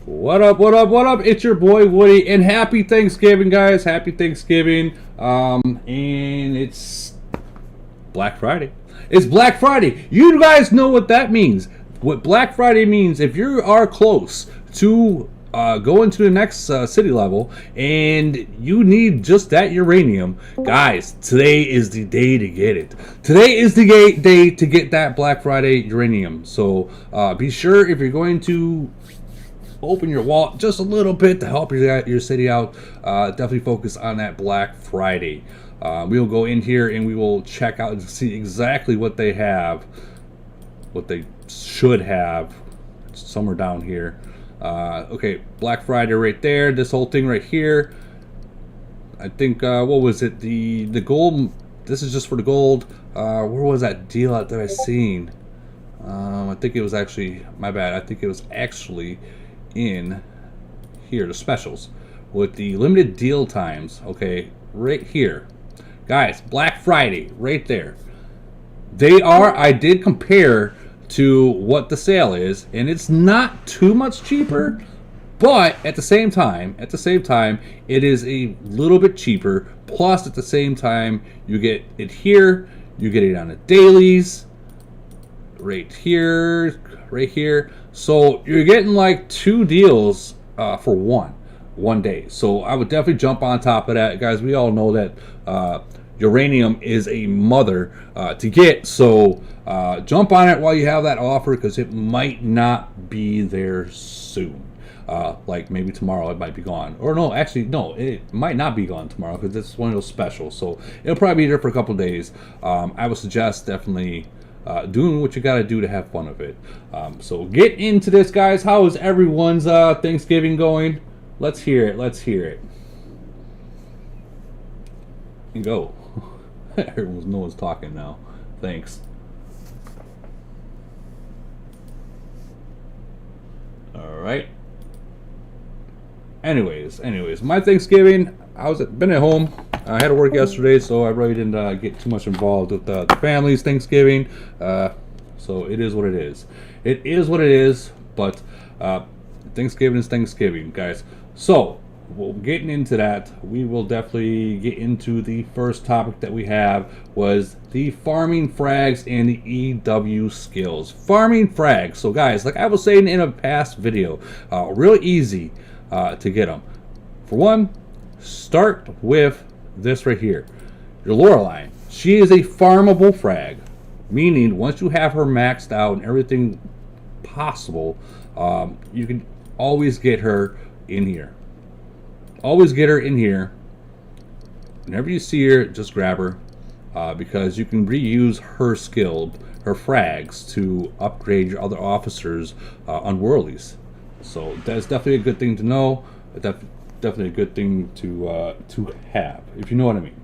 What up, what up, what up? It's your boy Woody, and happy Thanksgiving, guys. Happy Thanksgiving. And it's Black Friday. It's Black Friday. You guys know what that means. What Black Friday means, if you are close to going to the next city level and you need just that uranium, guys, today is the day to get it. Today is the day to get that Black Friday uranium. So be sure, if you're going to open your wallet just a little bit to help your city out, definitely focus on that Black Friday. We will go in here and we will check out and see exactly what they have, what they should have. It's somewhere down here. Okay, Black Friday right there. This whole thing right here. I think what was it? The gold. This is just for the gold. Where was that deal that I seen? I think it was actually, my bad. I think it was actually in here, the specials with the limited deal times. Okay, right here, guys. Black Friday right there. They are, I did compare to what the sale is, and it's not too much cheaper, but at the same time it is a little bit cheaper. Plus at the same time, you get it here, you get it on the dailies right here. So you're getting like two deals for one day. So I would definitely jump on top of that, guys. We all know that uranium is a mother to get. So jump on it while you have that offer, because it might not be there soon. Like maybe tomorrow it might be gone. Or no, actually no, it might not be gone tomorrow because it's one of those specials. So it'll probably be there for a couple of days. I would suggest definitely doing what you got to do to have fun of it. So get into this, guys. How is everyone's Thanksgiving going? Let's hear it. Let's hear it. And go. No one's talking now. Thanks. All right. Anyways, my Thanksgiving, been at home. I had to work yesterday, so I really didn't get too much involved with the family's Thanksgiving. So it is what it is. It is what it is. But Thanksgiving is Thanksgiving, guys. So getting into that, we will definitely get into the first topic that we have, was the farming frags and the EW skills. Farming frags. So guys, like I was saying in a past video, really easy to get them. For one, start with this right here, your Loreline. She is a farmable frag, meaning once you have her maxed out and everything possible, you can always get her in here. Always get her in here. Whenever you see her, just grab her, because you can reuse her skill, her frags, to upgrade your other officers on Worldies. So that's definitely a good thing to know. Definitely a good thing to have, if you know what I mean.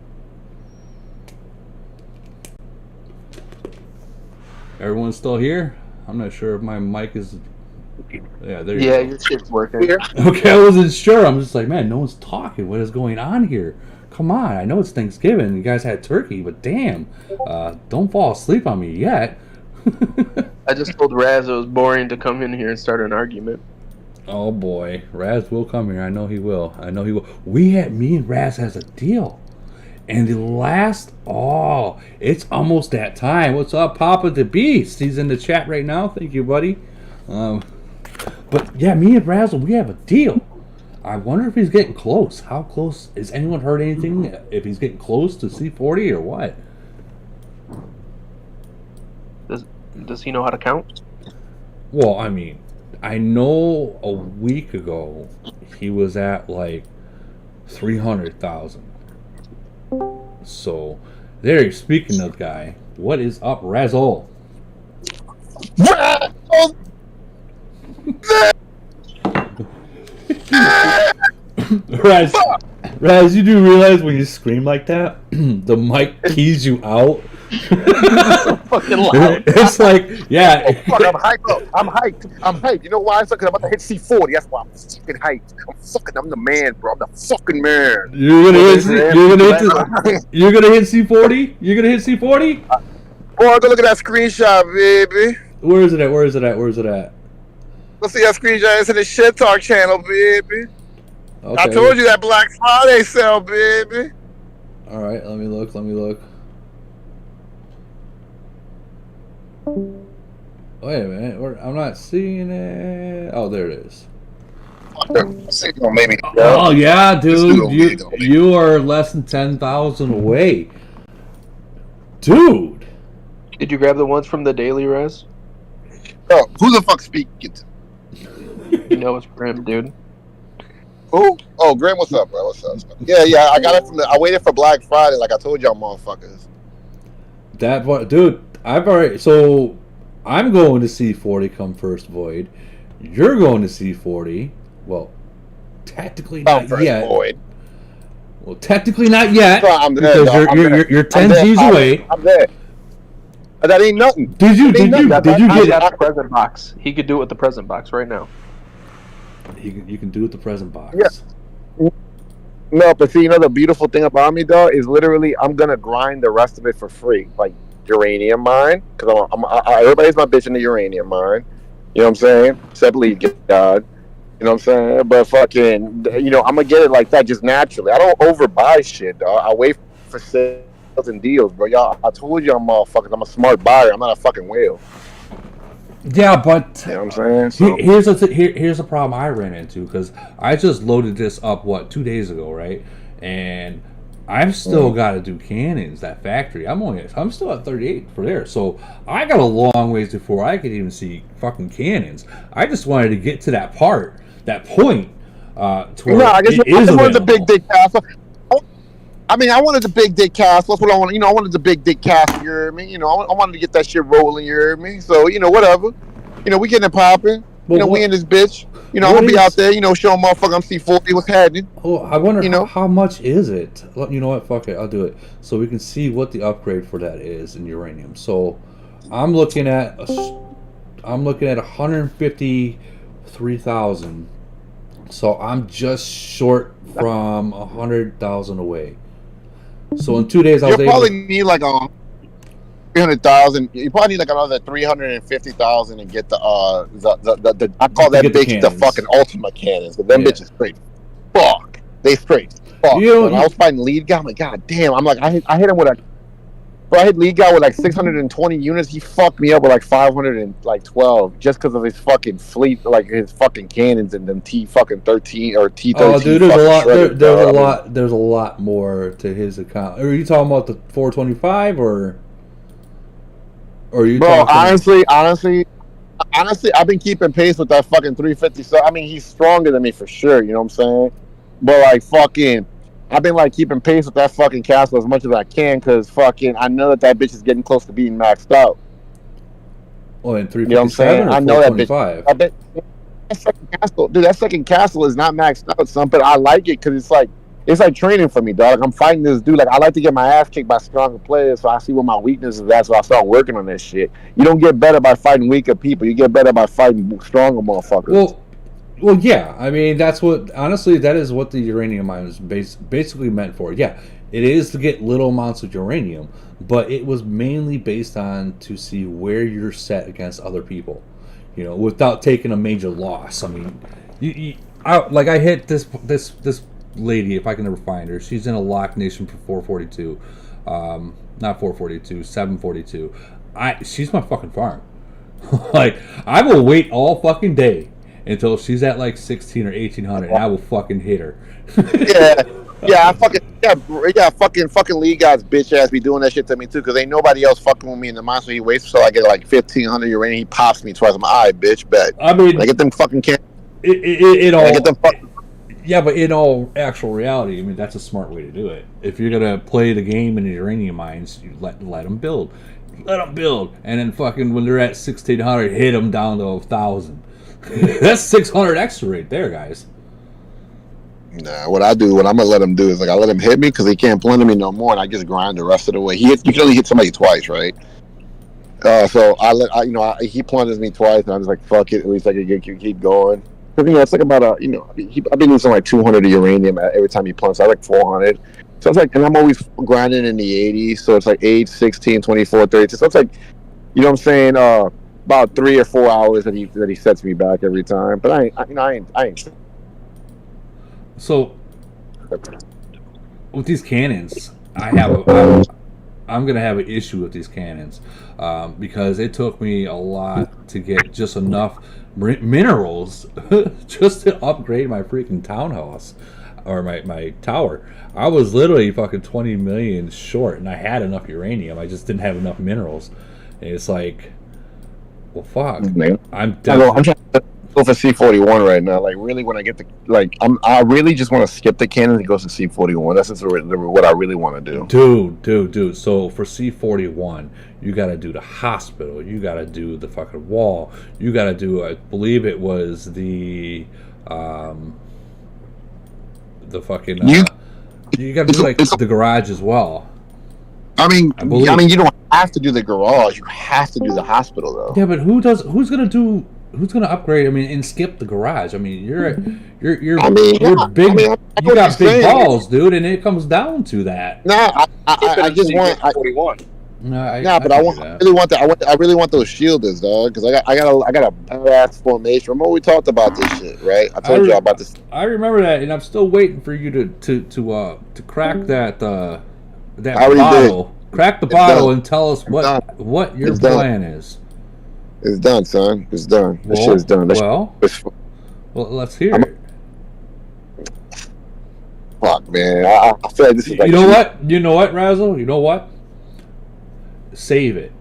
Everyone's still here? I'm not sure if my mic is. Yeah, there you go. Yeah, your shit's working. Okay, I wasn't sure. I'm just like, man, no one's talking. What is going on here? Come on, I know it's Thanksgiving. You guys had turkey, but damn, don't fall asleep on me yet. I just told Raz it was boring to come in here and start an argument. Oh boy, Raz will come here. I know he will. Me and Raz has a deal. And the last, it's almost that time. What's up, Papa the Beast? He's in the chat right now. Thank you, buddy. But yeah, me and Raz, we have a deal. I wonder if he's getting close. How close? Has anyone heard anything? If he's getting close to C40 or what? Does he know how to count? Well, I mean, I know a week ago he was at like 300,000. So, there. Speaking of guy, what is up, Razzle? Raz, you do realize when you scream like that, the mic keys you out. So fucking loud. It's like, yeah. Oh, fuck, I'm hyped. I'm hyped. You know why? It's because I'm about to hit C40. That's why I'm fucking hyped. I'm the man, bro. I'm the fucking man. You're gonna hit C40? You're gonna hit C40? Boy, go look at that screenshot, baby. Where is it at? Go see that screenshot. It's in the Shit Talk channel, baby. Okay. I told you that Black Friday sale, baby. All right, let me look. Wait a minute, I'm not seeing it. Oh, there it is. Maybe. Oh yeah, dude, you are less than 10,000 away, dude. Did you grab the ones from the Daily Res? Oh, who the fuck speaking? You know it's Grim, dude. Who? Oh, Graham, what's up, bro? What's up? Yeah, I got it from I waited for Black Friday, like I told y'all, motherfuckers. That one, dude. So I'm going to C40 come first void. You're going to C40. Well, technically not yet. Void. Well, technically not yet. No, I'm there, because you're 10 G's away. I'm there. That ain't nothing. Did you get the present box? He could do it with the present box right now. You can do it with the present box. Yeah. No, but see, the beautiful thing about me, though, is literally I'm gonna grind the rest of it for free, like uranium mine, because everybody's my bitch in the uranium mine. You know what I'm saying? Except Lead God. You know what I'm saying? But fucking, I'm gonna get it like that just naturally. I don't overbuy shit, dog. I wait for sales and deals, bro. Y'all, I told y'all, motherfuckers, I'm a smart buyer. I'm not a fucking whale. Yeah, but you know what I'm saying? So, here's a problem I ran into, because I just loaded this up 2 days ago, right? And I've still got to do cannons, that factory. I'm still at 38 for there, so I got a long ways before I could even see fucking cannons. I just wanted to get to that point, to where I just wanted the big dick castle. I wanted the big dick castle. That's what I wanted. I wanted the big dick castle. You hear me? I wanted to get that shit rolling. You hear me? So whatever. We getting it popping. We in this bitch. I'm gonna be out there. Showing motherfucker I'm C40 what's happening. Oh, I wonder how much is it? You know what? Fuck it. I'll do it so we can see what the upgrade for that is in uranium. So I'm looking at 153,000. So I'm just short from 100,000 away. So in 2 days, You'll probably need like 300,000. You probably need like another 350,000 and get the I call that bitch the fucking ultimate cannons. But them bitches straight fuck. They straight fuck. When I was fighting Lead guy, I'm like, god damn. I'm like, I hit him with I hit Lead guy with like 620 units. He fucked me up with like 512 just because of his fucking fleet, like his fucking cannons and them T13 or T13. Oh, dude, there's a lot more to his account. Are you talking about the 425 or are you? Bro, honestly, I've been keeping pace with that fucking 350. So he's stronger than me for sure. You know what I'm saying? But like fucking. I've been like keeping pace with that fucking castle as much as I can because fucking I know that bitch is getting close to being maxed out. Oh, in 357 I know that bitch. I bet that second castle is not maxed out, son. But I like it because it's like training for me, dog. Like, I'm fighting this dude. Like I like to get my ass kicked by stronger players, so I see what my weaknesses is at. So I start working on this shit. You don't get better by fighting weaker people. You get better by fighting stronger motherfuckers. Well, yeah. That is what the uranium mine is basically meant for. Yeah, it is to get little amounts of uranium, but it was mainly based on to see where you're set against other people, without taking a major loss. I hit this lady, if I can ever find her. She's in a lock nation for 442, not 442, 742. She's my fucking farm. Like, I will wait all fucking day until she's at like 16 or 1800, and I will fucking hit her. fucking League guys bitch ass be doing that shit to me too, because ain't nobody else fucking with me in the mine, so he waits until I get like 1,500 uranium. He pops me twice. I'm like, alright, bitch, bet. I get them fucking but in all actual reality, that's a smart way to do it. If you're gonna play the game in the uranium mines, you let them build, and then fucking when they're at 1,600, hit them down to 1,000. That's 600 extra right there, guys. Nah, what I'm gonna let him do is I let him hit me because he can't plunder me no more, and I just grind the rest of the way. You can only hit somebody twice, right? So he plunders me twice, and I'm just like, fuck it. At least I can keep going. It's like about I've been using like 200 of uranium every time he plunders. I like 400. So it's like, and I'm always grinding in the 80s. So it's like 8, 16, 24, 32. So it's like, you know what I'm saying? about 3 or 4 hours that he sets me back every time. But I ain't. So with these cannons, I'm gonna have an issue with these cannons because it took me a lot to get just enough minerals just to upgrade my freaking townhouse or my tower. I was literally fucking 20 million short, and I had enough uranium. I just didn't have enough minerals. And it's like, well, fuck. Man. I'm trying to go for C41 right now. Like, really, when I get I really just want to skip the cannon and go to C41. That's just what I really want to do. Dude. So for C41, you got to do the hospital. You got to do the fucking wall. You got to do, I believe it was the fucking. You got to do like the garage as well. I mean, you don't have to do the garage. You have to do the hospital, though. Yeah, but who's gonna upgrade? I mean, and skip the garage. I mean, you're big. You got big balls, dude, and it comes down to that. No, I just want 41. But I really want that. I really want those shielders, dog, because I got a badass formation. Remember we talked about this shit, right? I told you about this. I remember that, and I'm still waiting for you to crack that that I bottle. did. Crack the bottle and tell us what your plan is. It's done, son. It's done. That shit is done. Well, let's hear it. Fuck, man. I feel like this is like... You know what, Razzle? You know what? Save it.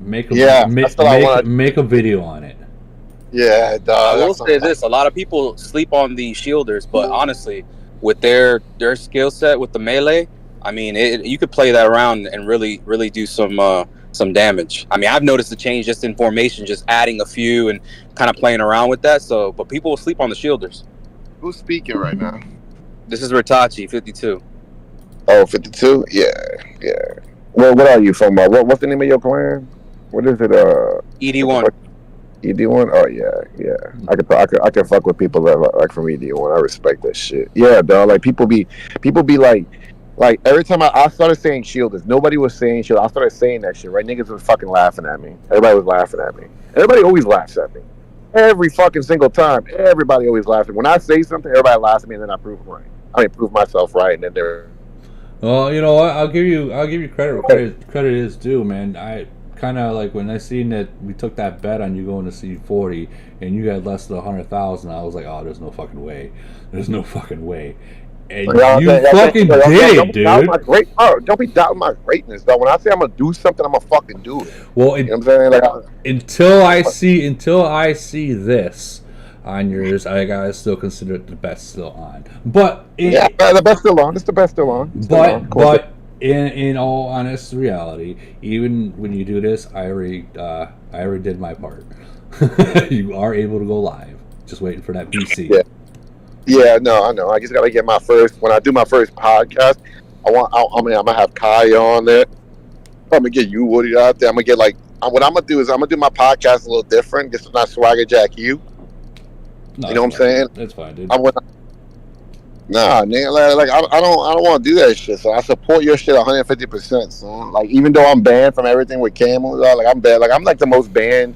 Make a video on it. Yeah, dog. I will say this: a lot of people sleep on the shielders, but honestly, with their skill set with the melee, I mean, you could play that around and really do some damage. I mean, I've noticed the change just in formation, just adding a few and kind of playing around with that. So, but people will sleep on the shielders. Who's speaking right now? This is Ritachi, 52. Oh, 52? Yeah. Well, what are you from? What's the name of your clan? What is it? ED1. ED1? Oh yeah. I can fuck with people that like from ED1. I respect that shit. Yeah, dog. Like people be like every time I started saying shielders, nobody was saying shield. I started saying that shit, right? Niggas was fucking laughing at me. Everybody was laughing at me. Everybody always laughs at me. Every fucking single time. Everybody always laughs at me. When I say something, everybody laughs at me, and then I prove them right. I mean, prove myself right, and then they're... Well, you know what? I'll give you credit where credit is due, man. I kind of like when I seen that we took that bet on you going to C40 and you had less than 100,000. I was like, oh, there's no fucking way. There's no fucking way. And you fucking did it, dude. Don't be doubting my greatness, though. When I say I'm gonna do something, I'm gonna fucking do it. Well, you know what I'm saying? Like, until I see this on yours, I gotta still consider it the best still on. But the best still on. It's the best still on. But in all honest reality, even when you do this, I already did my part. You are able to go live. Just waiting for that PC. Yeah, no, I know. I just gotta get my first. When I do my first podcast, I'm gonna have Kai on there. I'm gonna get you, Woody, out there. I'm gonna get what I'm gonna do is I'm gonna do my podcast a little different. Just not swagger jack you. No, you know what I'm saying? That's fine, dude. Nah, nigga, like I don't want to do that shit. So I support your shit 150%. So like, even though I'm banned from everything with camels, like I'm banned. Like I'm like the most banned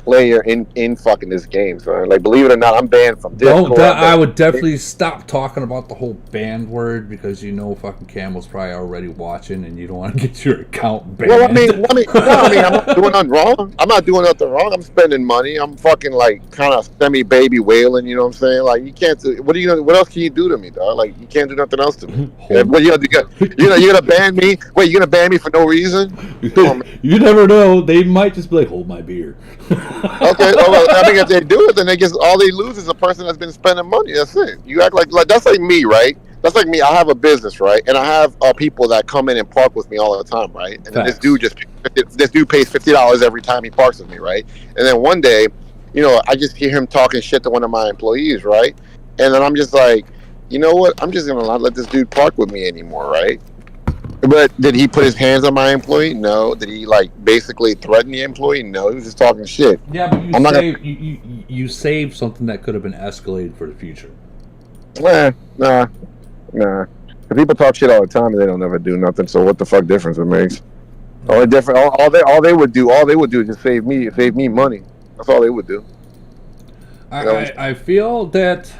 player in fucking this game. So like, believe it or not, I'm banned from Discord. I would definitely stop talking about the whole banned word because you know fucking Camel's probably already watching and you don't want to get your account banned. Well, I mean, I'm not doing nothing wrong. I'm not doing nothing wrong. I'm spending money. I'm fucking like kind of semi-baby wailing. You know what I'm saying? Like you can't do. What else can you do to me, dog? Like you can't do nothing else to me. What you gonna you're gonna ban me? Wait, you're gonna ban me for no reason? You never know. They might just be like, hold my beer. Okay, well, I think if they do it, then all they lose is a person that's been spending money. That's it. You act like that's like me, right? That's like me. I have a business, right? And I have people that come in and park with me all the time, right? And then this dude pays $50 every time he parks with me, right? And then one day, I just hear him talking shit to one of my employees, right? And then I'm just like, you know what? I'm just gonna not let this dude park with me anymore, right? But did he put his hands on my employee? No. Did he basically threaten the employee? No. He was just talking shit. Yeah, but you saved something that could have been escalated for the future. Nah. If people talk shit all the time and they don't never do nothing, so what the fuck difference it makes? All different. All they would do is just save me money. That's all they would do. I feel that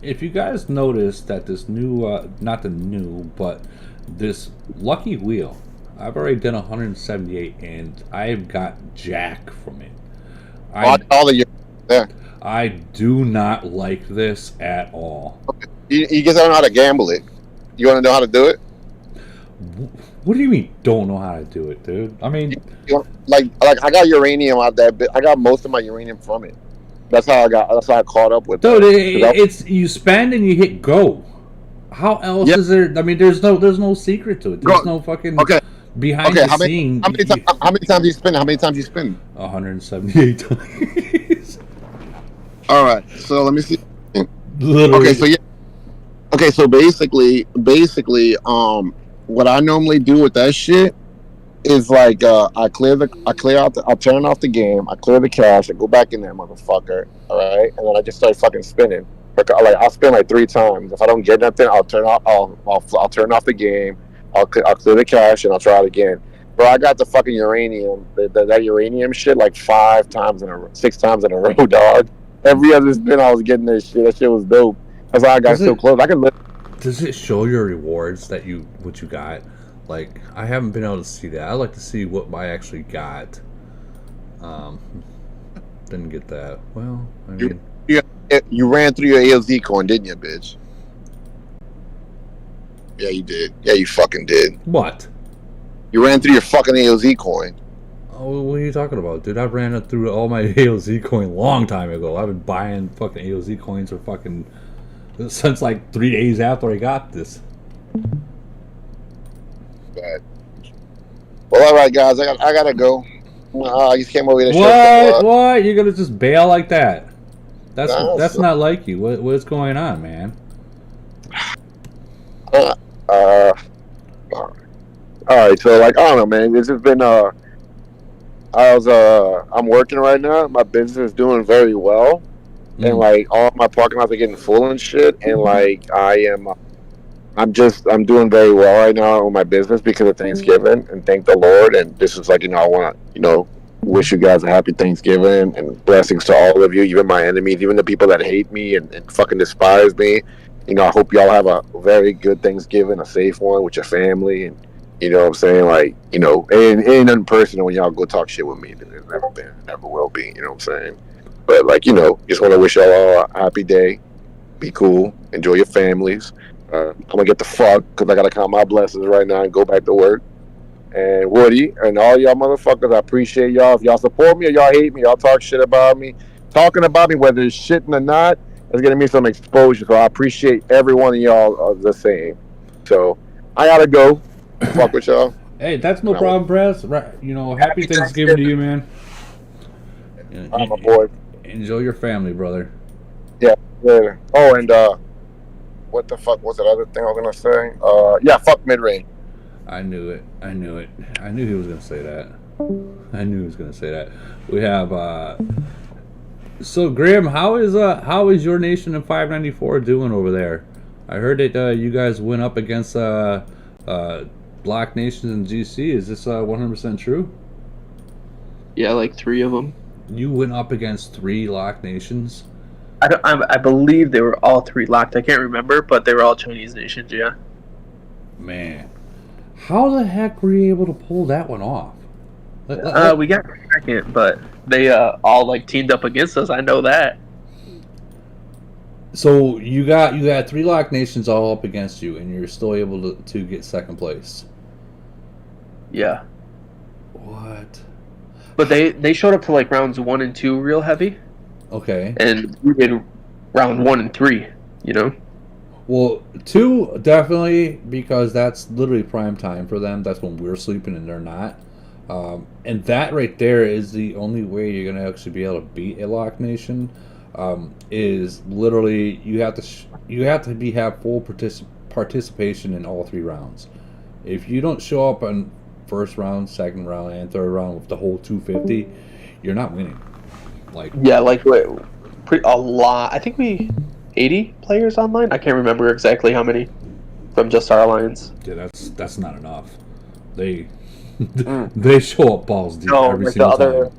if you guys notice that this new, not the new, but this lucky wheel, I've already done 178 and I've got jack from it. All the years there. I do not like this at all. Okay. You guys don't know how to gamble it. You want to know how to do it? What do you mean don't know how to do it, dude? I mean, like I got uranium out that bit. I got most of my uranium from it. That's how I caught up with. Dude, it's you spend and you hit go. How else is there? I mean, there's no secret to it. There's no fucking behind the scene. How many times you spin? 178 times. All right, so let me see. Literally. Okay, so basically, what I normally do with that shit is like I'll turn off the game, I clear the cache, I go back in there, motherfucker. All right, and then I just start fucking spinning. Like I'll spin like 3 times. If I don't get nothing, I'll turn off the game. I'll clear the cache and I'll try it again. Bro, I got the fucking uranium, that uranium shit like 6 times in a row, dog. Every other spin I was getting this shit. That shit was dope. That's why I got so close. I can live. Does it show your rewards that what you got? Like, I haven't been able to see that. I'd like to see what I actually got. Didn't get that. Well, I mean, you ran through your AOZ coin, didn't you, bitch? Yeah, you did. Yeah, you fucking did. What? You ran through your fucking AOZ coin. Oh, what are you talking about, dude? I ran it through all my AOZ coin long time ago. I've been buying fucking AOZ coins for fucking since like 3 days after I got this. Bad. Well, all right, guys, I gotta go. I just came over here to What? You're gonna just bail like that? That's not like you. What's going on, man? All right, so like I don't know, man. This has been I'm working right now. My business is doing very well, and like all my parking lots are getting full and shit. And like I'm doing very well right now with my business because of Thanksgiving, and thank the Lord. And this is like, I want to wish you guys a happy Thanksgiving and blessings to all of you, even my enemies, even the people that hate me and fucking despise me. I hope y'all have a very good Thanksgiving, a safe one with your family, and you know what I'm saying, like, ain't nothing personal when y'all go talk shit with me. There's never been, never will be, you know what I'm saying? But like, just want to wish y'all all a happy day. Be cool, enjoy your families. I'm gonna get the fuck because I gotta count my blessings right now and go back to work. And Woody and all y'all motherfuckers, I appreciate y'all. If y'all support me or y'all hate me, y'all talk shit about me, talking about me, whether it's shitting or not, it's gonna be some exposure. So I appreciate every one of y'all the same. So I gotta go. Fuck with y'all. Hey, that's no problem, Press. Right, happy Thanksgiving to you, man. I'm a boy. Enjoy your family, brother. Yeah. Oh, and what the fuck was that other thing I was gonna say? Yeah, fuck mid-range. I knew it. I knew he was gonna say that. We have so Graham, how is your nation in 594 doing over there? I heard that you guys went up against Black Nations in GC. Is this 100% true? Yeah, like 3 of them. You went up against 3 Lock Nations? I believe they were all 3 locked. I can't remember, but they were all Chinese nations, yeah. Man. How the heck were you able to pull that one off? We got second, but they all like teamed up against us. I know that. So you got 3 Lock Nations all up against you, and you're still able to get second place. Yeah. What? But they showed up to like rounds 1 and 2 real heavy. Okay. And we did round 1 and 3. Well, 2 definitely, because that's literally prime time for them. That's when we're sleeping and they're not. And that right there is the only way you're gonna actually be able to beat a Lock Nation. Is literally you have to have full participation in all 3 rounds. If you don't show up on first round, second round, and third round with the whole 250, you're not winning. A lot. I think we 80 players online. I can't remember exactly how many from just our alliance. Yeah, that's not enough. They They show up balls deep every single time.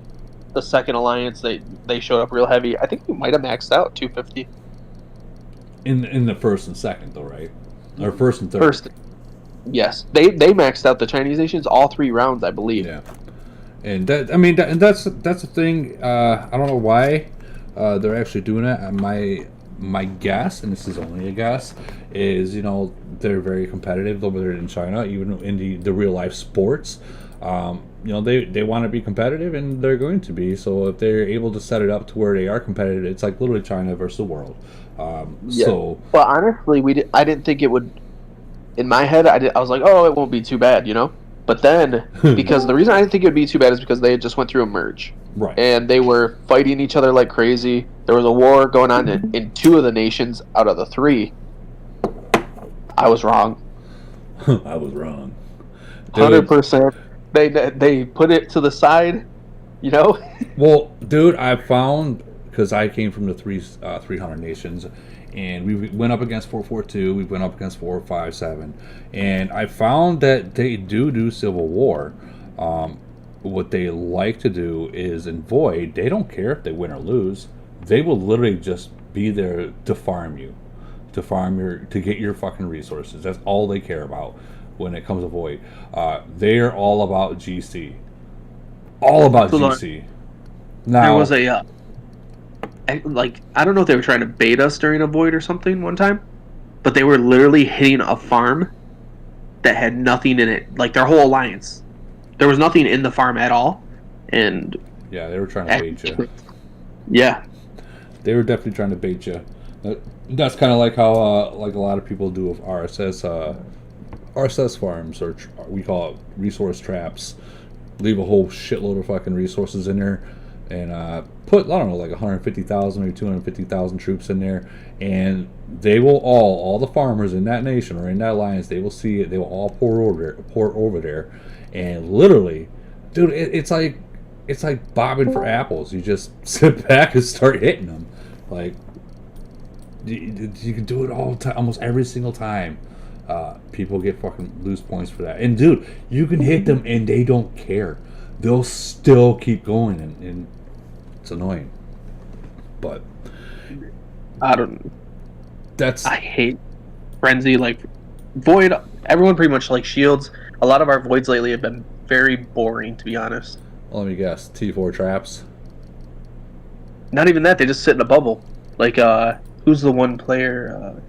The second alliance, they showed up real heavy. I think we might have maxed out 250 in the first and second, though, right? Or first and third. First, yes, they maxed out the Chinese nations all 3 rounds, I believe. Yeah, and that's the thing. I don't know why they're actually doing that. My guess, and this is only a guess, is they're very competitive over there in China, even in the real life sports. They want to be competitive, and they're going to be. So if they're able to set it up to where they are competitive, it's like literally China versus the world. So, but honestly, I didn't think it would. In my head, I was like, oh, it won't be too bad, But then, because the reason I didn't think it would be too bad is because they had just went through a merge. Right. And they were fighting each other like crazy. There was a war going on in 2 of the nations out of the 3. I was wrong. I was wrong. 100%. They put it to the side, Well, dude, I found, because I came from the 300 nations, and we went up against 442, we went up against 457, and I found that they do Civil War. What they like to do is in Void, they don't care if they win or lose. They will literally just be there to farm you, to get your fucking resources. That's all they care about when it comes to Void. They're all about GC. All about GC. Now, there was a I don't know if they were trying to bait us during a Void or something one time, but they were literally hitting a farm that had nothing in it, like their whole alliance. There was nothing in the farm at all, and yeah, they were trying to bait you. Yeah, they were definitely trying to bait you. That's kind of like how like a lot of people do with RSS farms, or we call it resource traps. Leave a whole shitload of fucking resources in there, and put, I don't know, like 150,000 or 250,000 troops in there, and they will all the farmers in that nation or in that alliance, they will see it. They will all pour over there, and literally, dude, it's like bobbing for apples. You just sit back and start hitting them. Like you can do it all the time, almost every single time. People get fucking lose points for that, and dude, you can hit them and they don't care. They'll still keep going, and it's annoying. But I hate Frenzy, like Void. Everyone pretty much likes Shields. A lot of our Voids lately have been very boring, to be honest. Well, let me guess, T4 traps. Not even that. They just sit in a bubble. Like who's the one player?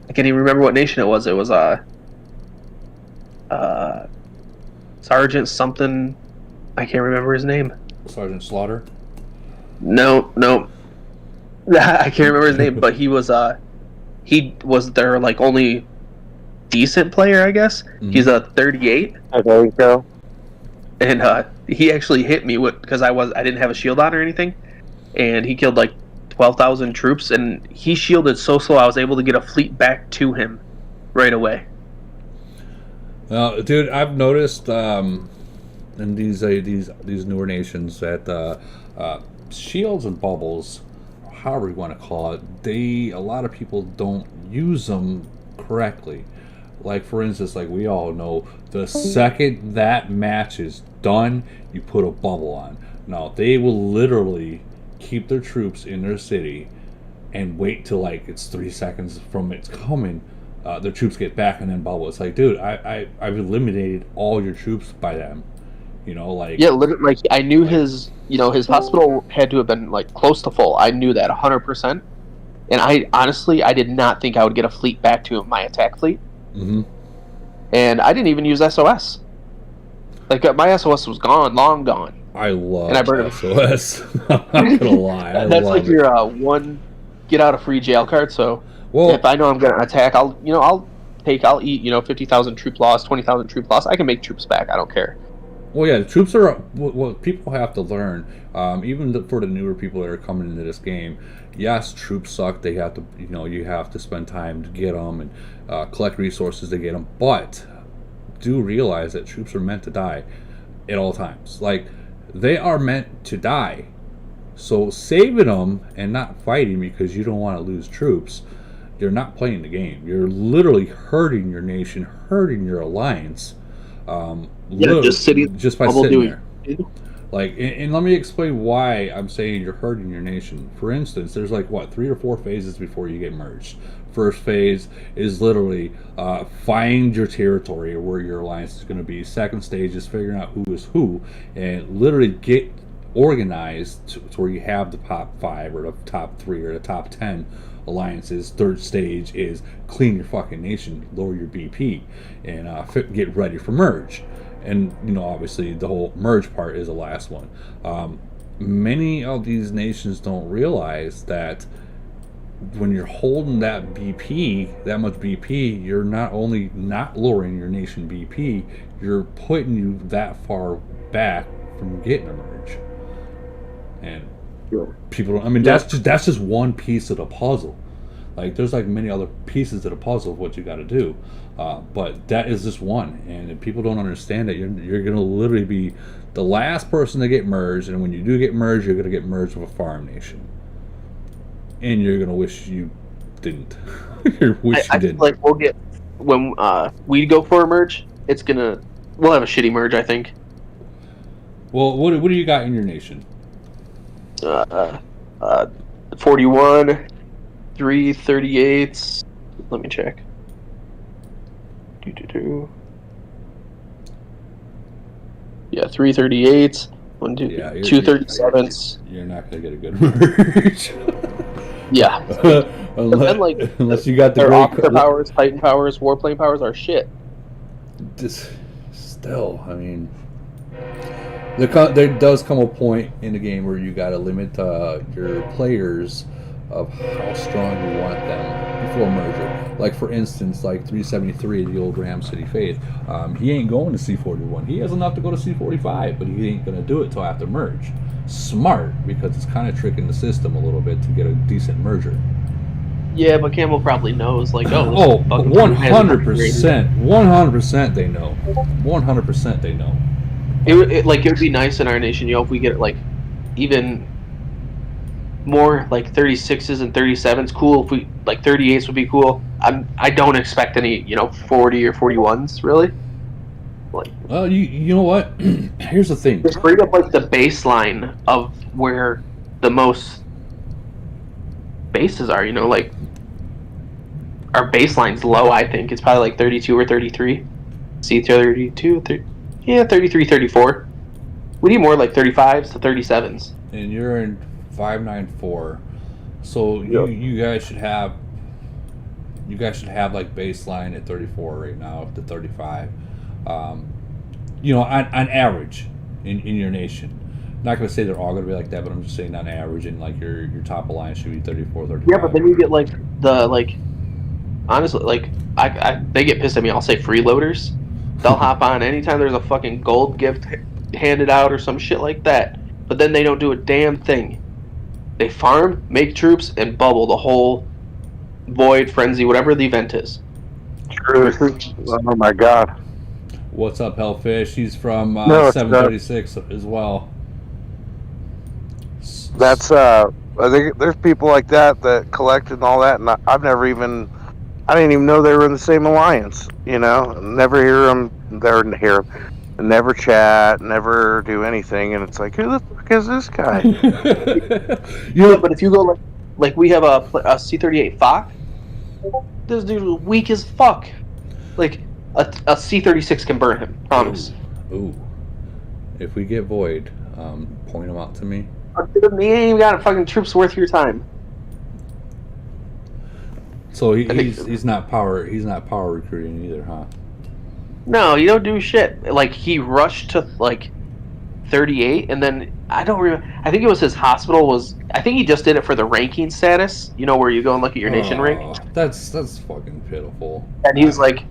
I can't even remember what nation it was. It was Sergeant something. I can't remember his name. Sergeant Slaughter? No. I can't remember his name, but he was their like only decent player, I guess. Mm-hmm. He's a 38. There we go. And he actually hit me because I didn't have a shield on or anything, and he killed like 12,000 troops, and he shielded so slow I was able to get a fleet back to him right away. Well, dude, I've noticed in these newer nations that shields and bubbles, however you want to call it, a lot of people don't use them correctly. Like, for instance, like we all know, the second that match is done, you put a bubble on. Now, they will literally keep their troops in their city and wait till like it's 3 seconds from it's coming. Their troops get back and then bubble. It's like, dude, I've eliminated all your troops by them. Like, yeah, literally, like I knew his hospital had to have been like close to full. I knew that 100%, and I honestly did not think I would get a fleet back to my attack fleet. Mm-hmm. And I didn't even use SOS. Like my SOS was gone, long gone. I love SOS. I'm not gonna lie. That's like your one get out of free jail card. So if I know I'm gonna attack, I'll eat 50,000 troop loss, 20,000 troop loss. I can make troops back. I don't care. Well, yeah, the troops are what people have to learn. Even for the newer people that are coming into this game, yes, troops suck. They have to, you have to spend time to get them and collect resources to get them. But do realize that troops are meant to die at all times. Like, they are meant to die. So saving them and not fighting because you don't want to lose troops, you're not playing the game. You're literally hurting your nation, hurting your alliance. Yeah, just sitting, just by bubble sitting doing. there. Like, and let me explain why I'm saying you're hurting your nation. For instance, there's like, what, 3 or 4 phases before you get merged. First phase is literally find your territory or where your alliance is going to be. Second stage is figuring out who is who and literally get organized to where you have the top 5 or the top 3 or the top 10 alliances. Third stage is clean your fucking nation, lower your BP, and get ready for merge. And, you know, obviously the whole merge part is the last one. Many of these nations don't realize that when you're holding that BP, that much BP, you're not only not lowering your nation BP, you're putting you that far back from getting a merge. And people don't, I mean, that's just one piece of the puzzle. Like, there's like many other pieces of the puzzle of what you got to do, but that is just one. And if people don't understand that, you're going to literally be the last person to get merged. And when you do get merged, you're going to get merged with a farm nation, and you're going to wish you didn't. I feel like we'll get when we go for a merge. We'll have a shitty merge, I think. Well, what do you got in your nation? 41. 338s. Let me check. Yeah, 338s. 237s. You're not gonna get a good merge. Yeah. unless you got the their officer powers, Titan powers, warplane powers are shit. Still, I mean, there does come a point in the game where you gotta limit your players of how strong you want them before merger. Like, for instance, like 373, the old Ram City Faith, he ain't going to C41. He has enough to go to C45, but he ain't going to do it till after merge. Smart, because it's kind of tricking the system a little bit to get a decent merger. Yeah, but Campbell probably knows, like, 100% they know. 100% they know. It would be nice in our nation, if we get, like, even more like 36s and 37s. Cool if we like 38s would be cool. I don't expect any 40 or 41s really. Like, well, you know what? Here's the thing. Just bring up like the baseline of where the most bases are. Like our baseline's low. I think it's probably like 32 or 33. See 32, 33, 34. We need more like 35s to 37s. And you're in 594, so you guys should have like baseline at 34 right now up to 35. On average in your nation. Not going to say they're all going to be like that, but I'm just saying on average, and like your top alliance should be 34, 35. Yeah, but then you get like honestly, like they get pissed at me. I'll say freeloaders. They'll hop on anytime there's a fucking gold gift handed out or some shit like that, but then they don't do a damn thing. They farm, make troops, and bubble the whole void, frenzy, whatever the event is. Oh my god. What's up, Hellfish? He's from 736 as well. That's I think there's people like that collect and all that, and I didn't even know they were in the same alliance. Never hear them. Never chat, never do anything, and it's like, who the fuck is this guy? But if you go like we have a C38 Fox, this dude is weak as fuck. Like a C36 can burn him. Promise. Ooh. If we get void, point him out to me. He ain't even got a fucking troops worth your time. So he's not power recruiting either, huh? No, you don't do shit. Like, he rushed to, like, 38, and then, I don't remember, I think it was his hospital I think he just did it for the ranking status, where you go and look at your nation rank. That's fucking pitiful. And he was like,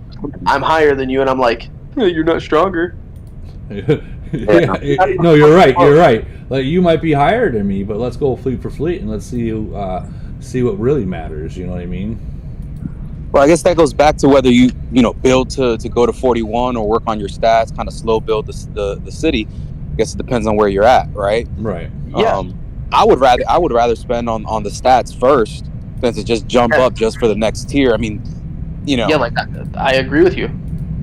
I'm higher than you, and I'm like, you're not stronger. No, you're right. Like, you might be higher than me, but let's go fleet for fleet, and let's see what really matters, you know what I mean? Well, I guess that goes back to whether you build to go to 41 or work on your stats, kind of slow build the city. I guess it depends on where you're at, right? Right. Yeah. I would rather spend on the stats first than to just jump up just for the next tier. I mean, Yeah, like I agree with you.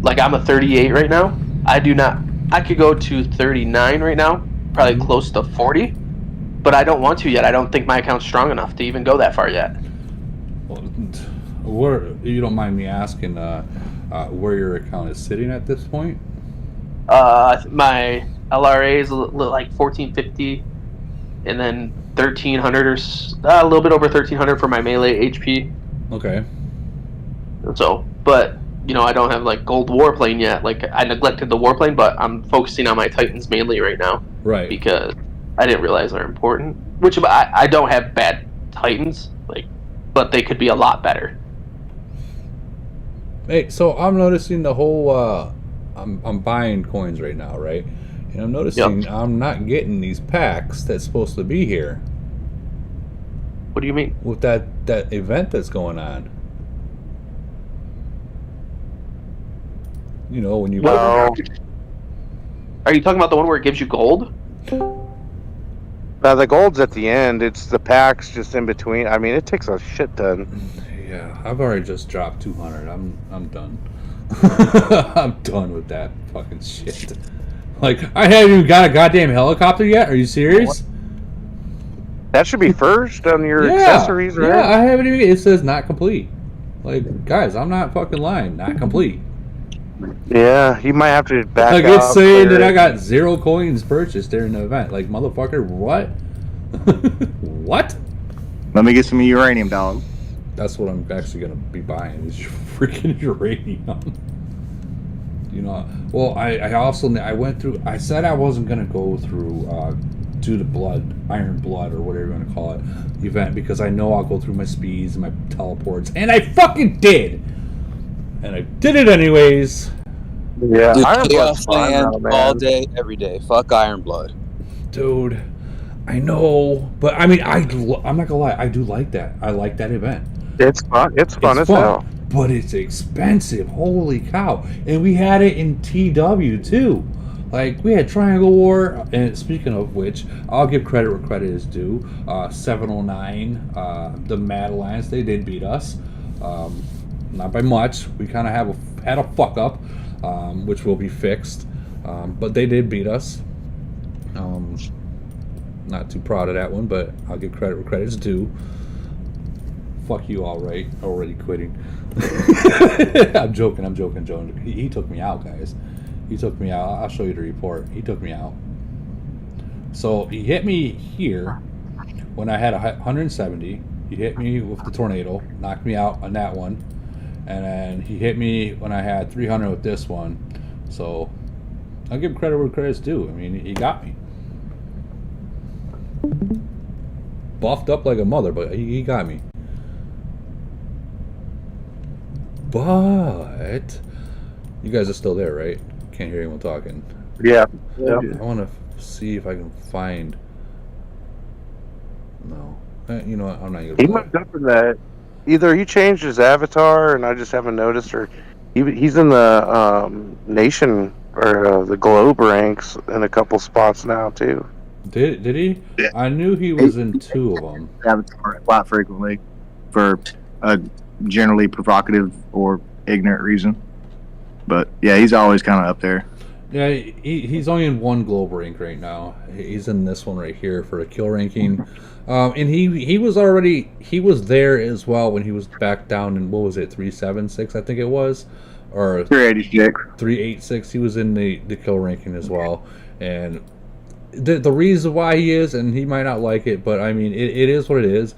Like, I'm a 38 right now, I do not. I could go to 39 right now, probably close to 40, but I don't want to yet. I don't think my account's strong enough to even go that far yet. Well, you don't mind me asking where your account is sitting at this point? My LRA is like 1450, and then 1300 or a little bit over 1300 for my melee HP. Okay. So, but I don't have like gold warplane yet. Like I neglected the warplane, but I'm focusing on my Titans mainly right now. Right. Because I didn't realize they're important. Which I don't have bad Titans, but they could be a lot better. Hey, so I'm noticing the whole. I'm buying coins right now, right? And I'm noticing I'm not getting these packs that's supposed to be here. What do you mean? With that event that's going on. When you. Are you talking about the one where it gives you gold? The gold's at the end. It's the packs just in between. I mean, it takes a shit ton. Yeah, I've already just dropped 200. I'm done. I'm done with that fucking shit. Like, I haven't even got a goddamn helicopter yet. Are you serious? That should be first on your accessories, right? Yeah, I haven't even. It says not complete. Like, guys, I'm not fucking lying. Not complete. Yeah, you might have to back like up. It's saying that I got 0 coins purchased during the event. Like, motherfucker, what? What? Let me get some uranium, dog. That's what I'm actually gonna be buying is freaking uranium. Well, I went through. I said I wasn't gonna go through do the Iron Blood or whatever you want to call it event because I know I'll go through my speeds and my teleports, and I fucking did. And I did it anyways. Yeah, Dude, Iron Chaos Blood's fun, Land all day, every day. Fuck Iron Blood. Dude, I know, but I mean, I'm not gonna lie, I do like that. I like that event. It's fun. It's fun as hell. But it's expensive. Holy cow! And we had it in TW too. Like, we had Triangle War, and speaking of which, I'll give credit where credit is due. 709, the Mad Alliance, they did beat us. Not by much. We kind of had a fuck up, which will be fixed. But they did beat us. Not too proud of that one, but I'll give credit where credit is due. Fuck you, all right. Already quitting. I'm joking, Joe. He took me out, guys. He took me out. I'll show you the report. He took me out. So he hit me here when I had 170. He hit me with the tornado, knocked me out on that one. And then he hit me when I had 300 with this one. So I'll give credit where credit's due. I mean, he got me. Buffed up like a mother, but he got me. But you guys are still there, right? Can't hear anyone talking. Yeah. I want to see if I can find. No, you know what? I'm not gonna. He might up in that. Either he changed his avatar, and I just haven't noticed, or he's in the nation or the globe ranks in a couple spots now too. Did he? Yeah. I knew he was in 2 of them. Avatar quite frequently for a generally provocative or ignorant reason. But yeah, he's always kind of up there. Yeah, he's only in 1 globe rank right now. He's in this one right here for a kill ranking. And he was there as well when he was back down in, what was it, 376 I think it was, or 386. He was in the kill ranking as well. And the reason why he is, and he might not like it, but I mean it is what it is.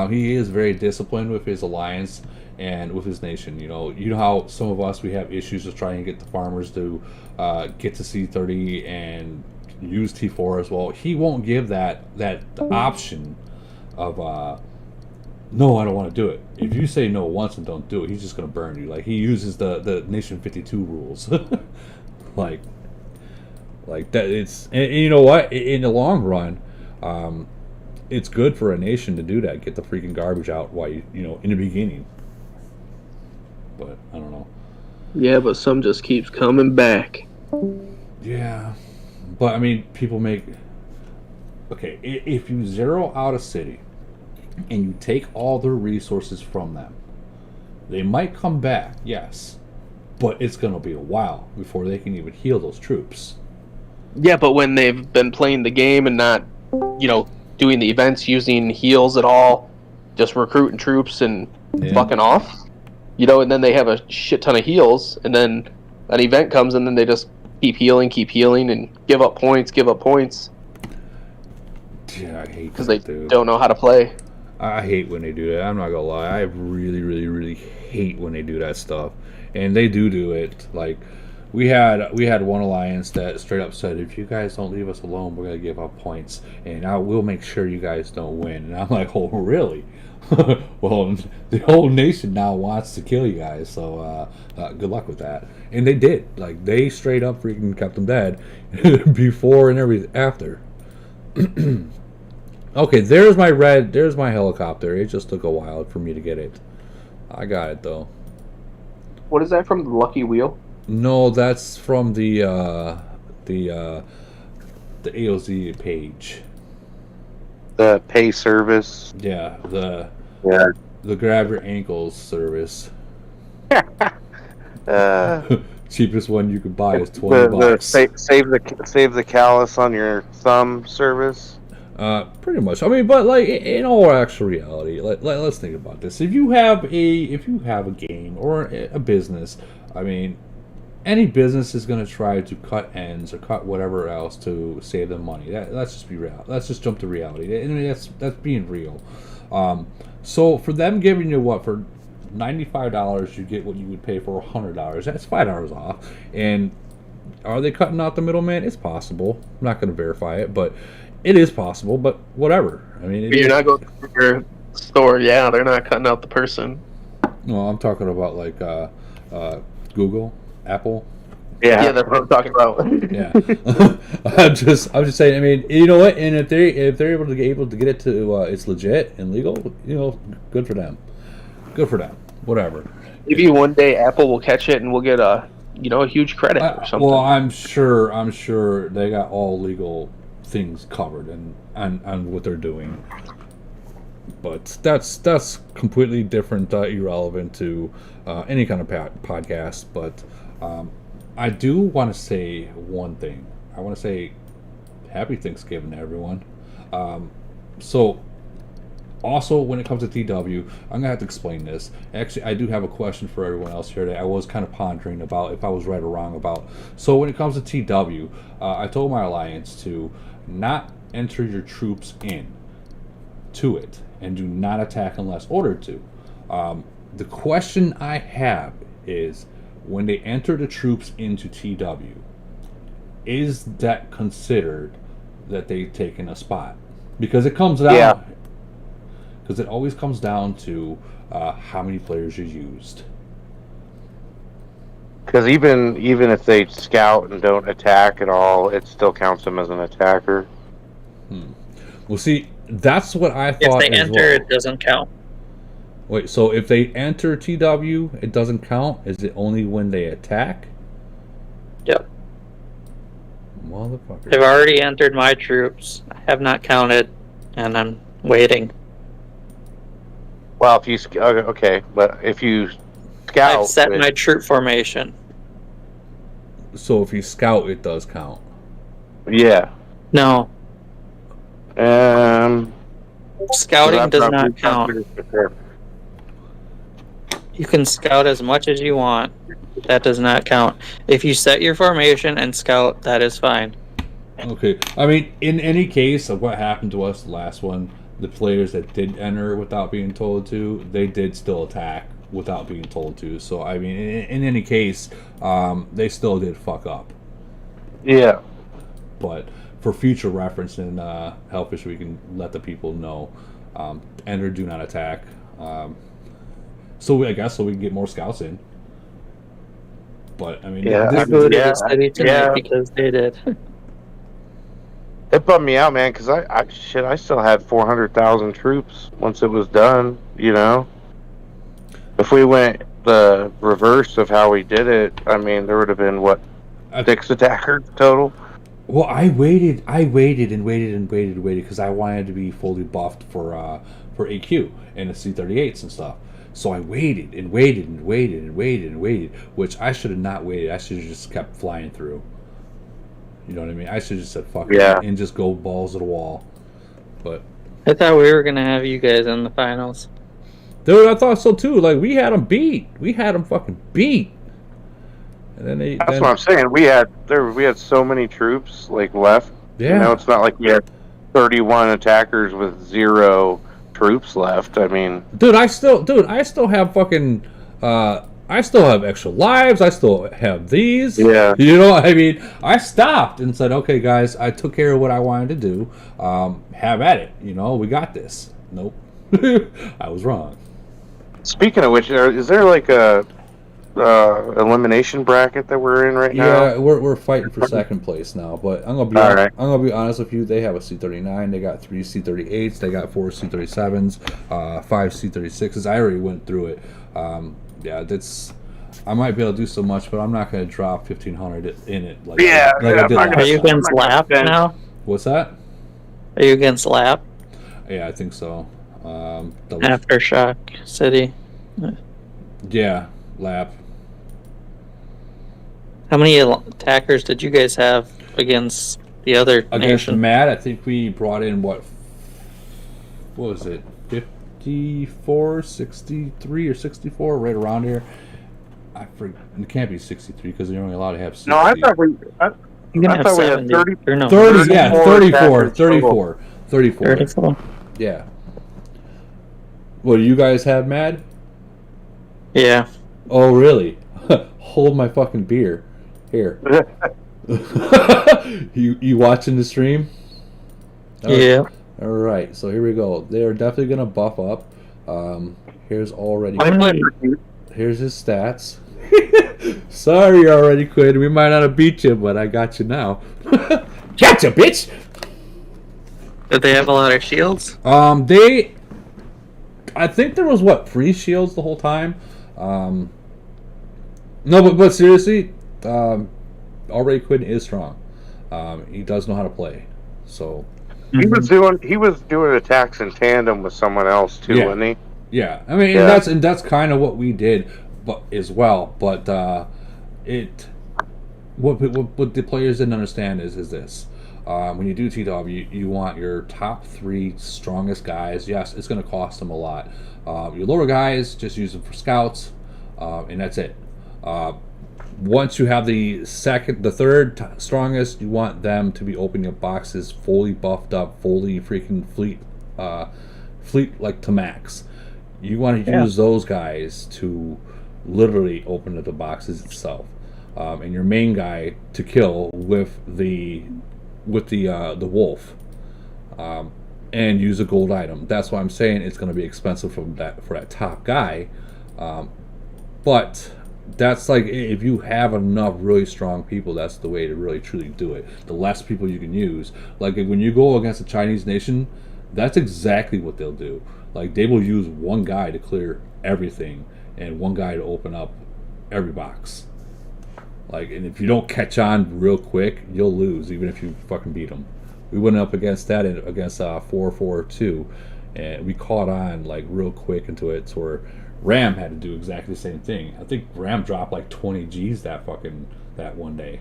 He is very disciplined with his alliance and with his nation. You know how some of us, we have issues with trying to get the farmers to get to C30 and use T4 as well. He won't give that option of no, I don't want to do it. If you say no once and don't do it, he's just going to burn you. Like, he uses the Nation 52 rules. like that. It's, and you know what, in the long run, it's good for a nation to do that, get the freaking garbage out while you in the beginning. But I don't know. Yeah, but some just keeps coming back. Yeah, but I mean, people make. Okay, if you zero out a city and you take all their resources from them, they might come back, yes, but it's going to be a while before they can even heal those troops. Yeah, but when they've been playing the game and not, doing the events using heals at all, just recruiting troops and fucking off, and then they have a shit ton of heals, and then an event comes and then they just keep healing, and give up points. Yeah, I hate because that, they dude. don't know how to play. I hate when they do that. I'm not gonna lie. I really, really, really hate when they do that stuff, and they do it. Like we had one alliance that straight up said, "If you guys don't leave us alone, we're gonna give up points, and we'll make sure you guys don't win." And I'm like, "Oh, really?" Well, the whole nation now wants to kill you guys, so good luck with that. And they did. Like they straight up freaking kept them dead before and everything after. Okay, there's my helicopter. It just took a while for me to get it. I got it though. What is that from, the Lucky Wheel? No, that's from the AOZ page. The pay service. Yeah, the Yeah. the grab your ankles service. Cheapest one you could buy is $20. Save the callus on your thumb service. Pretty much. I mean, but like in all actual reality, let's think about this. If you have a game or a business, I mean, any business is going to try to cut ends or cut whatever else to save them money. Let's just be real. Let's just jump to reality. I mean, that's being real. So for them giving you what, for $95, you get what you would pay for $100. That's $5 off. And are they cutting out the middleman? It's possible. I'm not going to verify it, but it is possible. But whatever. I mean, You're not going to your store. Yeah, they're not cutting out the person. No, I'm talking about like Google, Apple. Yeah, that's what I'm talking about. Yeah, I'm just saying. I mean, you know what? And if they're able to get it to it's legit and legal, good for them. Good for them. Whatever. Maybe one day Apple will catch it and we'll get a huge credit or something. Well, I'm sure they got all legal things covered and on what they're doing. But that's completely different, irrelevant to any kind of podcast. But I do want to say one thing. I want to say happy Thanksgiving to everyone. So also, when it comes to TW, I'm going to have to explain this. Actually, I do have a question for everyone else here that I was kind of pondering about if I was right or wrong about. So when it comes to TW, I told my alliance to not enter your troops in to it and do not attack unless ordered to. The question I have is, when they enter the troops into TW, is that considered that they've taken a spot? Because it comes down... Yeah. Because it always comes down to how many players you used. Because even if they scout and don't attack at all, it still counts them as an attacker. Well, see, that's what I thought. If they enter, it doesn't count. Wait, so if they enter TW, it doesn't count? Is it only when they attack? Yep. Motherfucker. They've already entered my troops. I have not counted, and I'm waiting. Well, if you but if you scout, I've set my troop formation. So if you scout, it does count. Yeah. No. Scouting does not count. You can scout as much as you want. That does not count. If you set your formation and scout, that is fine. Okay. I mean, in any case of what happened to us the last one, the players that did enter without being told to, they did still attack without being told to. So, I mean, in any case, they still did fuck up. Yeah. But for future reference and Hellfish, we can let the people know. Enter, do not attack. So we can get more scouts in. But, I mean... I voted the city tonight because they did. It bummed me out, man, because I still had 400,000 troops once it was done, If we went the reverse of how we did it, I mean, there would have been, 6 attackers total? Well, I waited because I wanted to be fully buffed for AQ and the C-38s and stuff. So I waited and waited and waited and waited and waited, which I should have not waited. I should have just kept flying through. You know what I mean? I should have just said fuck it and just go balls to the wall. But I thought we were gonna have you guys in the finals. dude, I thought so too. Like we had them beat. We had them fucking beat. And then That's what I'm saying. We had so many troops like left. Yeah. You know, it's not like we had 31 attackers with 0 troops left. I mean, dude, I still have fucking I still have extra lives. I still have these. Yeah. You know, I mean, I stopped and said, okay, guys, I took care of what I wanted to do. Have at it. You know, we got this. Nope. I was wrong. Speaking of which, is there like a elimination bracket that we're in right now? Yeah, we're fighting for second place now. But I'm gonna be honest with you. They have a C-39. They got 3 C-38s. They got 4 C-37s, 5 C-36s. I already went through it. Yeah, I might be able to do so much, but I'm not going to drop 1,500 in it. Like I did last Are you time. against Lap now? What's that? Are you against Lap? Yeah, I think so. Aftershock City. Yeah, Lap. How many attackers did you guys have against the other Against nation? Matt, I think we brought in what was it? 54, 63, or 64, right around here. I forget. It can't be 63 because they're only allowed to have 60. No, I thought we. You can I have thought we had 70. 30. Or no, 30, yeah, 34, attackers total. 34. Yeah. What do you guys have, Mad? Yeah. Oh, really? Hold my fucking beer. Here. You watching the stream? Yeah. All right, so here we go. They're definitely gonna buff up. Here's already. Here's his stats. Sorry, already quit. We might not have beat you, but I got you now. Gotcha, bitch. Did they have a lot of shields? I think there was 3 shields the whole time. No, but seriously, already quitting is strong. He does know how to play, so. He was doing attacks in tandem with someone else too, wasn't he? Yeah, I mean, and that's kind of what we did, but as well. But what the players didn't understand is this: when you do TW, you want your top 3 strongest guys. Yes, it's going to cost them a lot. Your lower guys, just use them for scouts, and that's it. Once you have the third strongest, you want them to be opening up boxes fully buffed up, fully freaking fleet like to max. You want to use those guys to literally open up the boxes itself, and your main guy to kill with the wolf, and use a gold item. That's why I'm saying it's going to be expensive for that top guy, but. That's like if you have enough really strong people, that's the way to really truly do it. The less people you can use, like when you go against a Chinese nation, that's exactly what they'll do. Like they will use one guy to clear everything and one guy to open up every box. Like, and if you don't catch on real quick, you'll lose even if you fucking beat them. We went up against that against 4-4-2, and we caught on like real quick into it. So where Ram had to do exactly the same thing. I think Ram dropped like 20 G's that one day.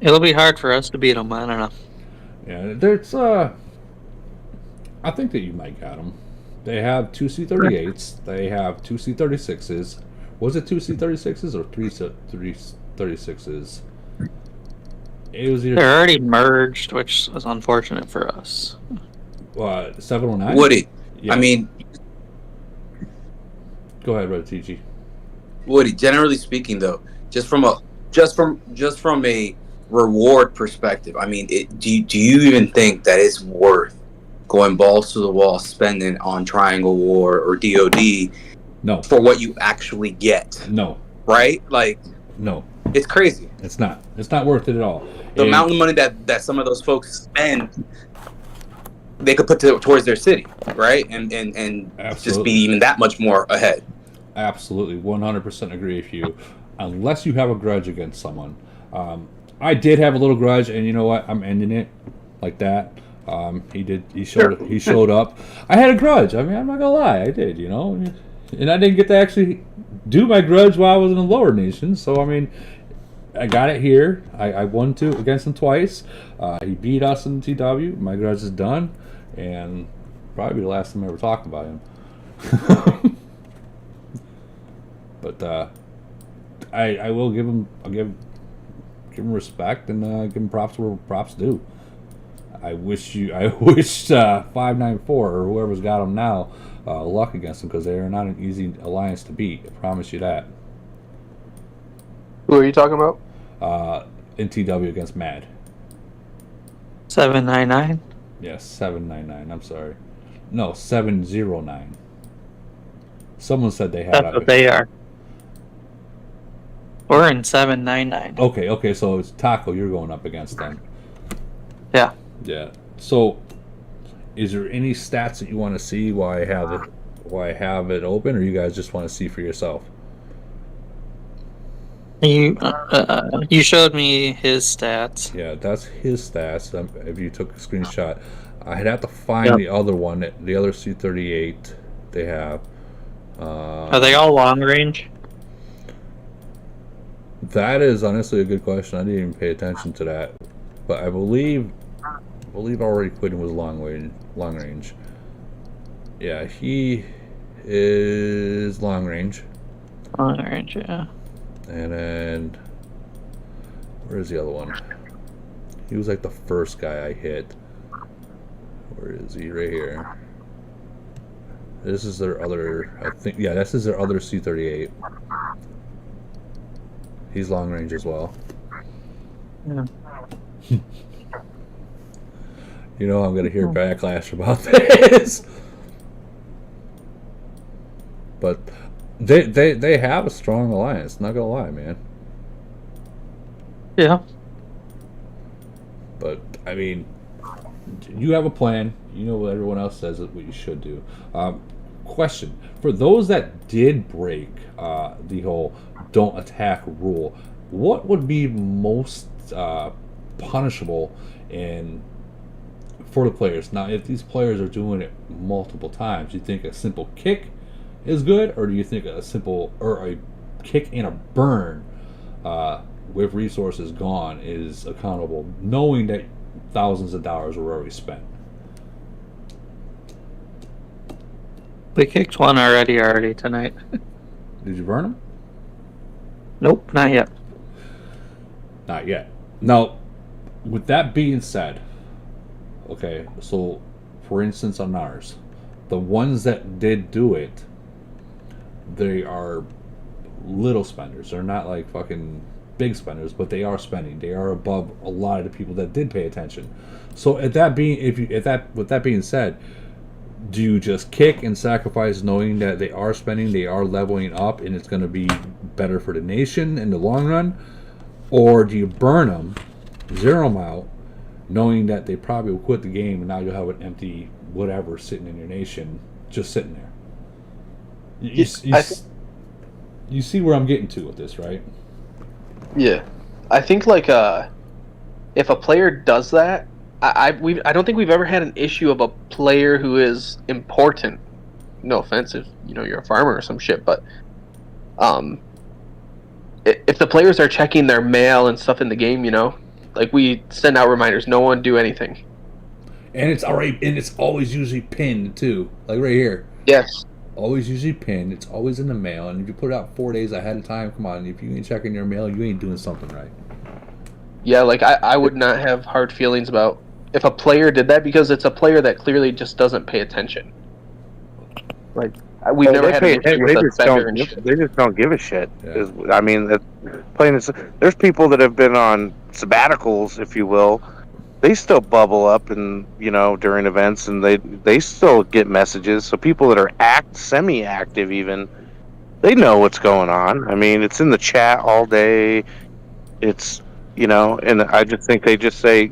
It'll be hard for us to beat them. I don't know. Yeah, there's I think that you might got them. They have 2 C-38s. They have 2 C-36s. Was it 2 C-36s or 3 C-36s? It was either. They're already merged, which is unfortunate for us. 709. Woody, Yeah. I mean, Go ahead, Red TG. Woody, generally speaking, though, just from a reward perspective, I mean, do you even think that it's worth going balls to the wall, spending on Triangle War or DoD? No. For what you actually get? No. Right? Like, no. It's crazy. It's not. It's not worth it at all. The amount of money that some of those folks spend, they could put towards their city, right? And just be even that much more ahead. Absolutely, 100% agree with you. Unless you have a grudge against someone. I did have a little grudge, and you know what? I'm ending it like that. He showed up. I had a grudge. I mean, I'm not gonna lie, I did. You know, and I didn't get to actually do my grudge while I was in the lower nations. So I mean, I got it here. I won against him twice. He beat us in TW. My grudge is done, and probably the last time I ever talked about him. But I will give him. I'll give him respect and give him props where props due. I wish 594 or whoever's got him now luck against them, because they are not an easy alliance to beat. I promise you that. Who are you talking about? In TW against Mad. 799. Yes, 799. I'm sorry. No, 709. Someone said they had. That's what they are. We're in 799. Okay. So it's Taco. You're going up against them. Yeah. Yeah. So, is there any stats that you want to see while I have it open, or you guys just want to see for yourself? You showed me his stats. Yeah, that's his stats. If you took a screenshot, I'd have to find the other one, the other C38 they have. Are they all long range? That is honestly a good question. I didn't even pay attention to that, but I believe already Quinn was long range. Yeah, he is long range. Long range, yeah. And then where's the other one? He was like the first guy I hit. Where is he? Right here. This is their other. I think this is their other C38. He's long range as well. Yeah. You know I'm gonna hear backlash about this. But they have a strong alliance, not gonna lie, man. Yeah. But I mean, you have a plan. You know what everyone else says is what you should do. Question: for those that did break the whole "don't attack" rule, what would be most punishable for the players? Now, if these players are doing it multiple times, do you think a simple kick is good, or do you think a kick and a burn with resources gone is accountable, knowing that thousands of dollars were already spent? We kicked one already tonight. Did you burn them? Nope, not yet. Not yet. Now, with that being said, okay, so for instance on ours, the ones that did do it, they are little spenders. They're not like fucking big spenders, but they are spending. They are above a lot of the people that did pay attention. So with that being said, do you just kick and sacrifice, knowing that they are spending, they are leveling up, and it's going to be better for the nation in the long run? Or do you burn them, zero them out, knowing that they probably will quit the game, and now you'll have an empty whatever sitting in your nation, just sitting there? You see where I'm getting to with this, right? Yeah, I think like if a player does that, I don't think we've ever had an issue of a player who is important. No offense if you're a farmer or some shit, but if the players are checking their mail and stuff in the game, like we send out reminders, no one do anything. And it's always usually pinned too, like right here. Yes. Always usually pinned. It's always in the mail, and if you put it out 4 days ahead of time, come on, if you ain't checking your mail, you ain't doing something right. Yeah, like I would not have hard feelings about if a player did that, because it's a player that clearly just doesn't pay attention. Like we've never had an issue with a spender and shit. They just don't give a shit. Yeah. I mean, there's people that have been on sabbaticals, if you will. They still bubble up and during events, and they still get messages. So people that are semi-active even, they know what's going on. I mean, it's in the chat all day. It's and I just think they just say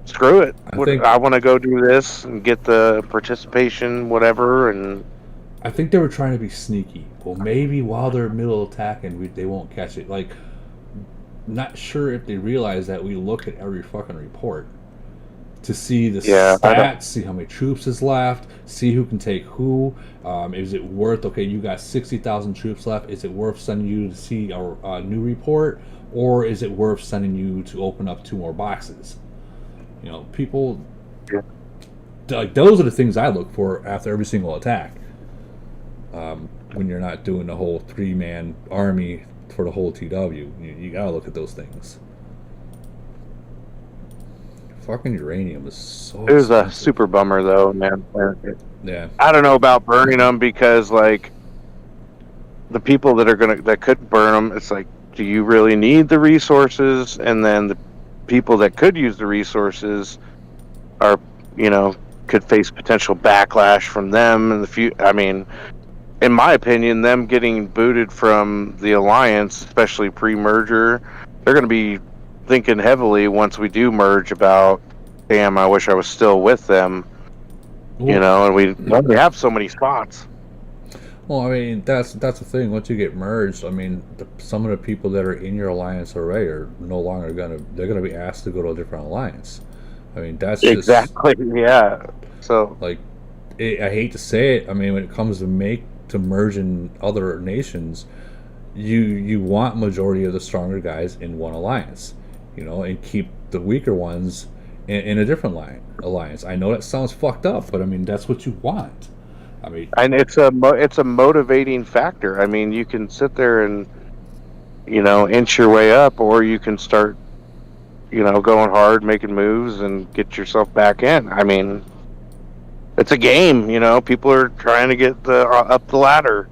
screw it. I want to go do this and get the participation, whatever. And I think they were trying to be sneaky. Well, maybe while they're middle attacking, they won't catch it. Like, not sure if they realize that we look at every fucking report. to see the Yeah, stats, see how many troops is left, see who can take who. Is it worth, okay, you got 60,000 troops left, is it worth sending you to see a new report, or is it worth sending you to open up 2 more boxes? You know, people, Yeah. like, those are the things I look for after every single attack. When you're not doing the whole 3-man army for the whole TW, you gotta look at those things. Fucking uranium is so It was a expensive. super bummer, though, man. Yeah. I don't know about burning them because, like, the people that could burn them, it's like, do you really need the resources? And then the people that could use the resources are, could face potential backlash from them in the future. I mean, in my opinion, them getting booted from the alliance, especially pre-merger, they're going to be thinking heavily once we do merge about, damn, I wish I was still with them. And we only have so many spots. Well, I mean, that's the thing. Once you get merged, I mean, some of the people that are in your alliance already are no longer they're gonna be asked to go to a different alliance. I mean, that's just, exactly, yeah. So, like, I hate to say it. I mean, when it comes to merging other nations, you want majority of the stronger guys in one alliance, and keep the weaker ones in a different alliance. I know that sounds fucked up, but I mean, that's what you want. I mean, and it's a motivating factor. I mean, you can sit there and inch your way up, or you can start going hard, making moves, and get yourself back in. I mean, it's a game. People are trying to get up the ladder.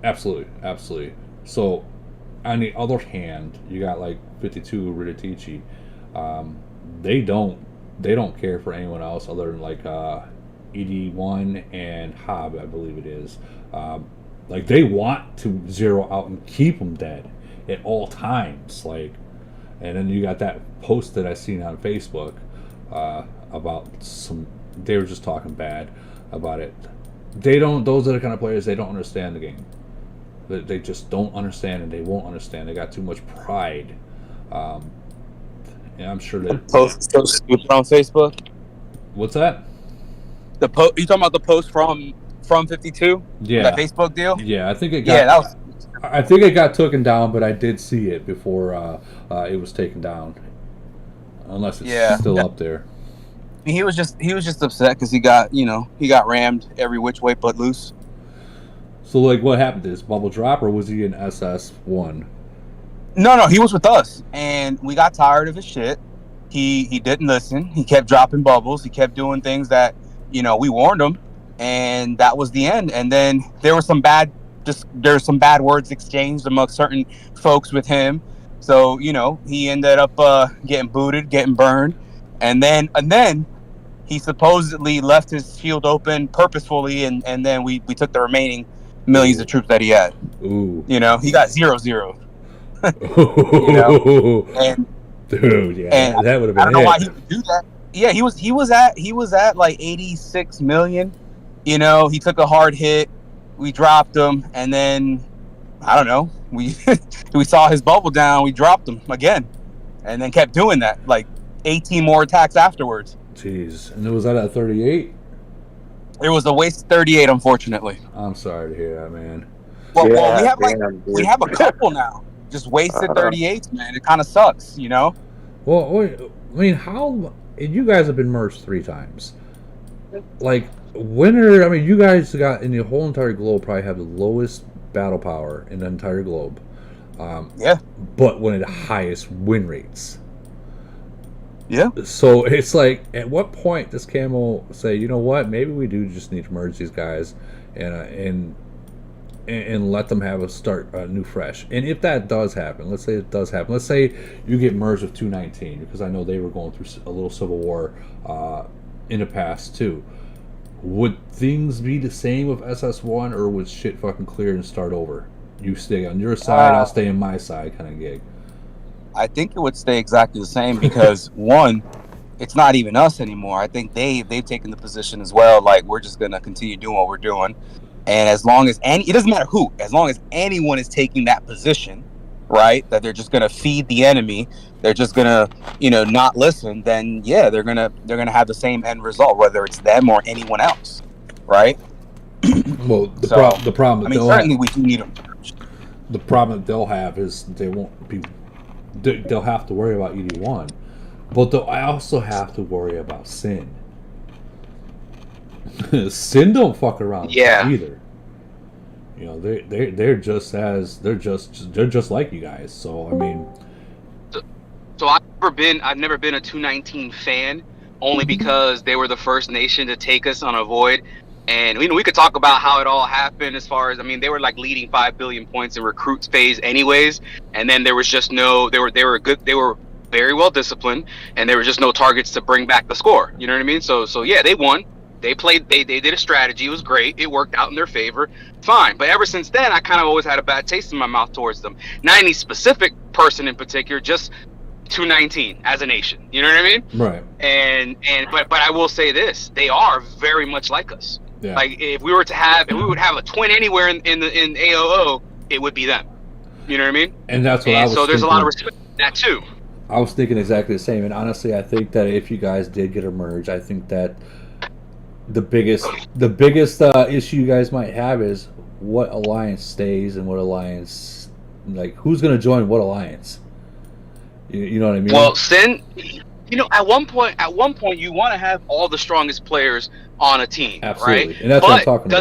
Absolutely. So, on the other hand, you got like 52 Ridatici. They don't care for anyone else other than like ED1 and Hob, I believe it is. Like, they want to zero out and keep them dead at all times. Like, and then you got that post that I seen on Facebook about they were just talking bad about it. Those are the kind of players, they don't understand the game. They just don't understand, and they won't understand. They got too much pride. And I'm sure that post so stupid on Facebook. What's that? You talking about the post from 52? Yeah, that Facebook deal. Yeah, I think it got. Yeah, that was. I think it got taken down, but I did see it before it was taken down. Unless it's still up there. He was just upset because he got rammed every which way but loose. So, like, what happened to this bubble drop, or was he in SS1? No, he was with us, and we got tired of his shit. He didn't listen. He kept dropping bubbles. He kept doing things that we warned him, and that was the end. And then there were some bad words exchanged amongst certain folks with him. So he ended up getting booted, getting burned, and then he supposedly left his shield open purposefully, and then we took the remaining millions of troops that he had. Ooh. He got 0-0. And dude, yeah, and that would have been. I don't know why he would do that. Yeah, he was at like 86 million. He took a hard hit. We dropped him, and then I don't know. We saw his bubble down. We dropped him again, and then kept doing that, like 18 more attacks afterwards. Jeez, and was that at 38? It was a waste 38, unfortunately. I'm sorry to hear that, man. Well, we have a couple now. Just wasted 38s, man. It kind of sucks, Well, wait, I mean, how? You guys have been merged 3 times. Like, you guys got in the whole entire globe probably have the lowest battle power in the entire globe. Yeah. But one of the highest win rates. Yeah. So it's like, at what point does Camo say, you know what, maybe we do just need to merge these guys and let them have a start new fresh? And if that does happen, let's say it does happen. Let's say you get merged with 219, because I know they were going through a little civil war in the past too. Would things be the same with SS1, or would shit fucking clear and start over? You stay on your side, I'll stay on my side kind of gig. I think it would stay exactly the same because one, it's not even us anymore. I think they've taken the position as well. Like, we're just gonna continue doing what we're doing, and as long as it doesn't matter who, as long as anyone is taking that position, right? That they're just gonna feed the enemy. They're just gonna, not listen. Then yeah, they're gonna have the same end result, whether it's them or anyone else, right? Well, the problem. I mean, certainly we do need them. The problem that they'll have is they won't be. They'll have to worry about ED1, but they'll also have to worry about Sin. Sin don't fuck around either. They're just like you guys. So I mean, so I've never been a 219 fan, only because they were the first nation to take us on a void. And we could talk about how it all happened as far as, they were like leading 5 billion points in recruits phase anyways. And then there was just they were very well disciplined, and there were just no targets to bring back the score. You know what I mean? So yeah, they won. They played, they did a strategy. It was great. It worked out in their favor. Fine. But ever since then, I kind of always had a bad taste in my mouth towards them. Not any specific person in particular, just 219 as a nation. You know what I mean? Right. But I will say this: they are very much like us. Yeah. Like if we would have a twin anywhere in AOO, it would be them. You know what I mean? And that's what I was so there's thinking. A lot of respect in that too. I was thinking exactly the same. And honestly, I think that if you guys did get a merge, I think that the biggest issue you guys might have is what alliance stays and what alliance, like who's going to join what alliance. You know what I mean? Well, Sin, at one point you want to have all the strongest players on a team, absolutely. Right? And that's what I'm talking about.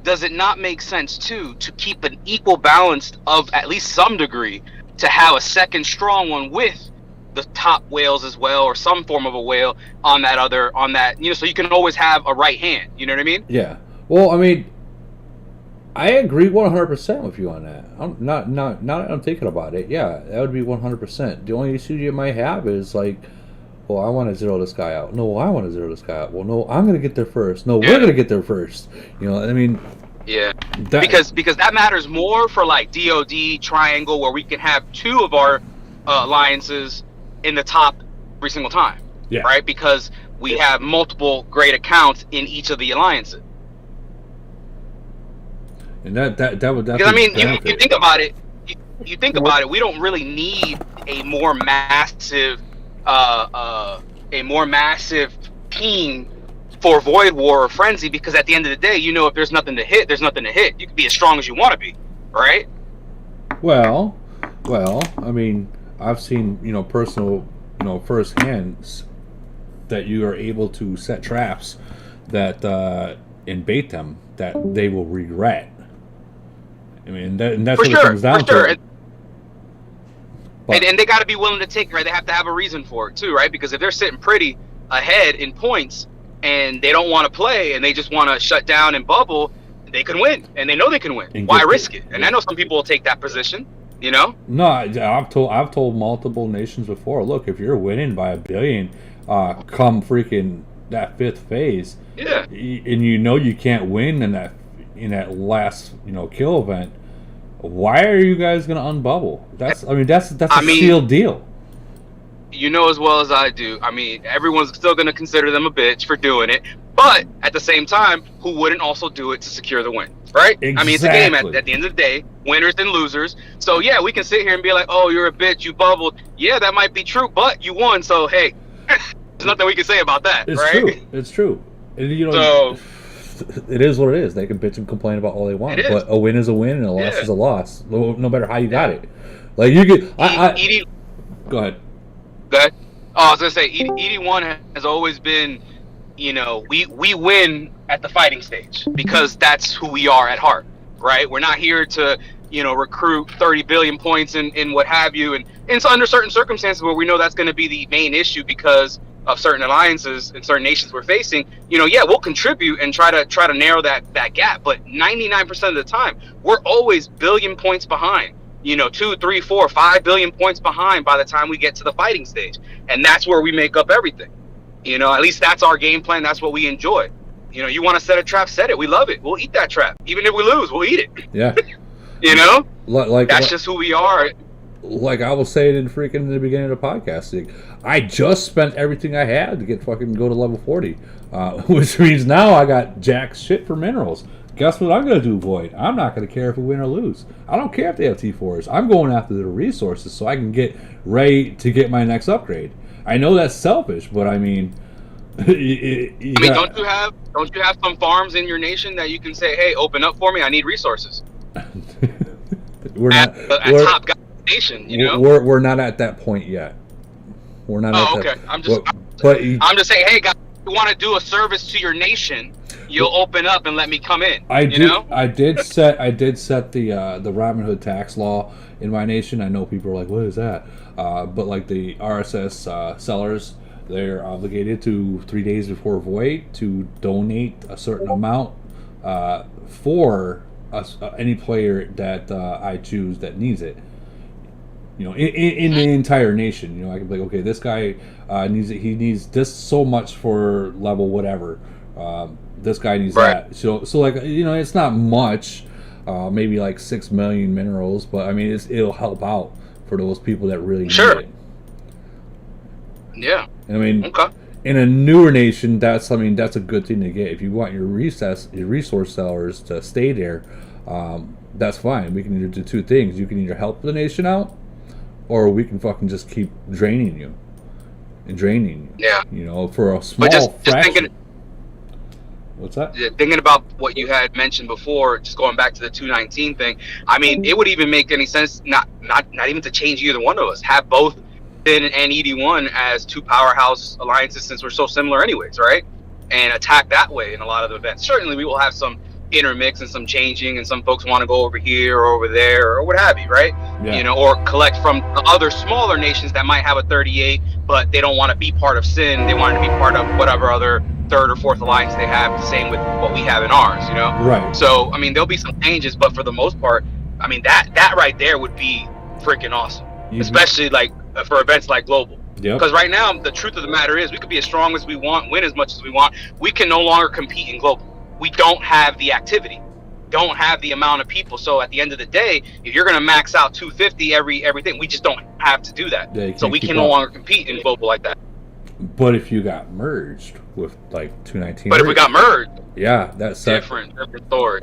Does it not make sense too to keep an equal balance of at least some degree, to have a second strong one with the top whales as well, or some form of a whale on that, so you can always have a right hand. You know what I mean? Yeah. Well, I mean, I agree 100% with you on that. I'm thinking about it. Yeah, that would be 100%. The only issue you might have is like, well, I want to zero this guy out. No, I want to zero this guy out. Well, no, I'm going to get there first. No, we're going to get there first. I mean... Yeah, because that matters more for like DOD triangle, where we can have 2 of our alliances in the top every single time. Yeah. Right? Because we have multiple great accounts in each of the alliances. And that would definitely... Because I mean, you think about it. You think about it. We don't really need a more massive team for Void War or Frenzy, because at the end of the day, if there's nothing to hit, there's nothing to hit. You can be as strong as you want to be, right? Well, I mean, I've seen, personal, firsthand that you are able to set traps that and bait them that they will regret. I mean, that's what it comes down to. And they got to be willing to take, right? They have to have a reason for it too, right? Because if they're sitting pretty ahead in points and they don't want to play and they just want to shut down and bubble, they can win, and they know they can win. Why risk it? And I know some people will take that position. No, I've told multiple nations before. Look, if you're winning by 1 billion, come freaking that 5th phase, yeah, and you can't win in that last kill event. Why are you guys gonna unbubble? That's a sealed deal. As well as I do. I mean, everyone's still gonna consider them a bitch for doing it, but at the same time, who wouldn't also do it to secure the win, right? Exactly. I mean, it's a game at the end of the day, winners and losers. So yeah, we can sit here and be like, "Oh, you're a bitch, you bubbled." Yeah, that might be true, but you won, so hey, there's nothing we can say about that, right? It's true. And, it is what it is. They can bitch and complain about all they want, but a win is a win and a loss is a loss, no matter how you got it. Like you could, go ahead. Oh, I was gonna say, ED1 has always been, we win at the fighting stage because that's who we are at heart, right? We're not here to, recruit 30 billion points and what have you, and it's under certain circumstances where we know that's going to be the main issue because of certain alliances and certain nations we're facing. We'll contribute and try to narrow that gap, but 99% of the time we're always billion points behind. 2, 3, 4, 5 billion points behind by the time we get to the fighting stage, and that's where we make up everything. At least that's our game plan. That's what we enjoy. You want to set a trap, set it. We love it. We'll eat that trap, even if we lose. We'll eat it. Yeah. That's just who we are. like I was saying in the beginning of the podcast, I just spent everything I had to get fucking go to level 40, which means now I got jack shit for minerals. Guess what I'm gonna do, Void? I'm not gonna care if we win or lose. I don't care if they have T4s. I'm going after the resources so I can get ready to get my next upgrade. I know that's selfish, but I mean, don't you have some farms in your nation that you can say, hey, open up for me? I need resources. we're top guy nation, you know. We're not at that point yet. We're not. Oh, okay. I'm just saying, hey guys, if you want to do a service to your nation, you'll open up and let me come in. I did set the Robin Hood tax law in my nation. I know people are like, what is that? But like the RSS sellers, they're obligated to 3 days before void to donate a certain amount for any player that I choose that needs it. You know, in the entire nation. You know, I can be like, okay, this guy needs it. He needs this so much for level whatever. This guy needs that. So like, you know, it's not much. Maybe like 6 million minerals, but I mean, it'll help out for those people that really need it. Yeah. And I mean, in a newer nation, that's a good thing to get. If you want your resource sellers to stay there, that's fine. We can either do two things. You can either help the nation out, or we can fucking just keep draining you. Yeah. You know, for a small fraction. What's that? Thinking about what you had mentioned before, just going back to the 219 thing. I mean, it would even make any sense not even to change either one of us. Have both Sin and ED1 as two powerhouse alliances, since we're so similar anyways, right? And attack that way in a lot of the events. Certainly we will have some intermix and some changing, and some folks want to go over here or over there or what have you, right? Yeah. You know, or collect from the other smaller nations that might have a 38, but they don't want to be part of Sin. They want to be part of whatever other third or fourth alliance they have. The same with what we have in ours, you know? Right. So, I mean, there'll be some changes, but for the most part, I mean, that right there would be freaking awesome. Especially like for events like Global. Because right now, the truth of the matter is, we could be as strong as we want, win as much as we want. We can no longer compete in Global. We don't have the activity, don't have the amount of people. So at the end of the day, if you're going to max out 250 everything, we just don't have to do that. So we can no longer compete in Global like that. But if you got merged with like 219, but if we got merged, that's different story.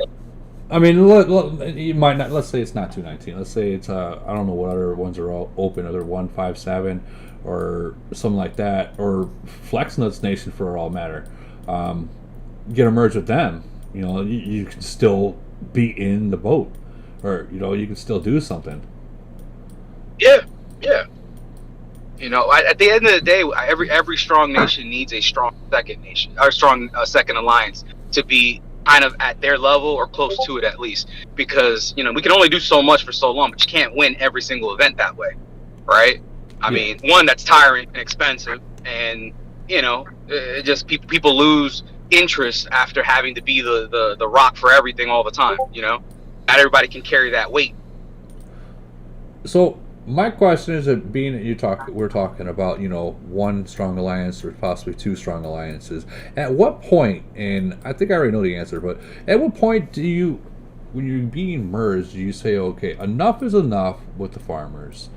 I mean, look, you might not. Let's say it's not 219. Let's say it's I don't know what other ones are all open, other 157 or something like that, or FlexNuts Nation for all matter. Get a merge with them. You know, you can still be in the boat, or you know, you can still do something. Yeah. You know, at the end of the day, every strong nation needs a strong second nation, or strong second alliance to be kind of at their level or close to it at least, because you know we can only do so much for so long, but you can't win every single event that way, right? I mean, one, that's tiring and expensive, and you know, it just people lose interest after having to be the rock for everything all the time. You know, not everybody can carry that weight. So my question is that being that we're talking about, you know, one strong alliance or possibly two strong alliances. At what point, and I think I already know the answer, but at what point do you, when you're being merged, do you say, okay, enough is enough with the farmers?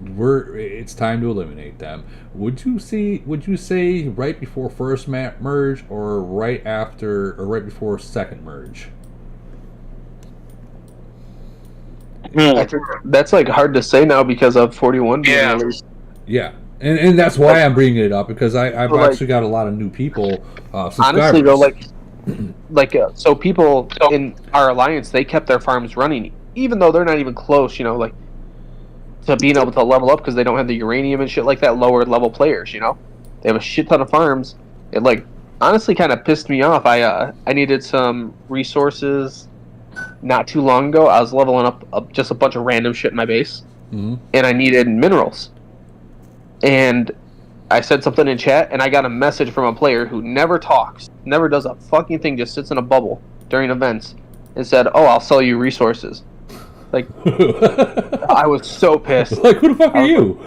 It's time to eliminate them. Would you say right before first merge, or right after, or right before second merge? That's like hard to say now because of 41 being released. Yeah, and that's why I'm bringing it up, because I've actually got a lot of new people. Honestly, though, so people in our alliance, they kept their farms running, even though they're not even close. You know, like to being able to level up because they don't have the uranium and shit like that. Lower level players, you know, they have a shit ton of farms. It like honestly kind of pissed me off. I needed some resources. Not too long ago, I was leveling up just a bunch of random shit in my base, and I needed minerals. And I said something in chat, and I got a message from a player who never talks, never does a fucking thing, just sits in a bubble during events, and said, "Oh, I'll sell you resources." Like, I was so pissed. Like, who the fuck are you?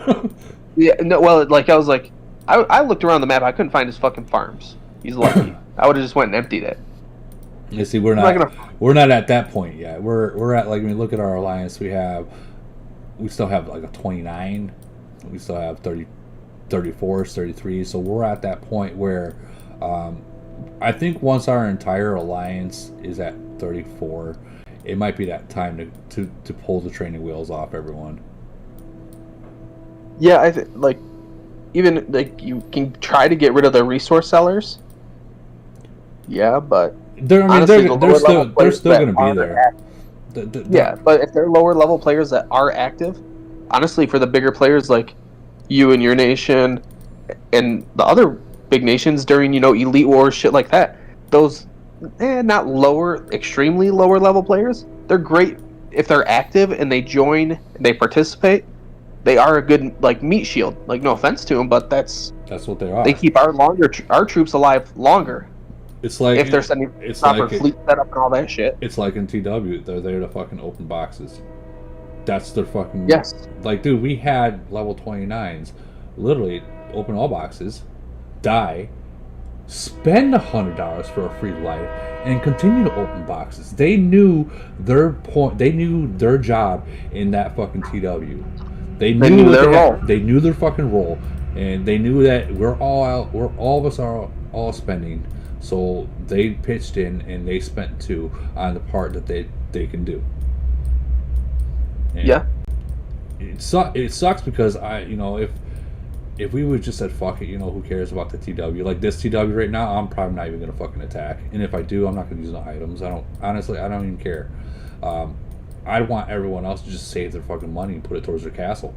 Yeah, no, well, like, I was like, I looked around the map, I couldn't find his fucking farms. He's lucky. I would have just went and emptied it. You see, we're not at that point yet. We're at, like, when we look at our alliance, we have we still have like a 29. We still have 30, 34s, 33. So we're at that point where I think once our entire alliance is at 34, it might be that time to pull the training wheels off everyone. Yeah, I think like even like you can try to get rid of the resource sellers. Yeah, but They're still going to be there. Yeah, but if they're lower level players that are active, honestly, for the bigger players like you and your nation and the other big nations during, Elite Wars, shit like that, those not lower, extremely lower level players, they're great if they're active and they join and they participate. They are a good like meat shield. Like, no offense to them, but that's what they are. They keep our troops alive longer. It's like if they're sending proper fleet setup and all that shit. It's like in TW, they're there to fucking open boxes. That's their fucking Like, dude, we had level 29s literally open all boxes, die, spend $100 for a free life, and continue to open boxes. They knew their point. They knew their job in that fucking TW. They knew their role. They knew their fucking role, and they knew that we're all out. All of us are all spending. So they pitched in and they spent too on the part that they can do. And it sucks because if we would just said fuck it, who cares about the TW? Like this TW right now, I'm probably not even gonna fucking attack. And if I do, I'm not gonna use no items. I don't even care. I want everyone else to just save their fucking money and put it towards their castle.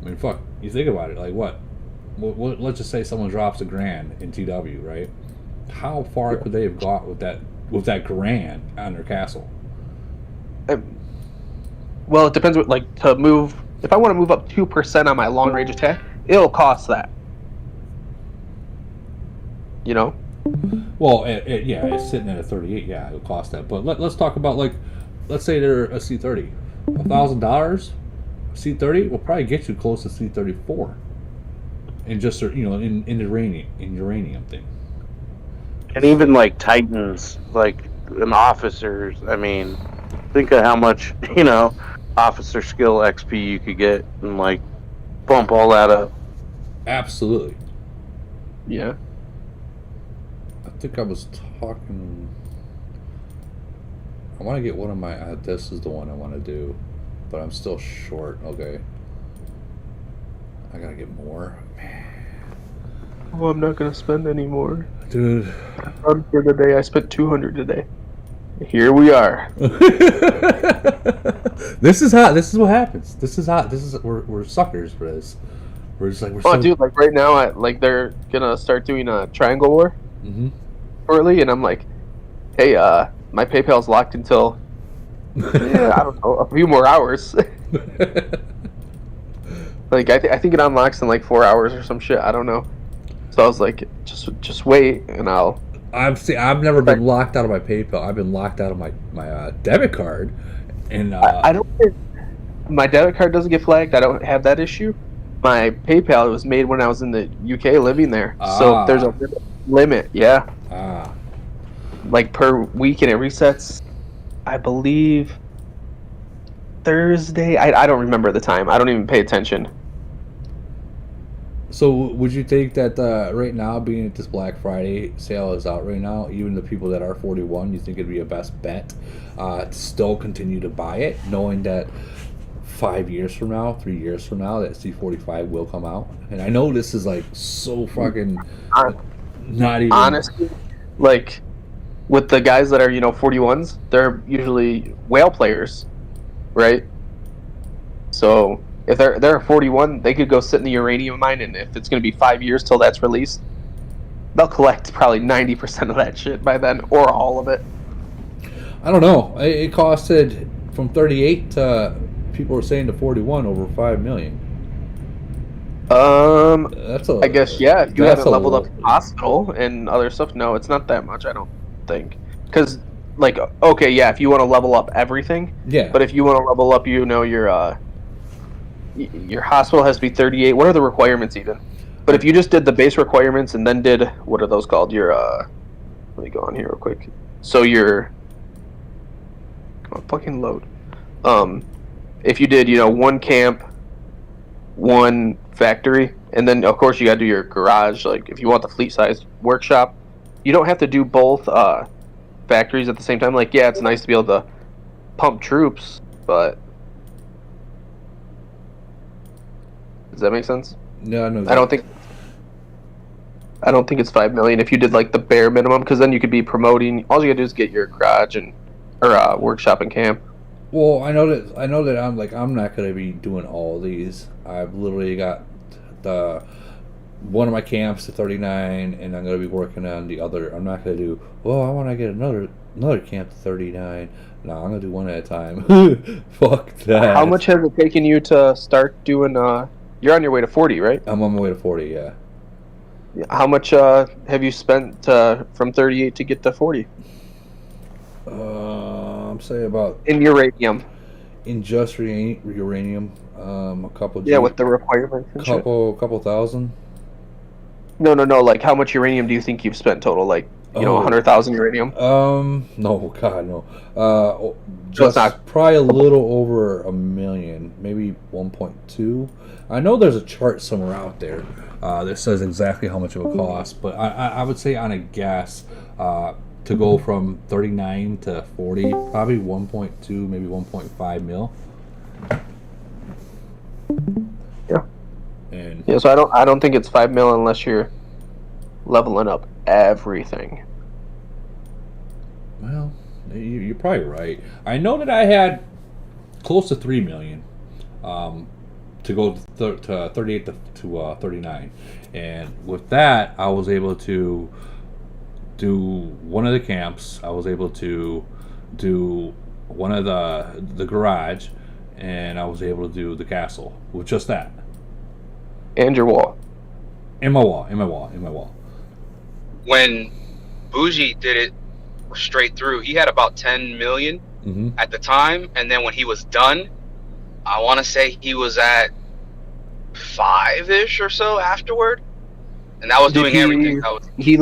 I mean, fuck. You think about it, like what? Let's just say someone drops $1,000 in TW, right? How far could they have got with that $1,000 on their castle? Well, it depends. To move. If I want to move up 2% on my long range attack, it'll cost that. Well, it's sitting at a 38. Yeah, it'll cost that. But let's talk about let's say they're a C30, $1,000. C30 will probably get you close to C34. And just in uranium thing, and even like Titans, like an officers. I mean, think of how much officer skill XP you could get and like bump all that up. Absolutely. Yeah. I think I was talking. I want to get one of my. This is the one I want to do, but I'm still short. Okay. I gotta get more. Man. Oh, I'm not gonna spend any more. Dude. For the day, I spent 200 today. Here we are. This is what happens. We're suckers for this. We're just like dude, like right now, they're gonna start doing a triangle war shortly, and I'm like, hey, my PayPal's locked until I don't know, a few more hours. I think it unlocks in like 4 hours or some shit. I don't know. So I was like, just wait, and I'll. I've never been locked out of my PayPal. I've been locked out of my debit card, and I don't. My debit card doesn't get flagged. I don't have that issue. My PayPal was made when I was in the UK living there, so there's a limit. Yeah. Like per week, and it resets. I believe Thursday. I don't remember the time. I don't even pay attention. So would you think that right now, being at this Black Friday sale is out right now, even the people that are 41, you think it'd be a best bet to still continue to buy it, knowing that 5 years from now, 3 years from now, that C45 will come out? And I know this is like so fucking not even honestly, like with the guys that are 41s, they're usually whale players, right? So if they're a 41, they could go sit in the uranium mine, and if it's going to be 5 years till that's released, they'll collect probably 90% of that shit by then, or all of it. I don't know. It costed from 38 to, people were saying, to 41 over 5 million. I guess, yeah. If you haven't leveled up the hospital and other stuff, no, it's not that much, I don't think. Because, okay, yeah, if you want to level up everything, yeah. But if you want to level up, your hospital has to be 38. What are the requirements even? But if you just did the base requirements and then did, what are those called? Let me go on here real quick. So come on, fucking load. if you did, one camp, one factory, and then of course you got to do your garage. Like if you want the fleet-sized workshop, you don't have to do both factories at the same time. Like, yeah, it's nice to be able to pump troops, but does that make sense? No, no. I don't think it's 5 million if you did like the bare minimum, because then you could be promoting. All you gotta do is get your garage or workshop and camp. Well, I know that I'm not gonna be doing all these. I've literally got one of my camps to 39, and I'm gonna be working on the other. I'm not gonna do. Well, I want to get another camp to 39. No, I'm gonna do one at a time. Fuck that. How much has it taken you to start doing? You're on your way to 40, right? I'm on my way to 40. Yeah. How much have you spent from 38 to get to 40? I'm saying about in uranium. In just uranium, a couple. Yeah, with the requirements. Couple thousand. No. Like, how much uranium do you think you've spent total? Like, 100,000 uranium. No, God, no. Just probably a little over $1 million, maybe 1.2. I know there's a chart somewhere out there that says exactly how much it would cost, but I would say on a guess, to go from 39 to 40, probably 1.2, maybe 1.5 mil. Yeah. And yeah, so I don't think it's 5 mil unless you're leveling up everything. Well, you're probably right. I know that I had close to 3 million to go to 38 to 39, and with that, I was able to do one of the camps. I was able to do one of the garage, and I was able to do the castle with just that. And your wall. In my wall. When Bougie did it straight through, he had about 10 million at the time, and then when he was done, I want to say he was at 5-ish or so afterward, and that was doing everything. He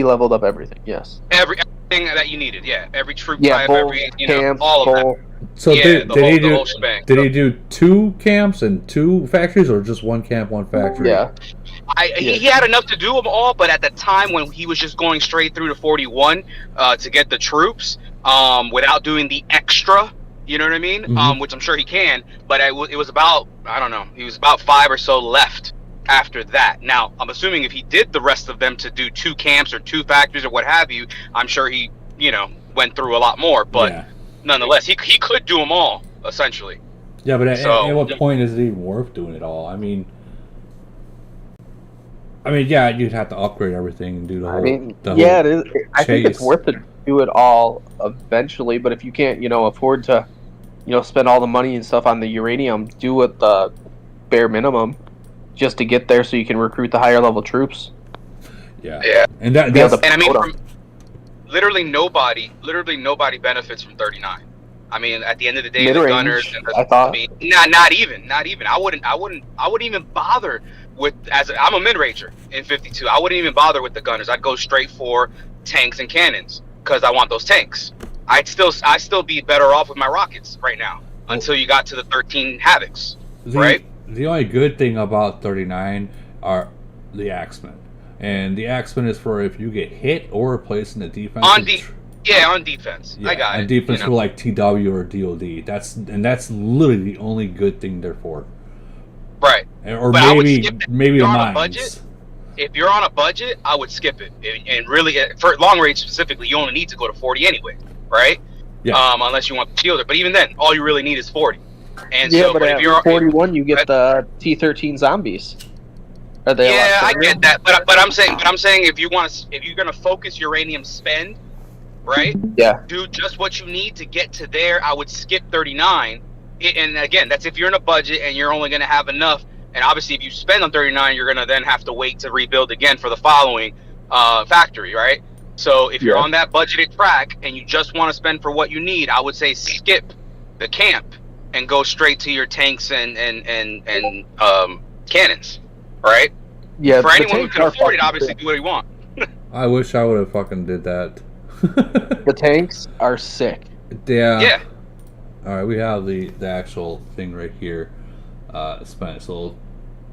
leveled up everything. Yes, everything that you needed. Yeah, every troop type, both every camps, all of that. So Yeah, did he do 2 camps and 2 factories, or just 1 camp, 1 factory? Yeah. He had enough to do them all, but at the time when he was just going straight through to 41 to get the troops without doing the extra, you know what I mean? Which I'm sure he can, but it was about, I don't know, he was about 5 or so left after that. Now, I'm assuming if he did the rest of them to do 2 camps or 2 factories or what have you, I'm sure he, went through a lot more, but nonetheless, he could do them all, essentially. Yeah, but at what point is it even worth doing it all? I mean, yeah, you'd have to upgrade everything and do the whole. It is. I think it's worth it to do it all eventually, but if you can't, afford to, spend all the money and stuff on the uranium, do it the bare minimum, just to get there, so you can recruit the higher level troops. Yeah. And I mean, literally nobody benefits from 39. I mean, at the end of the day, Mid-range, the gunners. I thought. Not even. I wouldn't even bother with I'm a mid-ranger in 52. I wouldn't even bother with the gunners. I'd go straight for tanks and cannons because I want those tanks. I'd still be better off with my rockets right now until you got to the 13 Havocs, right? The only good thing about 39 are the axemen, and the axemen is for if you get hit or placed in the defense. On defense. Yeah, I got it. On defense for like TW or DOD. That's literally the only good thing they're for. Right. Or but maybe the mines. If you're on a budget, I would skip it. And really, for long range specifically, you only need to go to 40 anyway, right? Yeah. Unless you want the shielder. But even then, all you really need is 40. And but if you're 41, you get the T-13 zombies. I get that. But I'm saying if you're gonna focus uranium spend, right? Yeah. Do just what you need to get to there. I would skip 39. And again, that's if you're in a budget and you're only going to have enough. And obviously, if you spend on 39, you're going to then have to wait to rebuild again for the following factory, right? So if you're on that budgeted track and you just want to spend for what you need, I would say skip the camp and go straight to your tanks and cannons, right? Yeah. For anyone who can afford it, obviously do what you want. I wish I would have fucking did that. The tanks are sick. Yeah. All right, we have the actual thing right here. Spent. So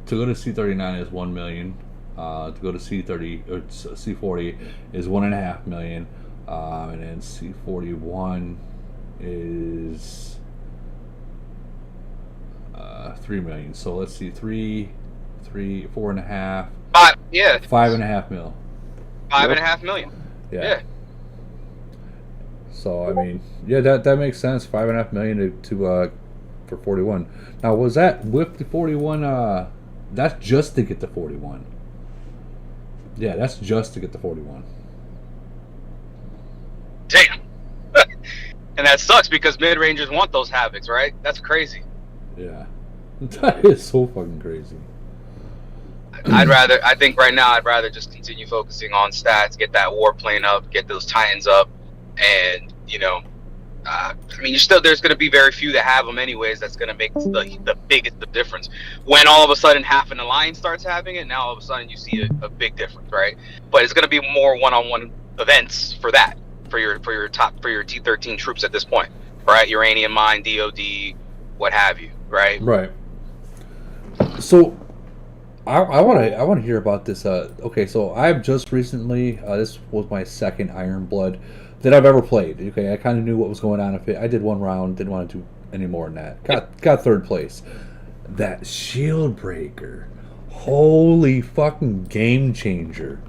to go to C39 is 1 million. To go to C30 or C40 is 1.5 million. And then C41 is 3 million. So let's see, 4.5. 5.5 mil. 5.5 million. Yeah. So I mean, yeah, that makes sense. 5.5 million to for 41. Now, was that with the 41? That's just to get the 41. Yeah, that's just to get the 41. Damn. And that sucks because mid rangers want those havocs, right? That's crazy. Yeah, that is so fucking crazy. I think right now I'd rather just continue focusing on stats, get that warplane up, get those titans up, and I mean, there's going to be very few that have them anyways. That's going to make the biggest difference. When all of a sudden half an alliance starts having it, now all of a sudden you see a big difference, right? But it's going to be more one-on-one events for that, for your T13 troops at this point, right? Uranium mine, DOD, what have you, right? Right. So I want to hear about this. Okay, so I've just recently. This was my second Iron Blood that I've ever played. Okay, I kind of knew what was going on. I did one round, didn't want to do any more than that. Got third place. That shield breaker, holy fucking game changer.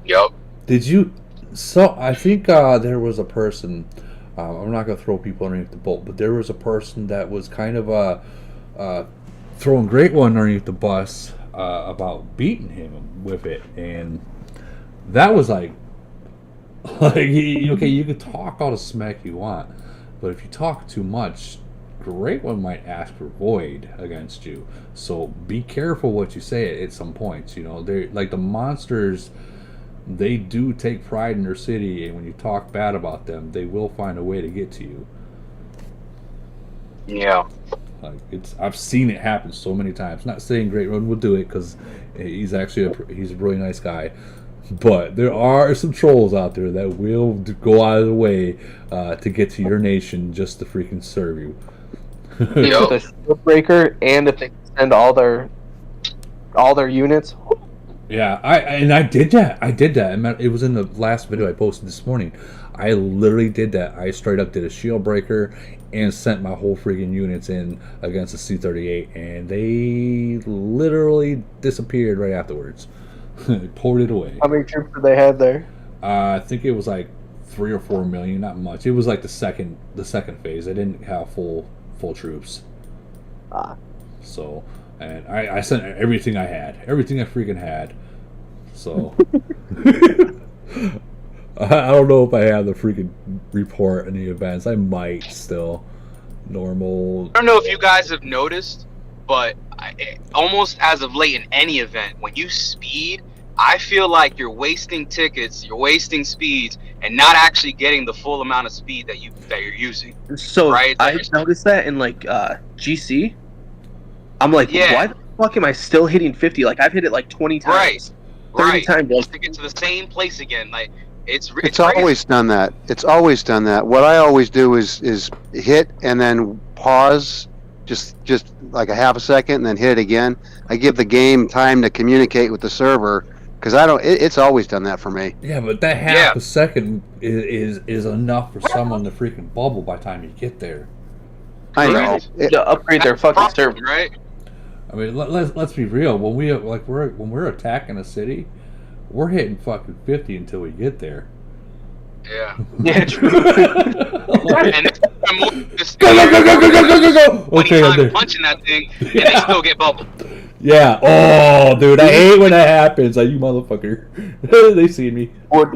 Yep. Did you? So I think there was a person. I'm not gonna throw people underneath the boat, but there was a person that was kind of throwing Great One underneath the bus about beating him with it, and that was like okay, you can talk all the smack you want, but if you talk too much, Great One might ask for void against you. So be careful what you say at some points. They're like the monsters. They do take pride in their city, and when you talk bad about them, they will find a way to get to you. Yeah. Like I've seen it happen so many times. Not saying Great One will do it because he's actually he's a really nice guy, but there are some trolls out there that will go out of the way to get to your nation just to freaking serve you. The shield breaker, and if they send all their units. Yeah, I did that. It was in the last video I posted this morning. I literally did that. I straight up did a shield breaker and sent my whole freaking units in against the C-38, and they literally disappeared right afterwards. Poured it away. How many troops did they have there? I think it was like 3 or 4 million, not much. It was like the second phase. They didn't have full troops. So, and I sent everything I freaking had. So, I don't know if I have the freaking report in the events. I might still. Normal. I don't know if you guys have noticed, but almost as of late in any event, when you speed, I feel like you're wasting tickets, you're wasting speeds, and not actually getting the full amount of speed that you're using. So right? I noticed that in like GC. I'm like, why the fuck am I still hitting 50? Like I've hit it like 20 times. Right. 30 times. Just to get to the same place again. Like it's always done that. It's always done that. What I always do is hit and then pause, just like a half a second, and then hit it again. I give the game time to communicate with the server because I don't. It's always done that for me. Yeah, but that half a second is enough for someone to freaking bubble by the time you get there. I know. To upgrade their fucking server, right? I mean, let's be real. When we're attacking a city, we're hitting fucking 50 until we get there. Yeah. Yeah, true. Go. Okay, I'm punching that thing, and they still get bubbled. Yeah. Oh, dude, I hate when that happens. Like, you motherfucker. They see me. Or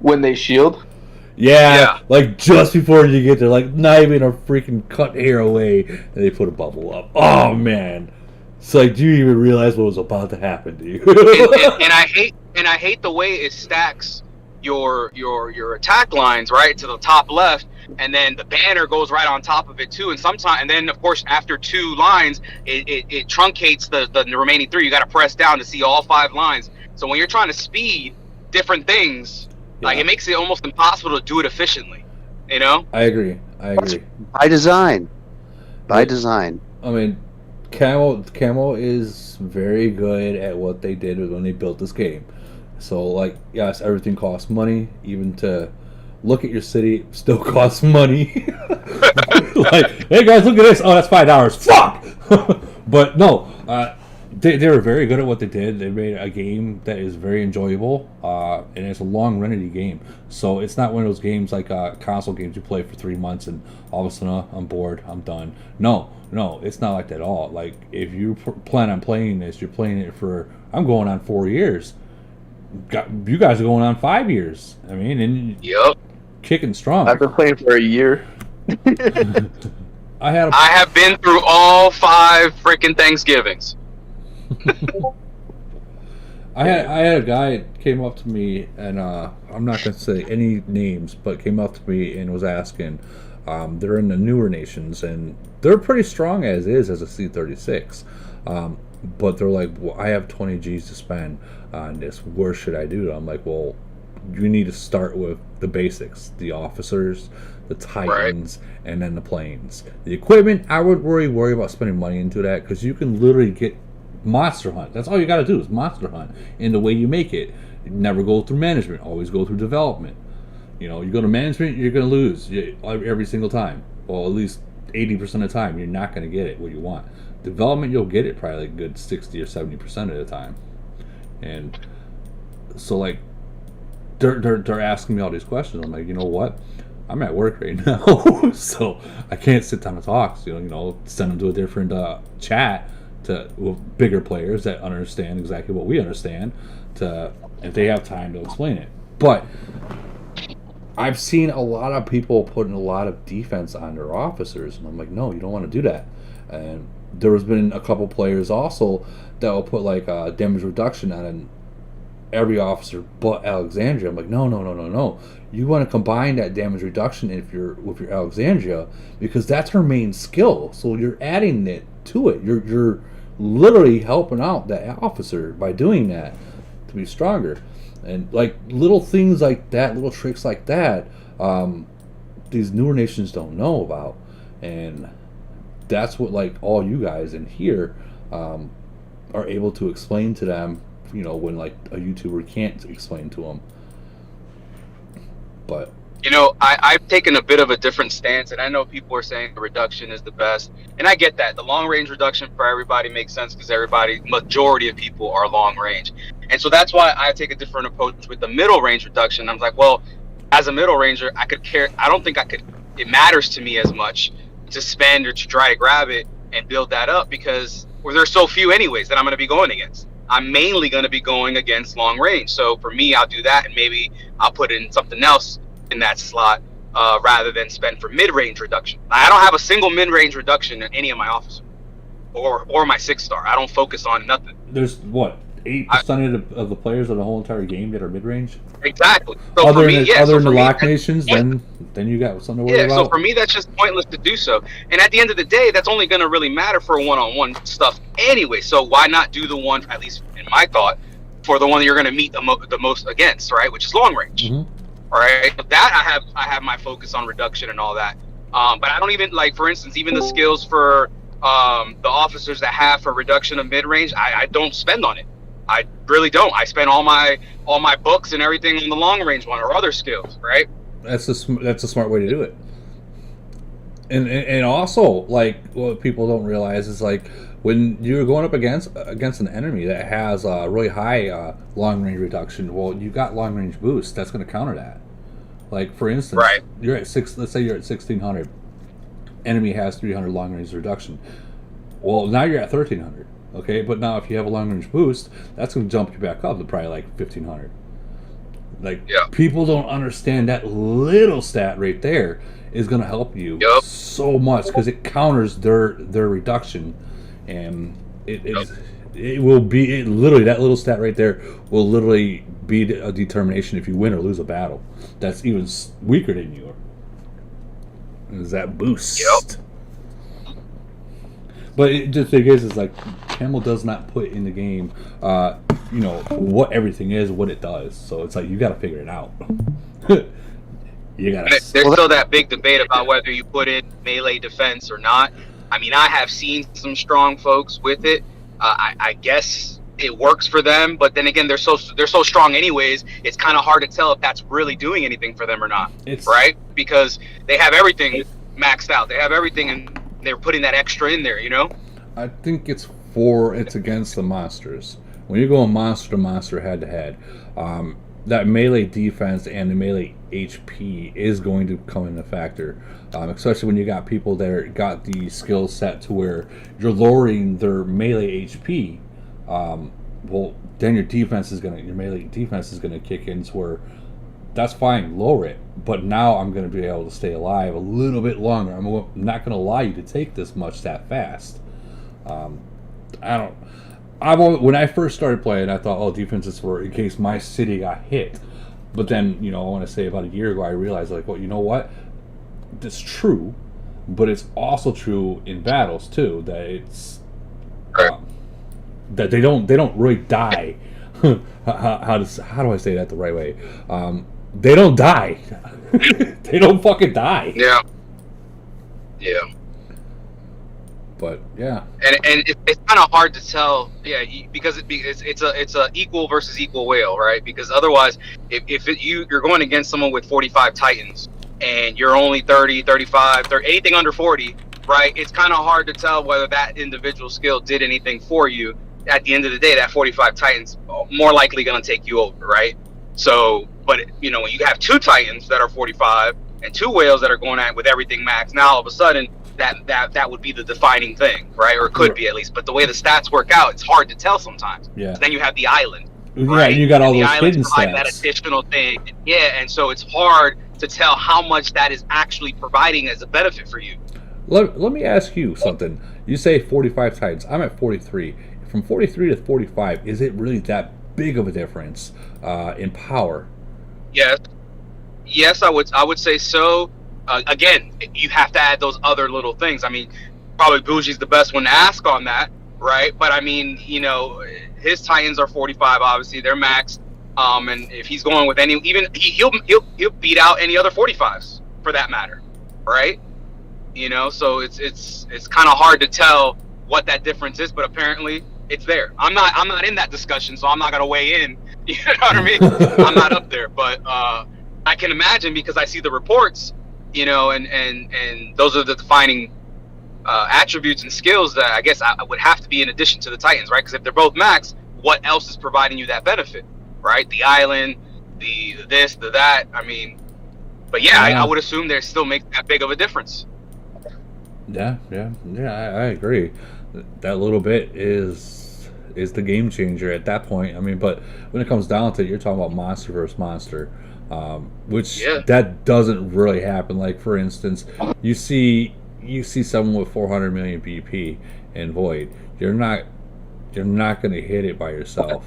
when they shield. Yeah, like just before you get there, like not even a freaking cut hair away, and they put a bubble up. Oh man, it's like, do you even realize what was about to happen to you? and I hate the way it stacks your attack lines right to the top left, and then the banner goes right on top of it too. And then of course after 2 lines, it truncates the remaining 3. You got to press down to see all 5 lines. So when you're trying to speed different things. Like, it makes it almost impossible to do it efficiently, I agree. I agree. By design. By design. I mean, Camo is very good at what they did when they built this game. So, like, yes, everything costs money. Even to look at your city still costs money. Like, hey guys, look at this. Oh, that's $5. Fuck. But no, they were very good at what they did. They made a game that is very enjoyable, and it's a long-running game. So it's not one of those games like console games you play for 3 months and all of a sudden I'm bored, I'm done. No, it's not like that at all. Like, if you plan on playing this, you're playing it for, I'm going on 4 years. You guys are going on 5 years. I mean, and Yep. kicking strong. I've been playing for a year. I have been through all 5 freaking Thanksgivings. I had a guy came up to me, and I'm not going to say any names, but came up to me and was asking. They're in the newer nations, and they're pretty strong as is as a C-36. But they're like, well, I have 20 G's to spend on this. Where should I do it? I'm like, well, you need to start with the basics: the officers, the Titans, and then the planes. The equipment, I would worry about spending money into that, because you can literally get Monster Hunt. That's all you got to do is Monster Hunt. And the way you make it, you never go through management. Always go through development. You know, you go to management, you're going to lose every single time. Well, at least 80% of the time, you're not going to get it what you want. Development, you'll get it probably like a good 60 or 70% of the time. And so, like, they're asking me all these questions. I'm like, you know what? I'm at work right now, so I can't sit down and talk. So, you know, send them to a different chat with bigger players that understand exactly what we understand, if they have time to explain it. But I've seen a lot of people putting a lot of defense on their officers, and I'm like, no, you don't want to do that. And there has been a couple players also that will put like damage reduction on every officer but Alexandria. I'm like, no. You want to combine that damage reduction with your Alexandria, because that's her main skill. So you're adding it to it. You're literally helping out that officer by doing that to be stronger. And like little things like that, little tricks like that, these newer nations don't know about. And that's what, like, all you guys in here are able to explain to them, you know, when like a YouTuber can't explain to them. But you know, I've taken a bit of a different stance, and I know people are saying the reduction is the best, and I get that. The long range reduction for everybody makes sense, because majority of people are long range, and so that's why I take a different approach with the middle range reduction. I'm like, well, as a middle ranger, I don't think it matters to me as much to spend or to try to grab it and build that up, because there's so few anyways that I'm going to be going against. I'm mainly going to be going against long range. So for me, I'll do that, and maybe I'll put in something else in that slot rather than spend for mid-range reduction. I don't have a single mid-range reduction in any of my officers or my 6-star. I don't focus on nothing. There's what, 8% of the players of the whole entire game that are mid-range? Exactly. So other for me, than the lock nations, then you got something to worry about. So for me, that's just pointless to do so. And at the end of the day, that's only going to really matter for one-on-one stuff anyway. So why not do the one, at least in my thought, for the one that you're going to meet the most against, right? Which is long range. Mm-hmm. All right. That I have my focus on reduction and all that. But I don't even, like, for instance, even the skills for the officers that have for reduction of mid-range, I don't spend on it. I really don't. I spend all my books and everything on the long range one or other skills, right? That's a smart way to do it. And also, like, what people don't realize is, like, when you're going up against an enemy that has a really high long range reduction, well, you got long range boost. That's going to counter that. Like, for instance, you're at let's say you're at 1600. Enemy has 300 long range reduction. Well, now you're at 1300. Okay, but now if you have a long range boost, that's going to jump you back up to probably like 1500. Like, people don't understand that little stat right there is going to help you so much, because it counters their reduction, and it will be literally, that little stat right there will literally be a determination if you win or lose a battle. That's even weaker than you are. Is that boost? But the thing is like, Camel does not put in the game, you know, what everything is, what it does. So it's like, you got to figure it out. You You gotta. There's still that big debate about whether you put in melee defense or not. I mean, I have seen some strong folks with it. I guess it works for them, but then again, they're so strong anyways. It's kind of hard to tell if that's really doing anything for them or not, right? Because they have everything maxed out. They have everything, and they're putting that extra in there. You know. I think it's against the monsters. When you go monster to monster head to head, that melee defense and the melee HP is going to come into factor, especially when you got people that got the skill set to where you're lowering their melee HP. Well, then your melee defense is gonna kick in to where that's fine, lower it. But now I'm gonna be able to stay alive a little bit longer. I'm not gonna allow you to take this much that fast. When I first started playing, I thought, oh, defenses were in case my city got hit. But then, I want to say about a year ago, I realized, like, well, you know what? That's true, but it's also true in battles too. That it's that they don't really die. how do I say that the right way? They don't die. They don't fucking die. Yeah. Yeah. But yeah, and it's kind of hard to tell, because it's a equal versus equal whale, right? Because otherwise, if you're going against someone with 45 Titans and you're only 30, 35, 30, anything under 40, right? It's kind of hard to tell whether that individual skill did anything for you. At the end of the day, that 45 Titans more likely going to take you over, right? So, but when you have 2 Titans that are 45 and 2 whales that are going at with everything max, now all of a sudden, that would be the defining thing, right? Or it could be at least. But the way the stats work out, it's hard to tell sometimes. Yeah. So then you have the island, right? And you got all those hidden stats. That additional thing, and so it's hard to tell how much that is actually providing as a benefit for you. Let me ask you something. You say 45 Titans. I'm at 43. From 43 to 45, is it really that big of a difference in power? Yes, I would say so. Again, you have to add those other little things. I mean, probably Bougie's the best one to ask on that, right? But I mean, his Titans are 45. Obviously, they're maxed. And if he's going with he'll beat out any other 45s for that matter, right? So it's kind of hard to tell what that difference is, but apparently it's there. I'm not in that discussion, so I'm not gonna weigh in. You know what I mean? I'm not up there, but I can imagine because I see the reports. And those are the defining attributes and skills that I guess I would have to be in addition to the Titans, right? Because if they're both max, what else is providing you that benefit, right? The island, the this, the that. I mean, but I would assume they still make that big of a difference. Yeah, I agree. That little bit is the game changer at that point. I mean, but when it comes down to it, you're talking about monster versus monster. Which that doesn't really happen. Like for instance, you see someone with 400 million BP in Void. You're not going to hit it by yourself.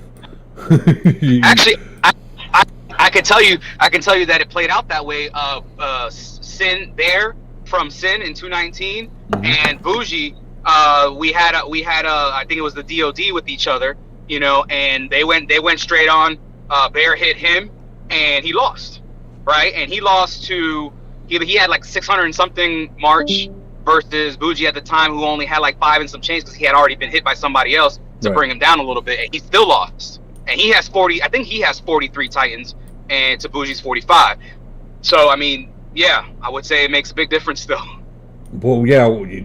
Actually, I can tell you that it played out that way. Sin there from Sin in 219 and Bougie. We had I think it was the DOD with each other. And they went straight on. Bear hit him. And he lost, right? And he lost to he had like 600 and something March versus Bougie at the time, who only had like 5 and some change because he had already been hit by somebody else to bring him down a little bit, and he still lost. And he has 40. I think he has 43 Titans, and to Bougie's 45. So I mean, I would say it makes a big difference still. Well,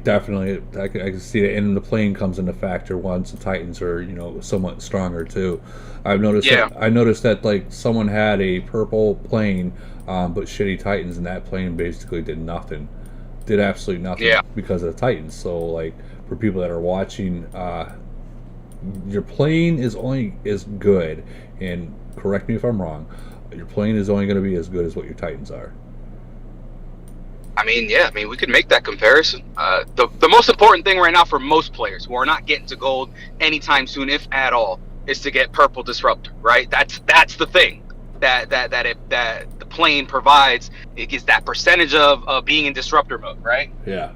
definitely. I can see it, and the plane comes into factor once the Titans are, somewhat stronger too. I've noticed. I noticed that like someone had a purple plane, but shitty Titans, and that plane basically did absolutely nothing because of the Titans. So like for people that are watching, your plane is only as good, and correct me if I'm wrong. Your plane is only going to be as good as what your Titans are. I mean, we could make that comparison. The most important thing right now for most players who are not getting to gold anytime soon, if at all, is to get purple disruptor. Right? That's the thing that the plane provides. It gets that percentage of being in disruptor mode, right? Yeah.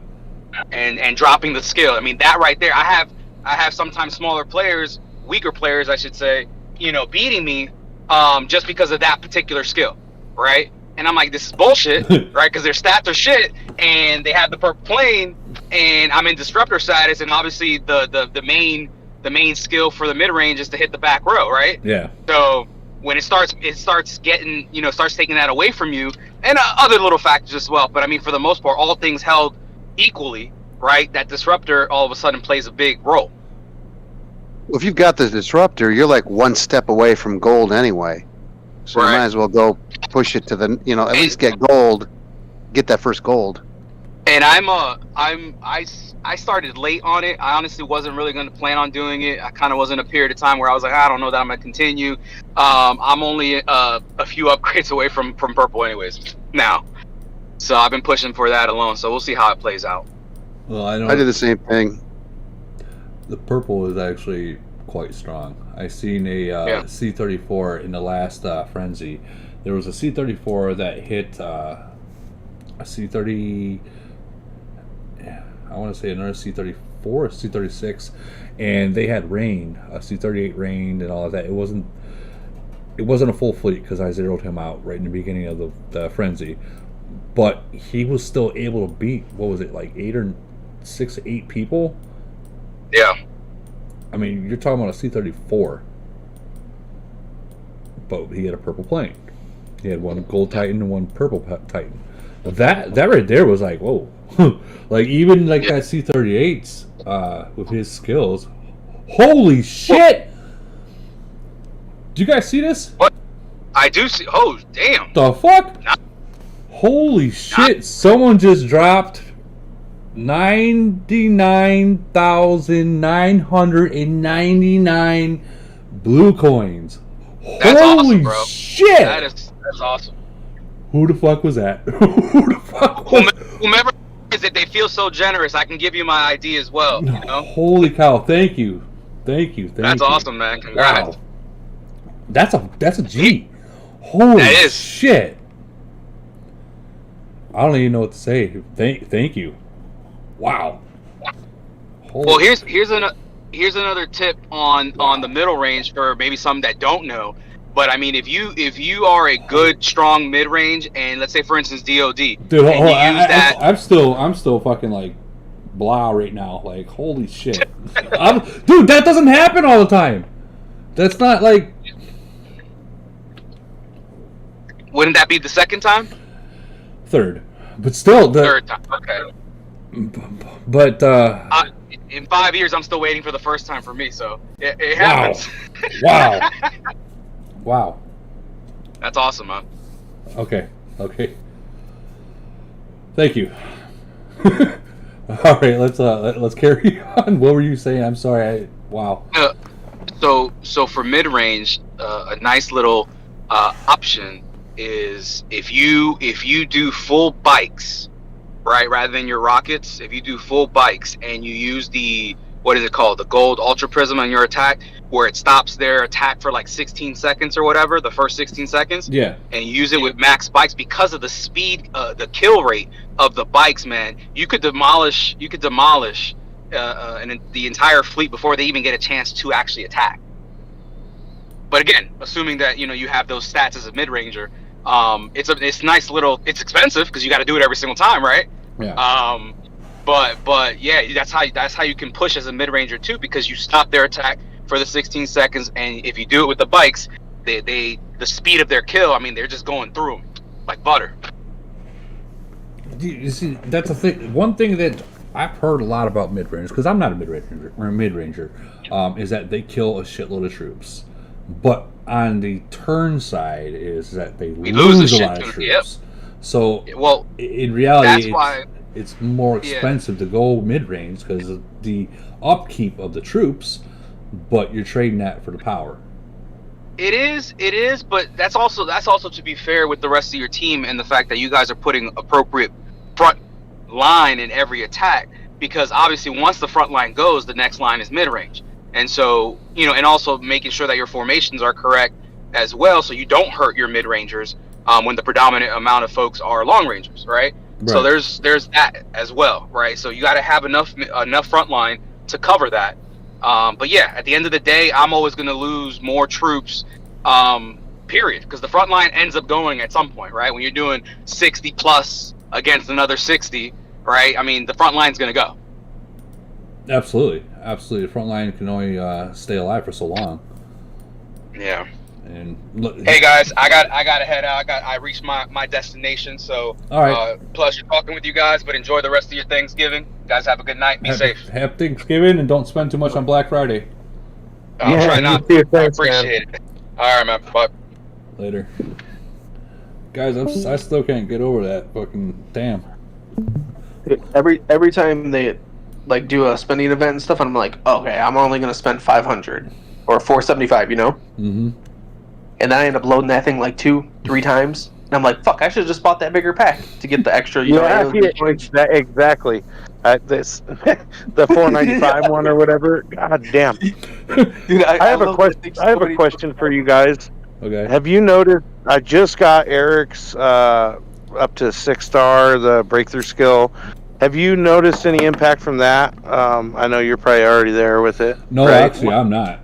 And dropping the skill. I mean, that right there. I have sometimes smaller players, weaker players, I should say, beating me, just because of that particular skill, right? And I'm like, this is bullshit, right? Because their stats are shit, and they have the purple plane, and I'm in disruptor status, and obviously the main skill for the mid range is to hit the back row, right? Yeah. So when it starts getting, starts taking that away from you, and other little factors as well. But I mean, for the most part, all things held equally, right? That disruptor all of a sudden plays a big role. Well, if you've got the disruptor, you're like one step away from gold anyway. So you might as well go push it to the, at least get gold, get that first gold. And I started late on it. I honestly wasn't really going to plan on doing it. I kind of was in a period of time where I was like, I don't know that I'm going to continue. I'm only a few upgrades away from purple anyways now. So I've been pushing for that alone. So we'll see how it plays out. Well, I did the same thing. The purple is actually quite strong. I seen a C-34 in the last frenzy. There was a C-34 that hit a C-30. I want to say another C-34 or C-36, and they had rain, a C-38 rained and all of that. It wasn't a full fleet because I zeroed him out right in the beginning of the frenzy, but he was still able to beat, what was it, like 6 or 8 people? Yeah. I mean, you're talking about a C-34, but he had a purple plane. He had one gold Titan and one purple Titan. That right there was like, whoa. Like, even like that C-38s with his skills. Holy shit! Do you guys see this? What? I do see. Oh, damn. The fuck? Holy shit. Someone just dropped 99,999 blue coins. That's Holy awesome, bro. shit! That's awesome. Who the fuck was that? Who the fuck was whomever is it, they feel so generous. I can give you my ID as well. Holy cow! Thank you. That's awesome, man. Congrats. Wow. That's a G. Holy that is. Shit! I don't even know what to say. Thank you. Wow. Well, here's another tip on the middle range for maybe some that don't know. But I mean, if you are a good strong mid range, and let's say for instance DOD, dude, I'm still fucking like blah right now. Like, holy shit, dude, that doesn't happen all the time. That's not like. Wouldn't that be the second time? Third, but still third time. Okay. But in 5 years, I'm still waiting for the first time for me. So it happens. Wow. Wow. That's awesome, man. Okay. Thank you. All right, let's carry on. What were you saying? I'm sorry. Wow. So for mid range, a nice little option is if you do full bikes, right, rather than your rockets. If you do full bikes and you use the, what is it called, the gold ultra prism on your attack, where it stops their attack for like 16 seconds or whatever, the first 16 seconds. Yeah. And you use it with max bikes because of the speed, the kill rate of the bikes, man. You could demolish the entire fleet before they even get a chance to actually attack. But again, assuming that you have those stats as a mid ranger, it's nice little. It's expensive because you got to do it every single time, right? Yeah. But yeah, that's how you can push as a mid ranger too, because you stop their attack for the 16 seconds, and if you do it with the bikes, the speed of their kill, I mean, they're just going through them like butter. You see, that's the thing. One thing that I've heard a lot about mid rangers, because I'm not a mid ranger, is that they kill a shitload of troops, but on the turn side is that they lose a lot of troops. Yep. So, well, in reality, that's why it's more expensive to go mid range because of the upkeep of the troops, but you're trading that for the power. It is, but that's also to be fair with the rest of your team and the fact that you guys are putting appropriate front line in every attack, because obviously once the front line goes, the next line is mid range, and so and also making sure that your formations are correct as well, so you don't hurt your mid rangers when the predominant amount of folks are long rangers, right? So there's that as well, right? So you got to have enough front line to cover that. But yeah, at the end of the day, I'm always going to lose more troops period, because the front line ends up going at some point, right? When you're doing 60 plus against another 60, right? I mean, the front line's going to go. Absolutely. The front line can only stay alive for so long. Yeah. And look, hey guys, I got to head out. I reached my destination. So, all right. Pleasure talking with you guys. But enjoy the rest of your Thanksgiving. You guys have a good night. Be safe. Have Thanksgiving and don't spend too much on Black Friday. I'll try not. I appreciate it. All right, man. Bye. Later. Guys, I still can't get over that fucking damn. Every time they like do a spending event and stuff, I'm like, okay, I'm only gonna spend 500 or 475, you know. Mm-hmm. And then I end up loading that thing like 2-3 times, and I'm like, fuck, I should have just bought that bigger pack to get the extra. You know, exactly. This the 495 one or whatever. God damn. Dude, I have a question. I have a question for you guys. Okay. Have you noticed? I just got Eric's up to 6-star, the breakthrough skill. Have you noticed any impact from that? I know you're probably already there with it. No, right? actually, I'm not.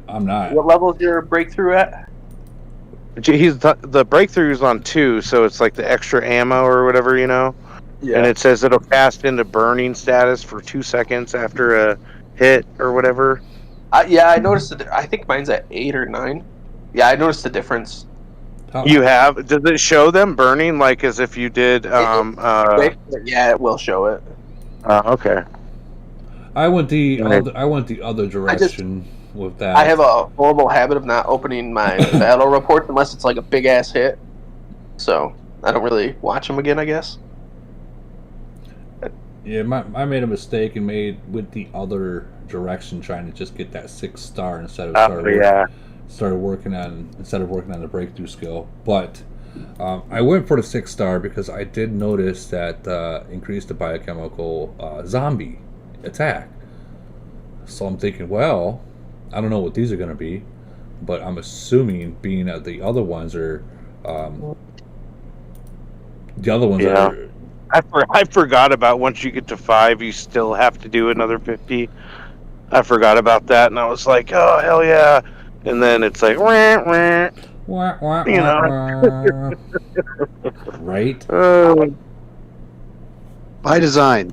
What level is your breakthrough at? The breakthrough is on 2, so it's like the extra ammo or whatever, you know. Yeah. And it says it'll cast into burning status for 2 seconds after a hit or whatever. Yeah, I noticed it. I think mine's at 8 or 9. Yeah, I noticed the difference. You have? Does it show them burning like as if you did? Yeah, it will show it. Okay. I went the other direction with that. I have a horrible habit of not opening my battle reports unless it's like a big ass hit. So I don't really watch them again, I guess. Yeah, I made a mistake and made with the other direction, trying to just get that 6-star instead of started working on the breakthrough skill. But I went for the 6-star because I did notice that increased the biochemical zombie attack. So I'm thinking, well, I don't know what these are going to be, but I'm assuming being that the other ones are are. I forgot about once you get to 5, you still have to do another 50. I forgot about that, and I was like, oh hell yeah! And then it's like, wah, wah, you know, right? By design.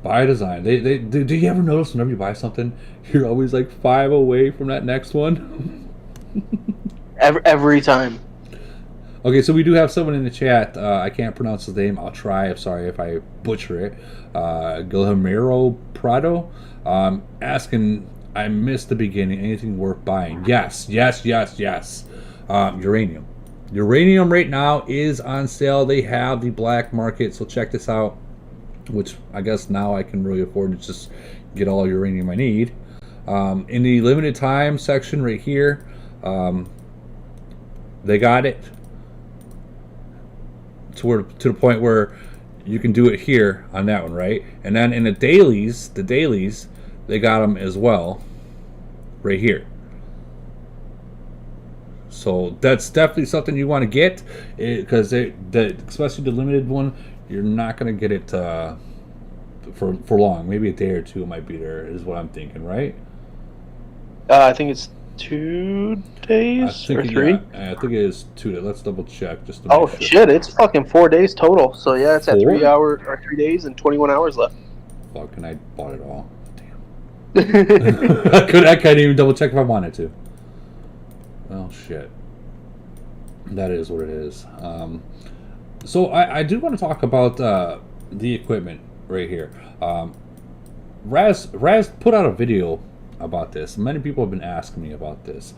By design. They do you ever notice whenever you buy something, you're always like 5 away from that next one? Every time. Okay, so we do have someone in the chat. I can't pronounce his name. I'll try. I'm sorry if I butcher it. Guillermo Prado asking, I missed the beginning. Anything worth buying? Yes. Uranium. Uranium right now is on sale. They have the black market, so check this out. Which I guess now I can really afford to just get all uranium I need. In the limited time section right here, they got it to the point where you can do it here on that one, right? And then in the dailies, they got them as well, right here. So that's definitely something you want to get, because especially the limited one, you're not going to get it for long. Maybe a day or two it might be there, is what I'm thinking, right? I think it's 2 days or 3. Yeah, I think it is 2 days. Let's double check just to make sure. Shit, it's fucking 4 days total. So yeah, it's at 3 hours or 3 days and 21 hours left. Fuck, and I bought it all. Damn. I couldn't even double check if I wanted to. Oh shit. That is what it is. So I do want to talk about the equipment right here. Raz put out a video about this. Many people have been asking me about this.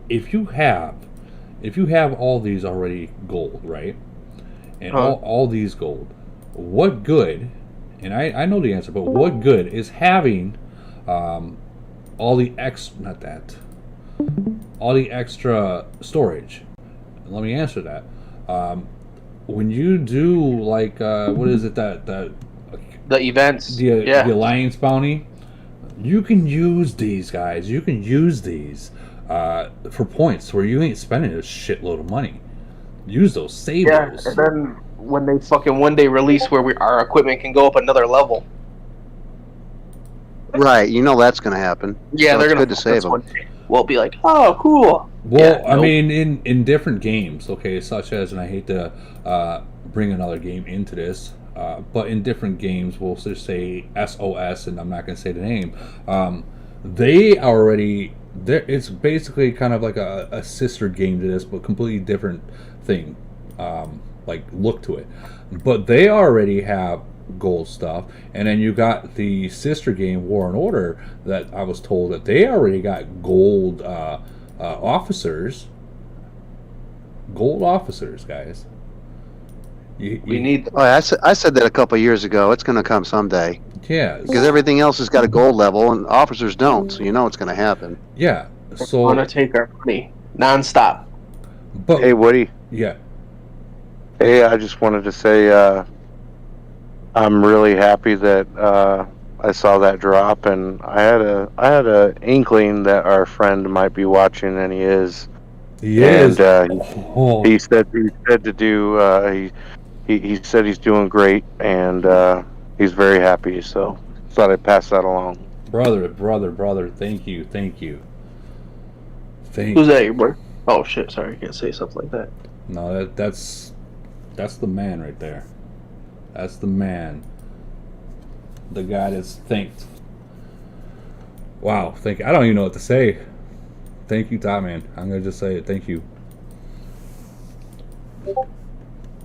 If you have all these already gold, right? And all these gold, what good? And I know the answer, but what good is having all the extra storage? Let me answer that. When you do like what is it the events, the Alliance bounty, you can use these guys. You can use these for points where you ain't spending a shitload of money. Use those, save those. And then when they fucking one day release where our equipment can go up another level. Right, you know that's going to happen. Yeah, so they're it's going to save them. We'll be like, oh, cool. Well, Yeah, I nope. mean, in different games, okay, such as, and I hate to bring another game into this, but in different games, we'll just say SOS, and I'm not going to say the name. They already, it's basically kind of like a sister game to this, but completely different thing, like look to it. But they already have gold stuff, and then you got the sister game War and Order that I was told that they already got gold. Officers, gold officers, guys. We need. Oh, I said that a couple of years ago. It's going to come someday yeah, because everything else has got a gold level and officers don't. So you know it's going to happen. yeah. So, Want to take our money nonstop. but Hey, Woody. yeah, Hey, I just wanted to say I'm really happy that I saw that drop, and I had a inkling that our friend might be watching, and he is. he And is. he said to do. He said he's doing great, and he's very happy. So thought I'd pass that along. brother. Thank you. Who's that, your boy? Oh shit! Sorry, I can't say something like that. No, that's the man right there. That's the man. The guy that's thanked. Wow, thank you. I don't even know what to say. Thank you, Topman. I'm gonna just say it. Thank you.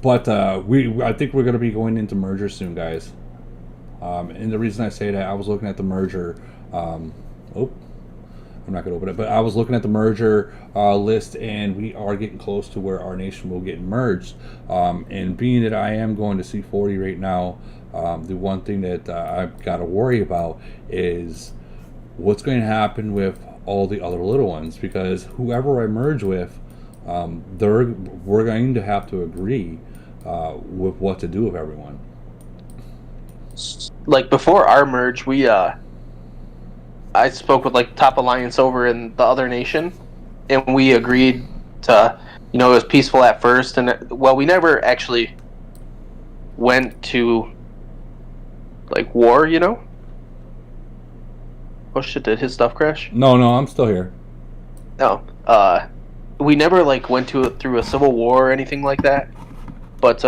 But I think we're gonna be going into merger soon, guys. And the reason I say that, I was looking at the merger. I'm not gonna open it, but I was looking at the merger list, and we are getting close to where our nation will get merged. And being that I am going to C40 right now, the one thing that I've got to worry about is what's going to happen with all the other little ones, because whoever I merge with, we're going to have to agree with what to do with everyone. Like before our merge, I spoke with like Top Alliance over in the other nation, and we agreed to, it was peaceful at first, and we never actually went to like war, Oh shit! Did his stuff crash? No, I'm still here. No. We never like went through a civil war or anything like that. But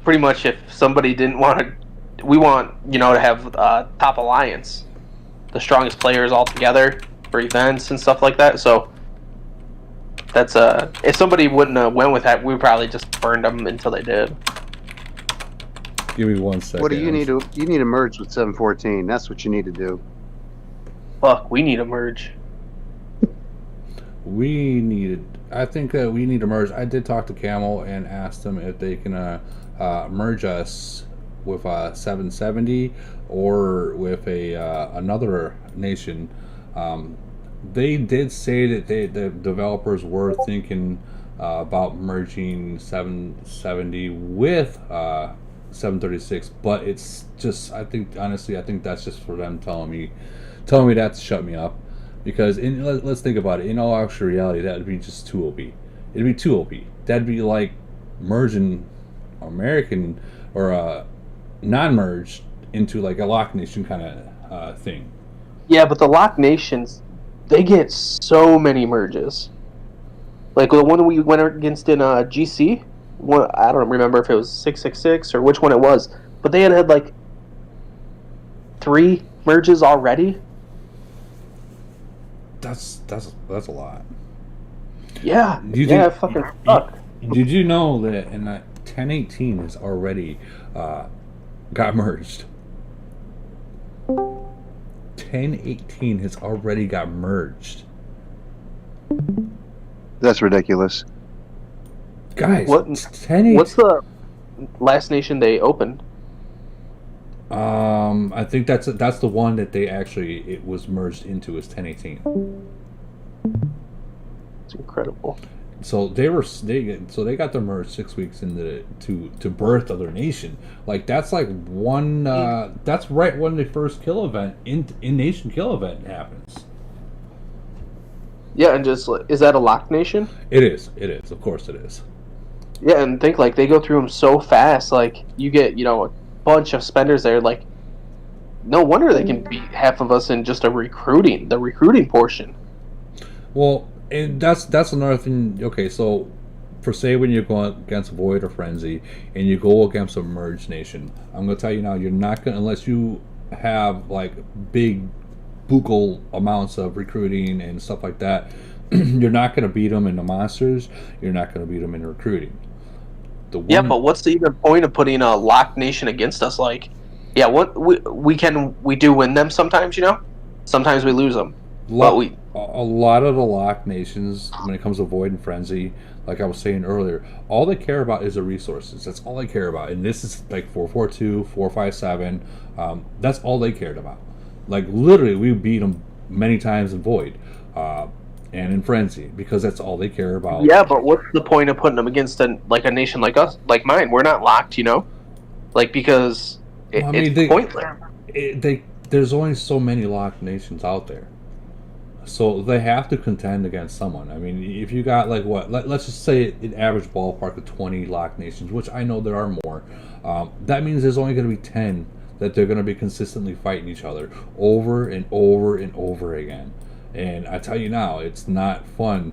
pretty much, if somebody didn't want to, we want to have Top Alliance, the strongest players all together for events and stuff like that. So that's if somebody wouldn't have went with that, we probably just burned them until they did. Give me 1 second. What do you need to? You need to merge with 714. That's what you need to do. Fuck, we need a merge. I think we need to merge. I did talk to Camel and asked them if they can merge us with 770 or with another nation. They did say that the developers were thinking about merging 770 with 736, but it's just, honestly, I think that's just for them telling me that to shut me up. Because let's think about it. In all actual reality, that would be just too OP. It'd be too OP. That'd be like merging American or non-merged into like a lock nation kind of thing. Yeah, but the lock nations, they get so many merges. Like the one we went against in GC, I don't remember if it was 666 or which one it was, but they had like 3 merges already. That's a lot. Yeah, fucking suck. Did you know that in 1018 has already got merged? 1018 has already got merged. That's ridiculous. Guys, What's the last nation they opened? I think that's the one that it was merged into is 1018. It's incredible. So they got their merge 6 weeks into to birth of their nation. Like that's like one that's right when the first kill event in nation kill event happens. Yeah, and just is that a locked nation? It is. Of course it is. Yeah, and think like they go through them so fast. Like you get a bunch of spenders there. Like no wonder they can beat half of us in just the recruiting portion. Well, and that's another thing. Okay, so for say when you're going against Void or Frenzy and you go against a merged nation, I'm gonna tell you now, you're not gonna, unless you have like big buccal amounts of recruiting and stuff like that. You're not gonna beat them in the monsters. You're not gonna beat them in recruiting. Yeah, but what's the even point of putting a locked nation against us? Like, yeah, what we do win them sometimes, you know. Sometimes we lose them, but a lot of the locked nations, when it comes to Void and Frenzy, like I was saying earlier, all they care about is the resources. That's all they care about. And this is like 442, 457. That's all they cared about. Like literally, we beat them many times in Void and in Frenzy because that's all they care about. Yeah, but what's the point of putting them against a nation like us, like mine? We're not locked, you know, like because it's pointless. There's only so many locked nations out there. So they have to contend against someone. I mean, if you got like what, let's just say an average ballpark of 20 locked nations, which I know there are more. That means there's only going to be 10 that they're going to be consistently fighting each other over and over and over again. And I tell you now, it's not fun.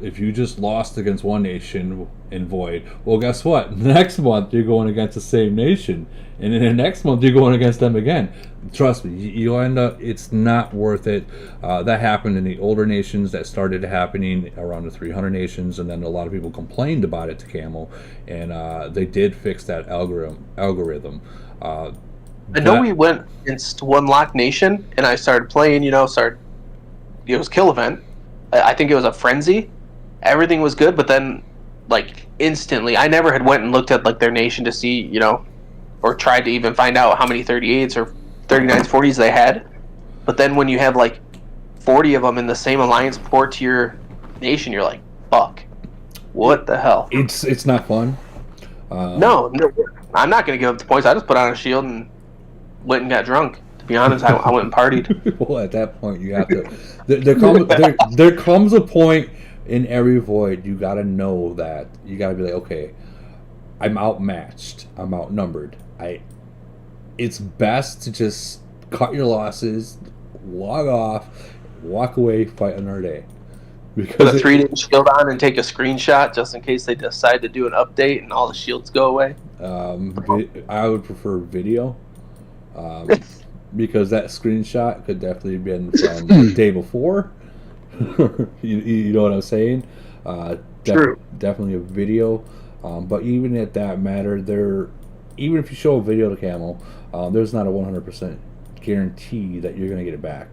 If you just lost against one nation in Void, well, guess what? Next month you're going against the same nation, and then the next month you're going against them again. Trust me, you'll end up. It's not worth it. That happened in the older nations. That started happening around the 300 nations, and then a lot of people complained about it to Camel, and they did fix that algorithm. I know we went against one locked nation, and I started playing. You know, it was kill event. I think it was a frenzy. Everything was good, but then, like, instantly, I never had went and looked at, like, their nation to see, you know, or tried to even find out how many 38s or 39s, 40s they had. But then when you have, like, 40 of them in the same alliance port to your nation, you're like, fuck. What the hell? It's not fun. No, I'm not going to give up the points. I just put on a shield and went and got drunk. To be honest, I went and partied. Well, at that point, you have to... There comes a point... In every Void, you gotta know that you gotta be like, okay, I'm outmatched, I'm outnumbered. It's best to just cut your losses, log off, walk away, fight another day. Because put a 3-day shield on and take a screenshot just in case they decide to do an update and all the shields go away. I would prefer video, because that screenshot could definitely have been from the day before. you know what I'm saying? True. Definitely a video. But even at that matter, even if you show a video to Camel, there's not a 100% guarantee that you're going to get it back.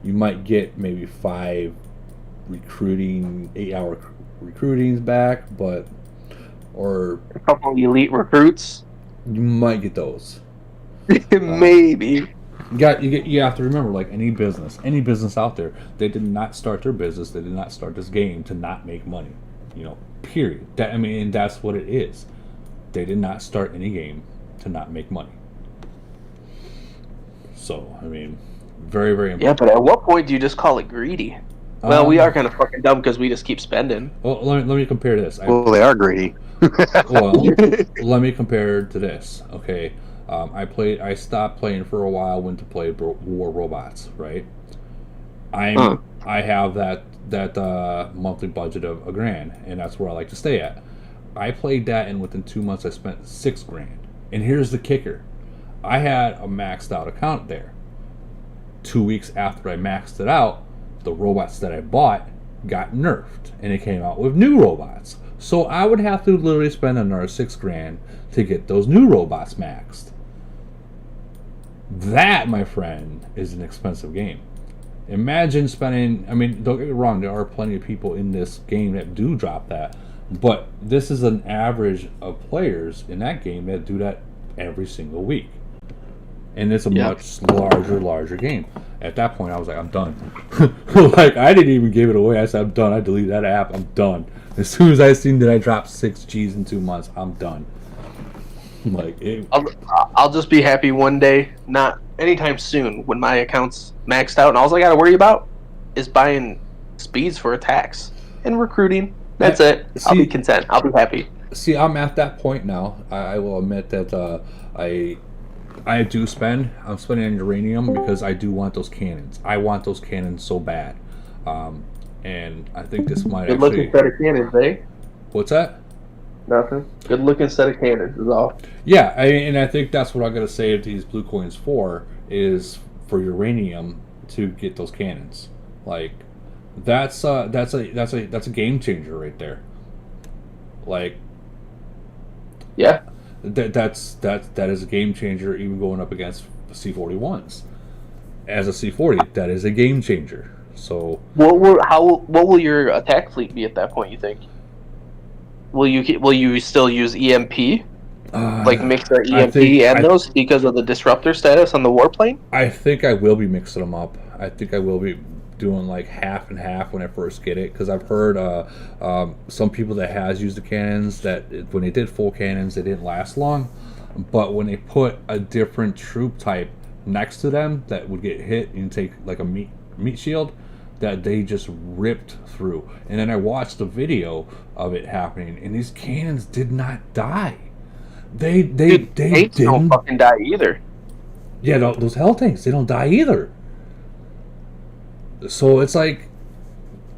You might get maybe 5 recruiting, 8-hour recruitings back, or a couple of elite recruits. You might get those. Maybe. You have to remember, like any business out there, they did not start their business, they did not start this game to not make money. You know, period. And that's what it is. They did not start any game to not make money. So, I mean, very, very important. Yeah, but at what point do you just call it greedy? Well, we are kind of fucking dumb because we just keep spending. Well, let me compare this. Well, they are greedy. Well, let me compare to this. Okay. I stopped playing for a while, went to play War Robots, right? I have that monthly budget of $1,000, and that's where I like to stay at. I played that, and within 2 months I spent $6,000. And here's the kicker. I had a maxed out account there. 2 weeks after I maxed it out, the robots that I bought got nerfed, and it came out with new robots. So I would have to literally spend another $6,000 to get those new robots maxed. That, my friend, is an expensive game. Imagine spending, I mean, don't get me wrong, there are plenty of people in this game that do drop that, but this is an average of players in that game that do that every single week. And it's a much larger game. At that point, I was like, I'm done. Like, I didn't even give it away. I said, I'm done. I deleted that app. I'm done. As soon as I seen that I dropped 6 Gs in 2 months, I'm done. Like, I'll just be happy one day, not anytime soon, when my account's maxed out, and all I got to worry about is buying speeds for attacks and recruiting. That's it. I'll be content. I'll be happy. See, I'm at that point now. I will admit that I'm spending on uranium because I do want those cannons. I want those cannons so bad. and I think this might Good actually. looking set of cannons, eh? What's that? Nothing. Good looking set of cannons is all. Yeah, and I think that's what I'm gonna save these blue coins for, is for uranium to get those cannons. Like, that's a game changer right there. Like, Yeah. that is a game changer, even going up against C41s. As a C40, that is a game changer. So What will your attack fleet be at that point? You think? Will you still use EMP? Like mix the EMP and those because of the disruptor status on the warplane? I think I will be mixing them up. I think I will be doing like half and half when I first get it, because I've heard some people that has used the cannons that when they did full cannons they didn't last long, but when they put a different troop type next to them that would get hit and take like a meat shield, that they just ripped through. And then I watched the video of it happening, and these cannons did not die. They don't fucking die either. Yeah, those hell tanks, they don't die either. So it's like,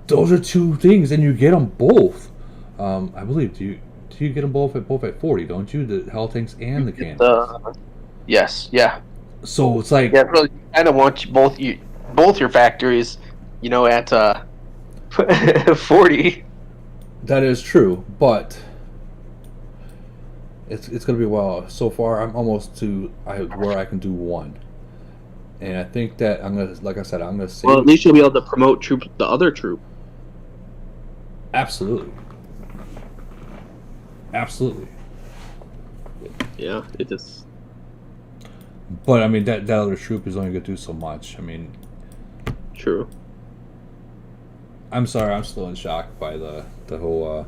those are two things, and you get them both. I believe, do you get them both at 40? Don't you? The hell tanks and the cannons. Yes, yeah. So it's like, yeah, really, you kind of want both your factories, at 40. That is true, but it's going to be a while. So far, I'm almost to where I can do one. And I think that I'm gonna, like I said, I'm gonna save. Well, at least you'll be able to promote the other troop. Absolutely. Yeah, it just. But I mean, that other troop is only gonna do so much. I mean. True. I'm sorry, I'm still in shock by the whole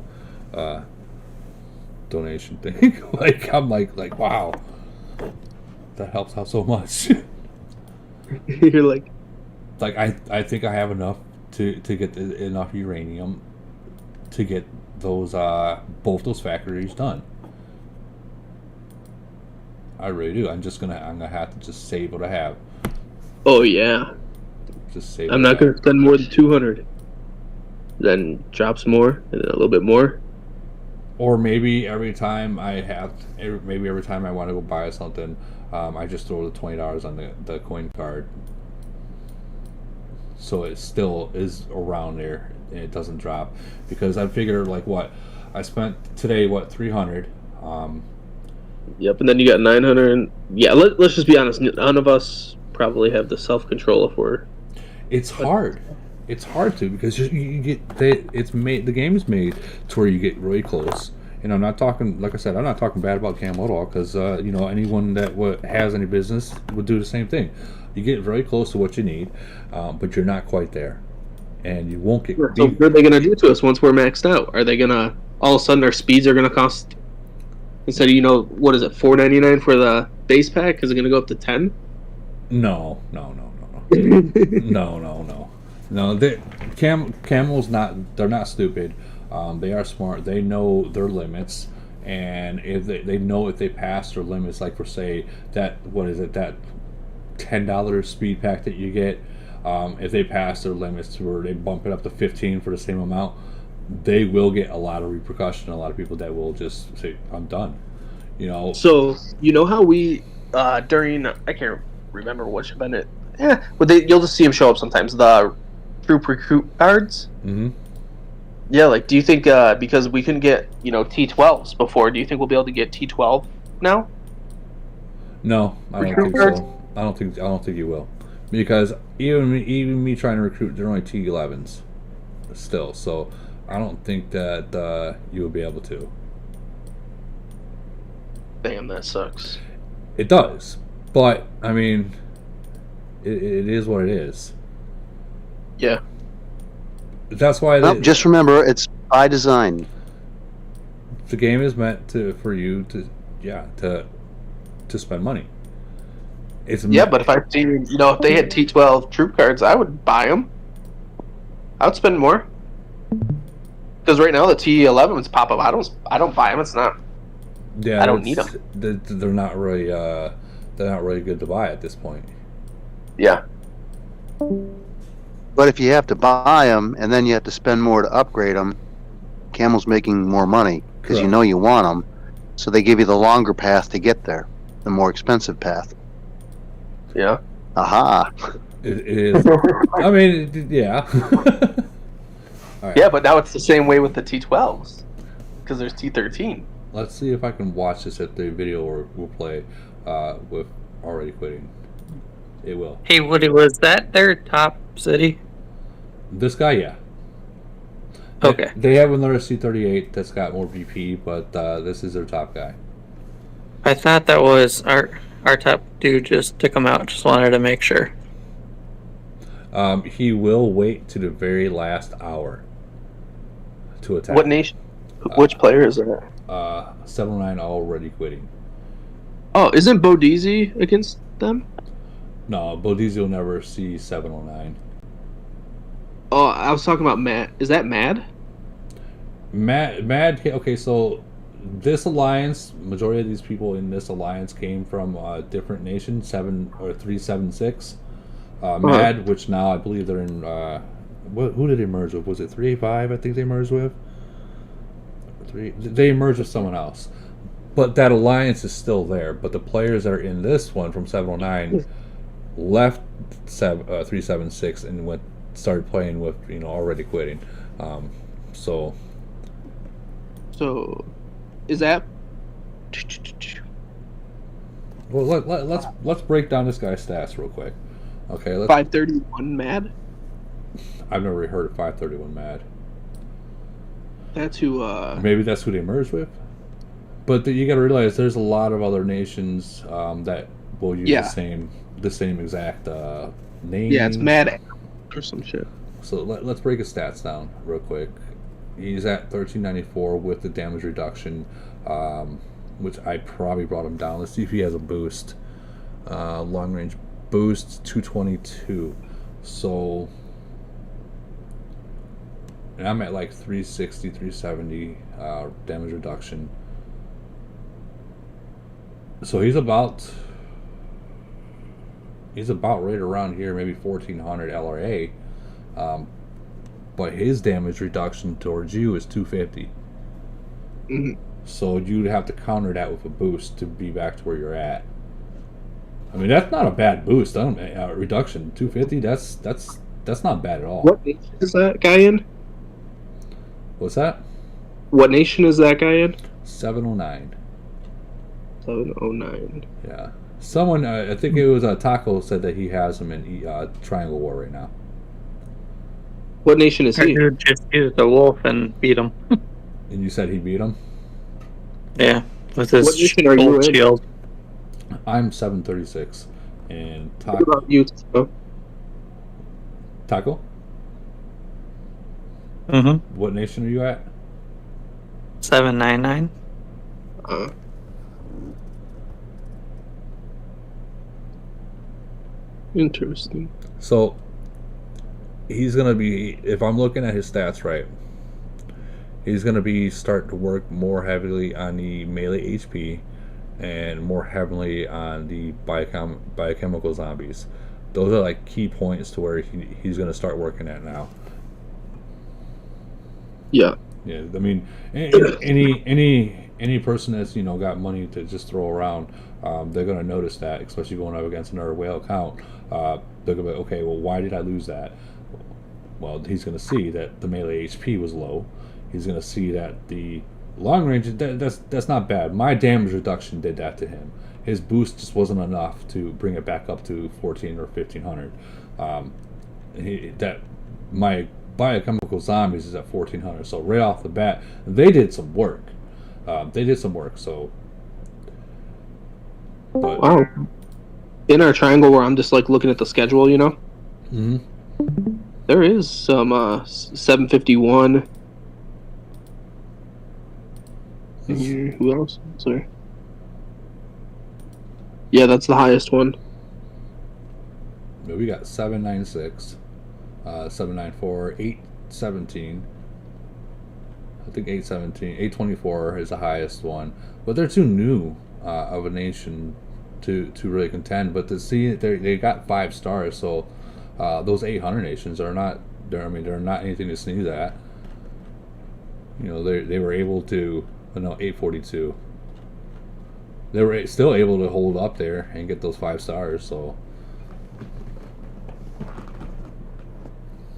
donation thing. I'm like, wow, that helps out so much. You're like I think I have enough to get enough uranium to get those both those factories done. I really do. I'm gonna have to just save what I have. Oh yeah. Just save. I'm not gonna spend more than 200. Then drop some more, and then a little bit more. Or maybe every time I want to go buy something, I just throw the $20 on the coin card, so it still is around there and it doesn't drop. Because I figure, like, what I spent today, 300. Yep, and then you got 900. And yeah, let's just be honest. None of us probably have the self-control if we're. It's hard. It's hard to, because you get the game is made to where you get really close. And I'm not talking, like I said, I'm not talking bad about camo at all, because anyone that has any business would do the same thing. You get very close to what you need, but you're not quite there, and you won't get. So what are they gonna do to us once we're maxed out? Are they gonna all of a sudden our speeds are gonna cost, instead of what is it, $4.99 for the base pack? Is it gonna go up to 10? No. No, Camel's not. They're not stupid. They are smart. They know their limits, and if they know if they pass their limits, like for say that that $10 speed pack that you get, if they pass their limits to where they bump it up to 15 for the same amount, they will get a lot of repercussion. A lot of people that will just say, "I'm done." So how we during, I can't remember which event it. Yeah, but you'll just see them show up sometimes. The troop recruit cards. Mm-hmm. Yeah, like, do you think because we couldn't get T12s before, do you think we'll be able to get T12 now? No, I don't think so. I don't think you will, because even me trying to recruit, they're only T11s still. So I don't think that you will be able to. Damn, that sucks. It does, but I mean, it is what it is. Yeah. That's why. Just remember, it's by design. The game is meant for you to spend money. But if I see if they had T12 troop cards, I would buy them. I would spend more. Because right now the T11s pop up. I don't buy them. It's not. Yeah, I don't need them. They're not really. They're not really good to buy at this point. Yeah. But if you have to buy them and then you have to spend more to upgrade them, Camel's making more money because you Correct. know you want them. So they give you the longer path to get there, the more expensive path. Yeah. Aha. It is. I mean, yeah. All right. Yeah, but now it's the same way with the T12s because there's T13. Let's see if I can watch this at the video or we'll play with already quitting. It will. Hey, Woody, was that their top city? This guy, yeah. Okay. They have another C38 that's got more VP, but this is their top guy. I thought that was our top dude just took him out. Just wanted to make sure. He will wait to the very last hour to attack. What nation? Which player is that? 709 already quitting. Oh, isn't Bodizi against them? No, Bodizi will never see 709. Oh, I was talking about Matt. Is that Mad? Mad. Okay, so this alliance, majority of these people in this alliance came from different nations, 376. Mad, which now I believe they're in. Who did they merge with? Was it 385? I think they merged with. They merged with someone else, but that alliance is still there. But the players that are in this one from 709 left 376 and started playing with already quitting. So is that? Well, let's break down this guy's stats real quick. Okay, 531 Mad. I've never heard of 531 Mad. That's who. Maybe that's who they merged with. But you got to realize there's a lot of other nations that will use the same exact name. Yeah, it's Mad or some shit. So let's break his stats down real quick. He's at 1394 with the damage reduction, which I probably brought him down. Let's see if he has a boost. Long range boost 222. So, and I'm at like 360, 370 damage reduction. So he's about right around here, maybe 1400 LRA. But his damage reduction towards you is 250. Mm-hmm. So you'd have to counter that with a boost to be back to where you're at. I mean, that's not a bad boost. Reduction 250. That's not bad at all. What nation is that guy in? What's that? What nation is that guy in? 709. 709. Yeah. Someone, I think it was Taco, said that he has him in Triangle War right now. What nation is he? Dude just used the wolf and beat him. And you said he beat him? Yeah, with his What nation are you gold in? shield. I'm 736. And What about you, Taco? Mm-hmm. What nation are you at? 799. Interesting. So he's gonna be, if I'm looking at his stats right, he's gonna be starting to work more heavily on the melee HP and more heavily on the biochemical zombies. Those are like key points to where he's gonna start working at now. Yeah. Yeah, I mean, any person that's got money to just throw around, they're gonna notice that, especially going up against another whale account. They're gonna be, okay, well, why did I lose that? Well, he's gonna see that the melee HP was low. He's gonna see that the long range that's not bad. My damage reduction did that to him. His boost just wasn't enough to bring it back up to 14 or 1500. My biochemical zombies is at 1400. So right off the bat, they did some work. So. But, Wow. In our triangle where I'm just like looking at the schedule, Mm-hmm. there is some 751. Who else? Sorry. Yeah, that's the highest one. We got 796, 794, 817. I think 817, 824 is the highest one. But they're too new of a nation to really contend. But to see they got 5 stars, so those 800 nations are not. They're not anything to sneeze at. They were able to. No, 842. They were still able to hold up there and get those 5 stars. So.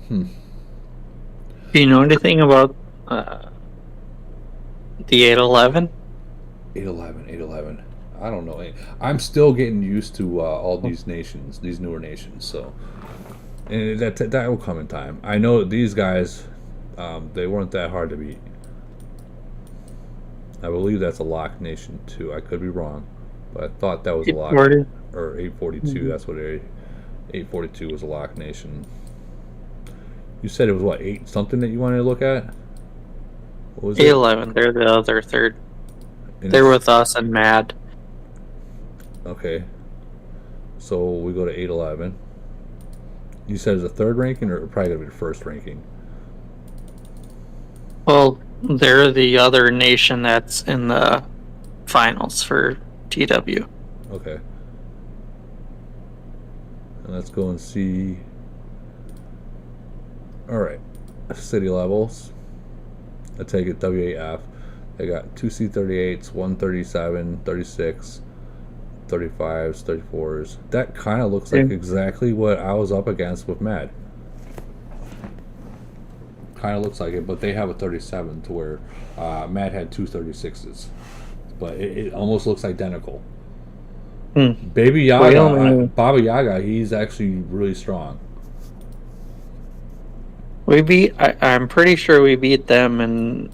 Do you know anything about the 811? 811. I don't know. I'm still getting used to all these nations, these newer nations. So, and that will come in time. I know these guys, they weren't that hard to beat. I believe that's a lock nation too. I could be wrong, but I thought that was a lock. Or 842. Mm-hmm. That's what 842 was a lock nation. You said it was what, 8 something that you wanted to look at? What was 811. They're the other third. They're with us and Mad. Okay. So we go to 811. You said it's a third ranking, or probably gonna be the first ranking? Well, they're the other nation that's in the finals for TW. Okay. And let's go and see. Alright. City levels. I take it W8F. They got 2 C38s, 137, 36, 35s, 34s. That kind of looks like exactly what I was up against with Mad. Kind of looks like it, but they have a 37 to where Mad had 2 36s. But it almost looks identical. Baby Yaga, Baba Yaga, he's actually really strong. I'm pretty sure we beat them in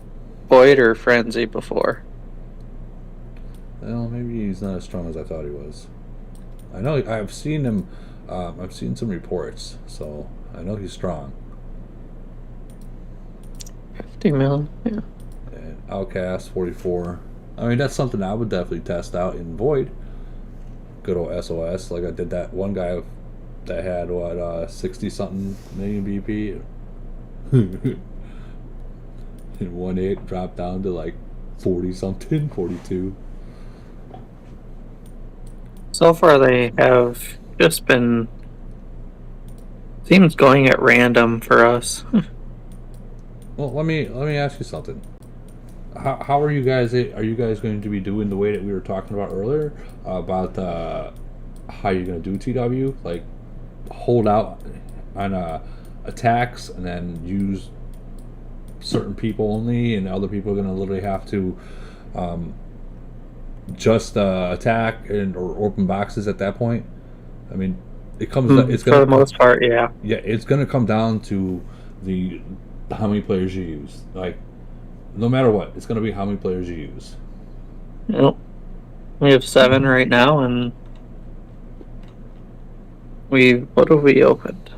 Void or Frenzy before. Well, maybe he's not as strong as I thought he was. I know I've seen him. I've seen some reports, so I know he's strong. 50 mil, yeah. And Outcast 44. I mean, that's something I would definitely test out in Void. Good old SOS, like I did that one guy that had 60 something million BP. In 1.8 dropped down to like 40 something, 42. So far they have just been seems going at random for us. Well, let me ask you something. How are you guys? Are you guys going to be doing the way that we were talking about earlier about how you're going to do TW? Like hold out on attacks and then use certain people only, and other people are going to literally have to just attack or open boxes at that point. I mean, it comes. It's for the most part, yeah. Yeah, it's going to come down to the how many players you use. Like, no matter what, it's going to be how many players you use. Yep. We have 7 right now, and what have we opened?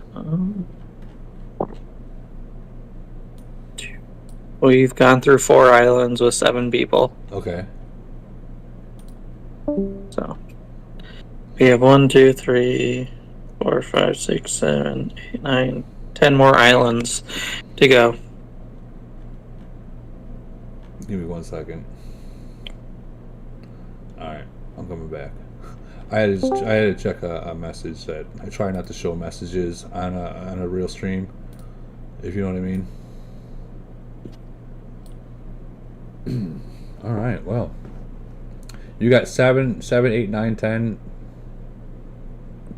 We've gone through 4 islands with 7 people. Okay. So we have 1, 2, 3, 4, 5, 6, 7, 8, 9, 10 more islands to go. Give me 1 second. Alright, I'm coming back. I had to check a message that I try not to show messages on a real stream, if you know what I mean. Alright, well. You got 7, 8, 9, 10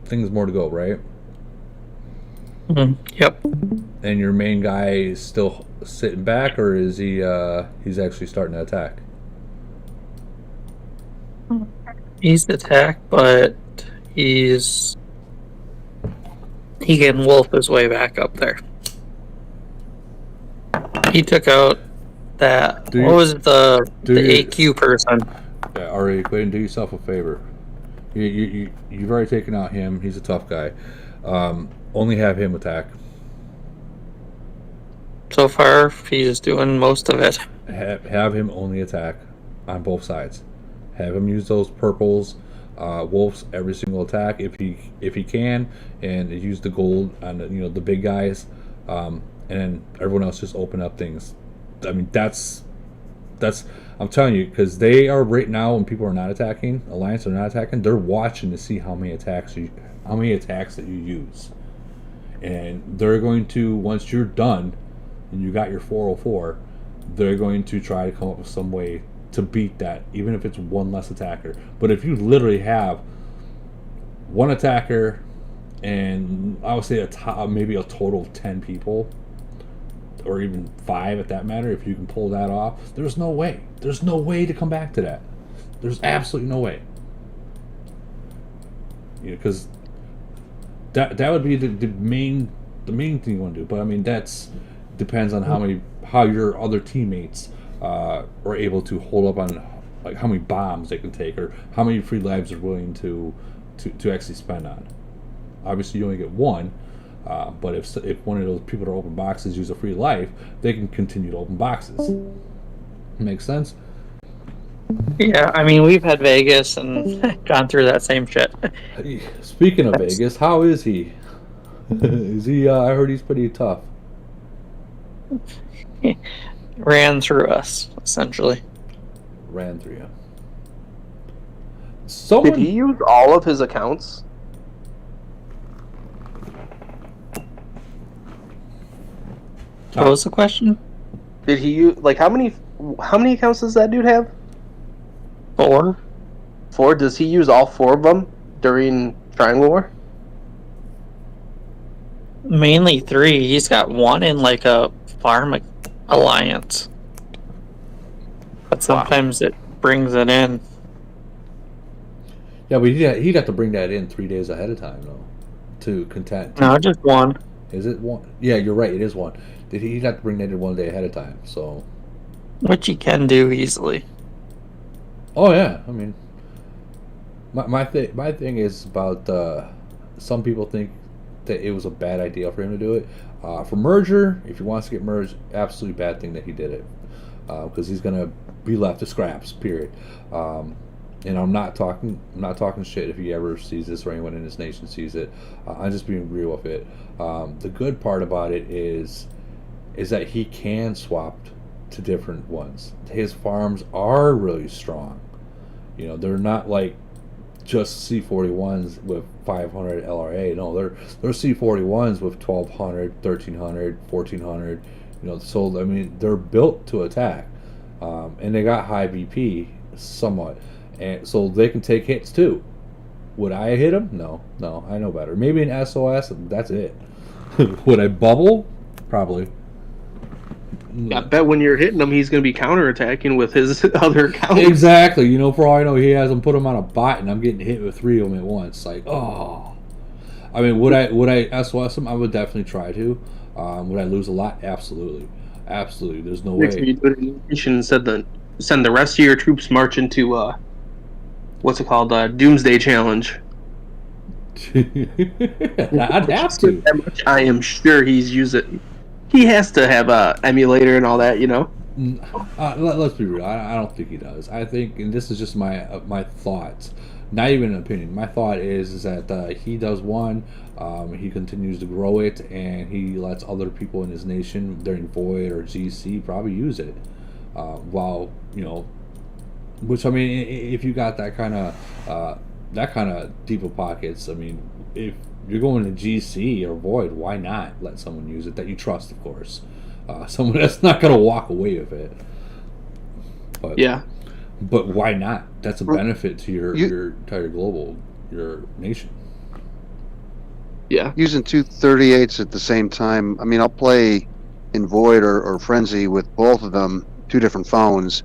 things more to go, right? Yep. And your main guy is still sitting back, or is he he's actually starting to attack? He's attacked, but he can wolf his way back up there. He took out that the AQ person. Yeah, already go ahead and do yourself a favor. You've already taken out him. He's a tough guy. Only have him attack. So far, he's doing most of it. Have him only attack on both sides. Have him use those purples, wolves every single attack if he can, and use the gold on the big guys, and then everyone else just open up things. I mean that's I'm telling you, because they are right now when people are not attacking, Alliance are not attacking, they're watching to see how many attacks that you use. And they're going to, once you're done and you got your 404, they're going to try to come up with some way to beat that, even if it's one less attacker. But if you literally have one attacker and I would say maybe a total of 10 people, or even 5 at that matter, if you can pull that off, there's no way. There's no way to come back to that. There's absolutely no way. Because that would be the main thing you want to do. But I mean, that's depends on how your other teammates are able to hold up on, like, how many bombs they can take or how many free lives they're willing to actually spend on. Obviously, you only get one. But if one of those people that open boxes use a free life, they can continue to open boxes. Makes sense? Yeah, I mean, we've had Vegas and gone through that same shit. Speaking of Vegas, how is he? Is he? I heard he's pretty tough. Ran through us, essentially. Ran through you. Did he use all of his accounts? What was the question? Did he use, like, how many accounts does that dude have? 4. 4? Does he use all 4 of them during Triangle War? Mainly 3. He's got 1 in like a farm alliance, but sometimes it brings it in. Yeah, but he'd have to bring that in 3 days ahead of time, though, to contend. No, just 1. Is it 1? Yeah, you're right. It is 1. He'd have to bring that in 1 day ahead of time. So, which he can do easily. Oh yeah, I mean, my thing is about some people think that it was a bad idea for him to do it. For merger, if he wants to get merged, absolutely bad thing that he did it, because he's gonna be left to scraps. Period. And I'm not talking shit if he ever sees this or anyone in his nation sees it. I'm just being real with it. The good part about it is that he can swap to different ones. His farms are really strong. They're not like just C41s with 500 LRA. No, they're C41s with 1200, 1300, 1400. So I mean, they're built to attack, and they got high BP somewhat, and so they can take hits too. Would I hit him? No, I know better. Maybe an SOS. That's it. Would I bubble? Probably. I bet when you're hitting him, he's going to be counterattacking with his other accounts. Exactly. For all I know, he has them put him on a bot, and I'm getting hit with 3 of them at once. Like, oh. I mean, would I SOS him? I would definitely try to. Would I lose a lot? Absolutely. There's no way. You do it in nation, send the rest of your troops march into what's it called? Doomsday Challenge. I'd have to. I am sure he's using. He has to have a emulator and all that, Let's be real. I don't think he does. I think, and this is just my thoughts, not even an opinion. My thought is that he does one. He continues to grow it, and he lets other people in his nation during Void or GC probably use it. While which, I mean, if you got that kind of deep of pockets, I mean, if you're going to GC or Void, why not let someone use it that you trust, of course. Someone that's not going to walk away with it. But, yeah. But why not? That's a benefit to your entire your nation. Yeah. Using 238s at the same time, I mean, I'll play in Void or Frenzy with both of them, 2 different phones.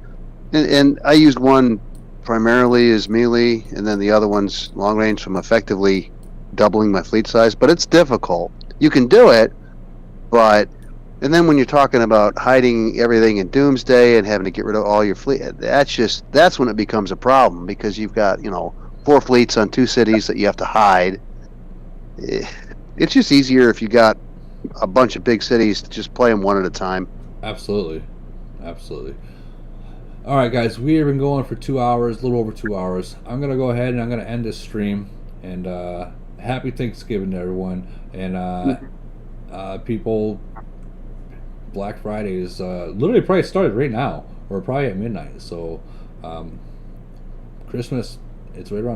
And I used one primarily as melee, and then the other one's long range, so I'm effectively doubling my fleet size. But it's difficult. You can do it, but... And then when you're talking about hiding everything in Doomsday and having to get rid of all your fleet, that's when it becomes a problem, because you've got, 4 fleets on 2 cities that you have to hide. It's just easier if you got a bunch of big cities to just play them one at a time. Absolutely. All right, guys, we have been going for 2 hours, a little over 2 hours. I'm going to go ahead and I'm going to end this stream. And happy Thanksgiving to everyone. And people, Black Friday is literally probably started right now, or probably at midnight. So Christmas, it's right around the